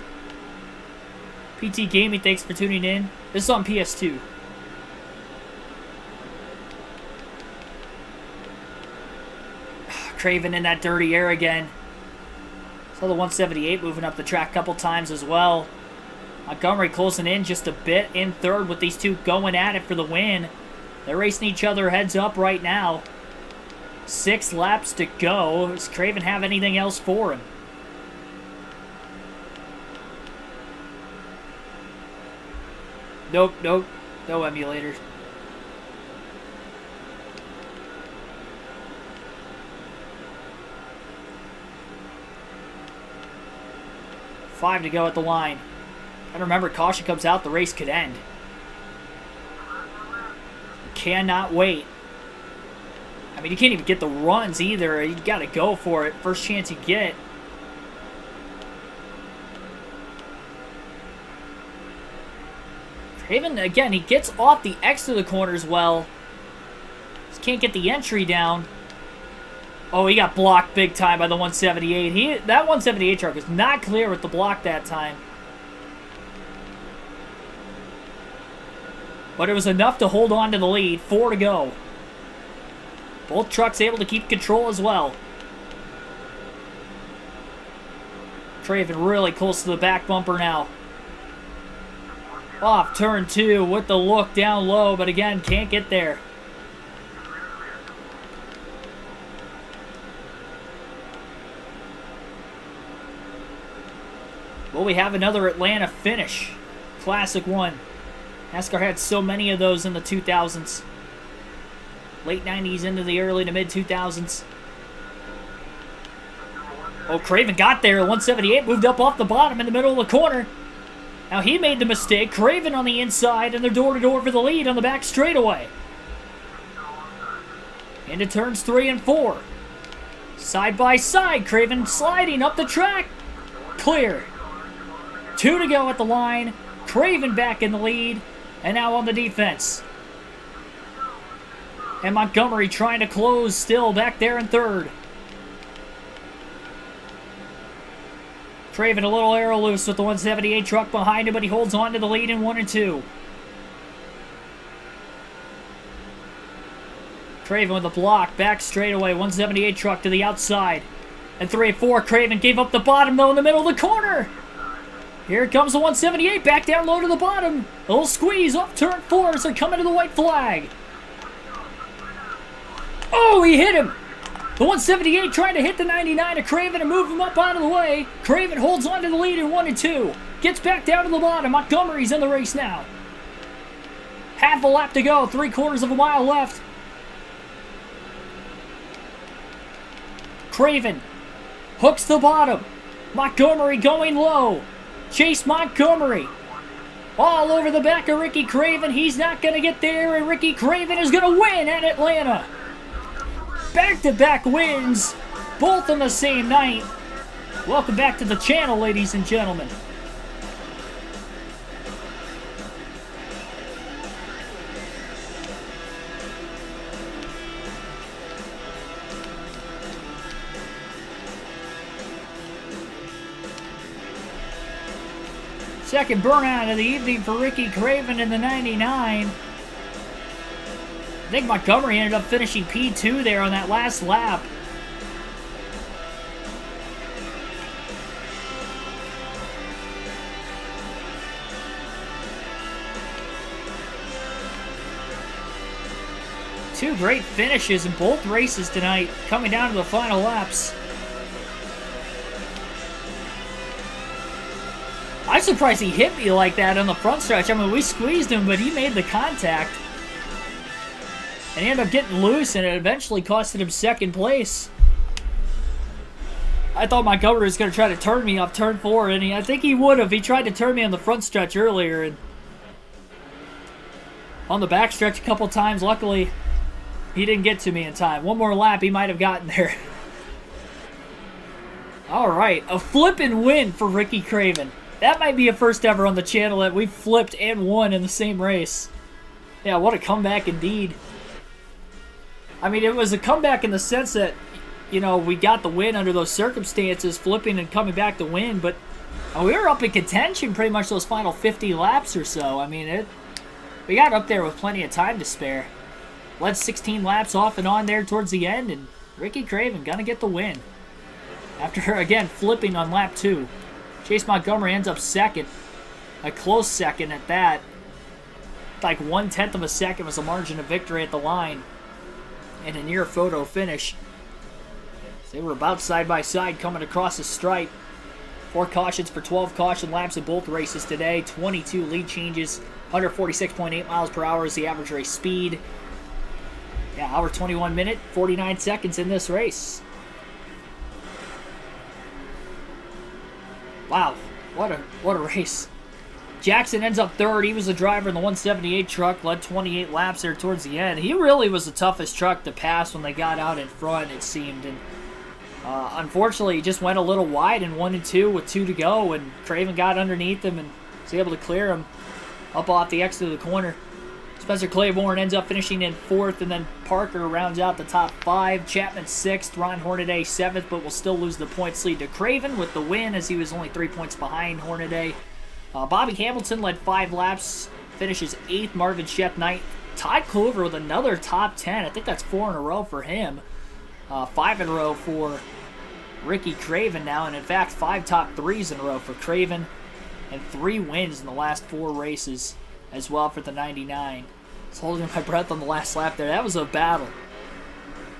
Speaker 1: PT Gaming, thanks for tuning in. This is on PS2. Craven in that dirty air again. So the 178 moving up the track a couple times as well. Montgomery closing in just a bit in third with these two going at it for the win. They're racing each other heads up right now. 6 laps to go. Does Craven have anything else for him? Nope, nope. No emulators. Five to go at the line. And remember, caution comes out, the race could end. Cannot wait. I mean, you can't even get the runs either. You got to go for it. First chance you get. Craven, again, he gets off the X to the corners well. Just can't get the entry down. Oh, he got blocked big time by the 178. That 178 truck was not clear with the block that time. But it was enough to hold on to the lead. 4 to go. Both trucks able to keep control as well. Craven really close to the back bumper now. Off turn 2 with the look down low, but again, can't get there. Well, we have another Atlanta finish. Classic one. NASCAR had so many of those in the 2000s. Late 90s into the early to mid 2000s. Oh, Craven got there. 178 moved up off the bottom in the middle of the corner. Now he made the mistake. Craven on the inside, and they're door-to-door for the lead on the back straightaway. Into turns 3 and 4. Side by side, Craven sliding up the track. Clear. 2 to go at the line. Craven back in the lead, and now on the defense. And Montgomery trying to close still back there in third. Craven a little arrow loose with the 178 truck behind him, but he holds on to the lead in 1 and 2. Craven with a block, back straightaway, 178 truck to the outside. And 3 and 4, Craven gave up the bottom though in the middle of the corner. Here comes the 178, back down low to the bottom. A little squeeze up turn 4 as they're coming to the white flag. Oh, he hit him. The 178 trying to hit the 99 of Craven and move him up out of the way. Craven holds on to the lead in 1 and 2. Gets back down to the bottom. Montgomery's in the race now. Half a lap to go. 3/4 of a mile left. Craven hooks the bottom. Montgomery going low. Chase Montgomery. All over the back of Ricky Craven. He's not going to get there, and Ricky Craven is going to win at Atlanta. Back-to-back wins, both on the same night. Welcome back to the channel, ladies and gentlemen. Second burnout of the evening for Ricky Craven in the 99. I think Montgomery ended up finishing P2 there on that last lap. Two great finishes in both races tonight, coming down to the final laps. I'm surprised he hit me like that on the front stretch. I mean, we squeezed him, but he made the contact. And he ended up getting loose, and it eventually costed him second place. I thought Montgomery was going to try to turn me off turn 4, and I think he would have. He tried to turn me on the front stretch earlier, and on the back stretch a couple times. Luckily, he didn't get to me in time. One more lap, he might have gotten there. All right, a flippin' win for Ricky Craven. That might be a first ever on the channel that we flipped and won in the same race. Yeah, what a comeback indeed. I mean, it was a comeback in the sense that, you know, we got the win under those circumstances, flipping and coming back to win, but we were up in contention pretty much those final 50 laps or so. I mean, we got up there with plenty of time to spare. Led 16 laps off and on there towards the end, and Ricky Craven gonna get the win. after, again, flipping on lap 2. Chase Montgomery ends up second. A close second at that. Like 1/10 of a second was the margin of victory at the line. And a near photo finish. They were about side by side coming across the stripe. 4 cautions for 12 caution laps in both races today. 22 lead changes. 146.8 miles per hour is the average race speed. Yeah, hour 21 minute, 49 seconds in this race. Wow, what a race. Jackson ends up third. He was the driver in the 178 truck, led 28 laps there towards the end. He really was the toughest truck to pass when they got out in front, it seemed. And unfortunately, he just went a little wide in 1 and 2 with 2 to go, and Craven got underneath him and was able to clear him up off the exit of the corner. Spencer Claiborne ends up finishing in 4th, and then Parker rounds out the top 5. Chapman 6th, Ron Hornaday 7th, but will still lose the points lead to Craven with the win as he was only 3 points behind Hornaday. Bobby Hamilton led 5 laps, finishes 8th. Marvin Shep 9th. Todd Clover with another top 10. I think that's 4 in a row for him. 5 in a row for Ricky Craven now, and in fact 5 top 3s in a row for Craven, and 3 wins in the last 4 races as well for the 99. I was holding my breath on the last lap there. That was a battle.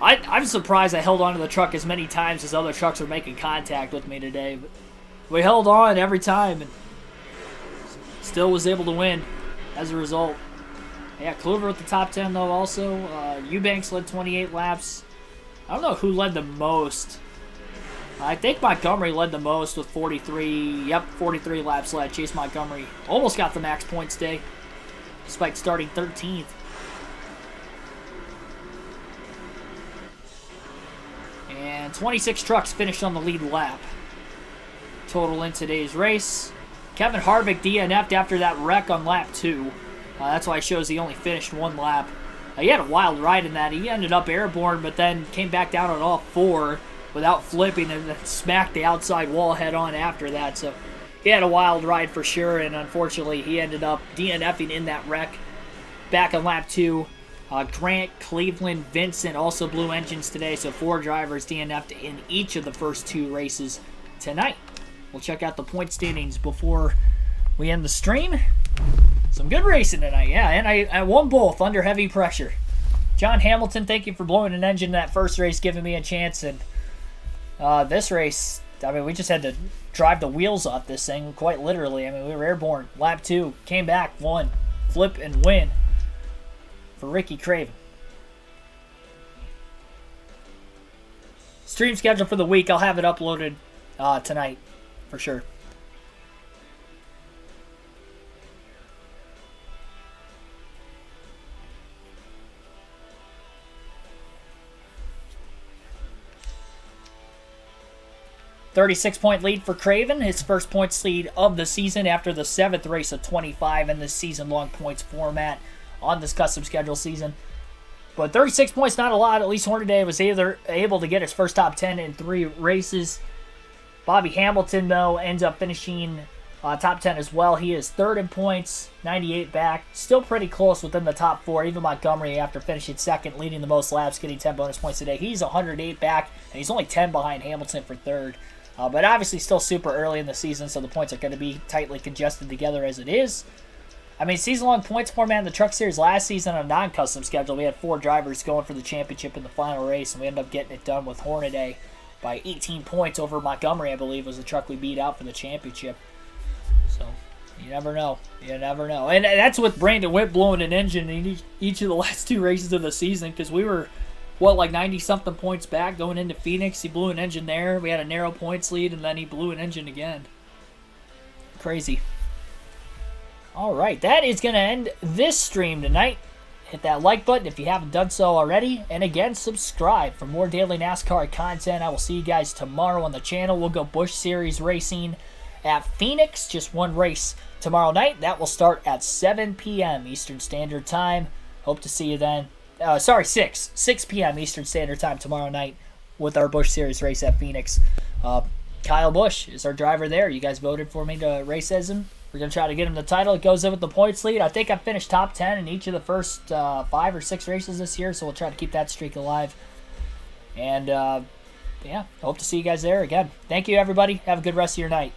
Speaker 1: I'm surprised I held on to the truck as many times as other trucks were making contact with me today, but we held on every time and still was able to win as a result. Yeah, Clover with the top 10 though also. Eubanks led 28 laps. I don't know who led the most. I think Montgomery led the most with 43. Yep, 43 laps led. Chase Montgomery almost got the max points day, despite starting 13th. And 26 trucks finished on the lead lap total in today's race. Kevin Harvick DNF'd after that wreck on lap 2. That's why it shows he only finished 1 lap. He had a wild ride in that. He ended up airborne, but then came back down on all 4 without flipping and then smacked the outside wall head on after that. So he had a wild ride for sure, and unfortunately he ended up DNFing in that wreck back on lap 2. Grant, Cleveland, Vincent also blew engines today, so 4 drivers DNF'd in each of the first 2 races tonight. We'll check out the point standings before we end the stream. Some good racing tonight, yeah, and I won both under heavy pressure. John Hamilton, thank you for blowing an engine in that first race, giving me a chance, and this race, I mean, we just had to drive the wheels off this thing, quite literally. I mean, we were airborne. Lap 2, came back, won, flip and win for Ricky Craven. Stream schedule for the week, I'll have it uploaded tonight, for sure. $36-point lead for Craven, his first points lead of the season after the 7th race of 25 in this season-long points format on this custom schedule season. But 36 points, not a lot. At least Hornaday was able to get his first top 10 in 3 races. Bobby Hamilton, though, ends up finishing top 10 as well. He is 3rd in points, 98 back. Still pretty close within the top 4. Even Montgomery, after finishing 2nd, leading the most laps, getting 10 bonus points today. He's 108 back, and he's only 10 behind Hamilton for 3rd. But obviously still super early in the season, so the points are going to be tightly congested together as it is. I mean, season-long points format in the Truck Series last season on a non-custom schedule, we had 4 drivers going for the championship in the final race, and we ended up getting it done with Hornaday by 18 points over Montgomery, I believe, was the truck we beat out for the championship. So, you never know. You never know. And that's with Brandon Witt blowing an engine in each of the last 2 races of the season, because we were, like 90-something points back going into Phoenix. He blew an engine there. We had a narrow points lead, and then he blew an engine again. Crazy. All right, that is going to end this stream tonight. Hit that like button if you haven't done so already. And again, subscribe for more daily NASCAR content. I will see you guys tomorrow on the channel. We'll go Busch Series racing at Phoenix. Just 1 race tomorrow night. That will start at 7 p.m. Eastern Standard Time. Hope to see you then. 6 p.m. Eastern Standard Time tomorrow night with our Busch Series race at Phoenix. Kyle Busch is our driver there. You guys voted for me to race as him. We're going to try to get him the title. It goes in with the points lead. I think I finished top 10 in each of the first 5 or 6 races this year, so we'll try to keep that streak alive. And yeah, hope to see you guys there again. Thank you, everybody. Have a good rest of your night.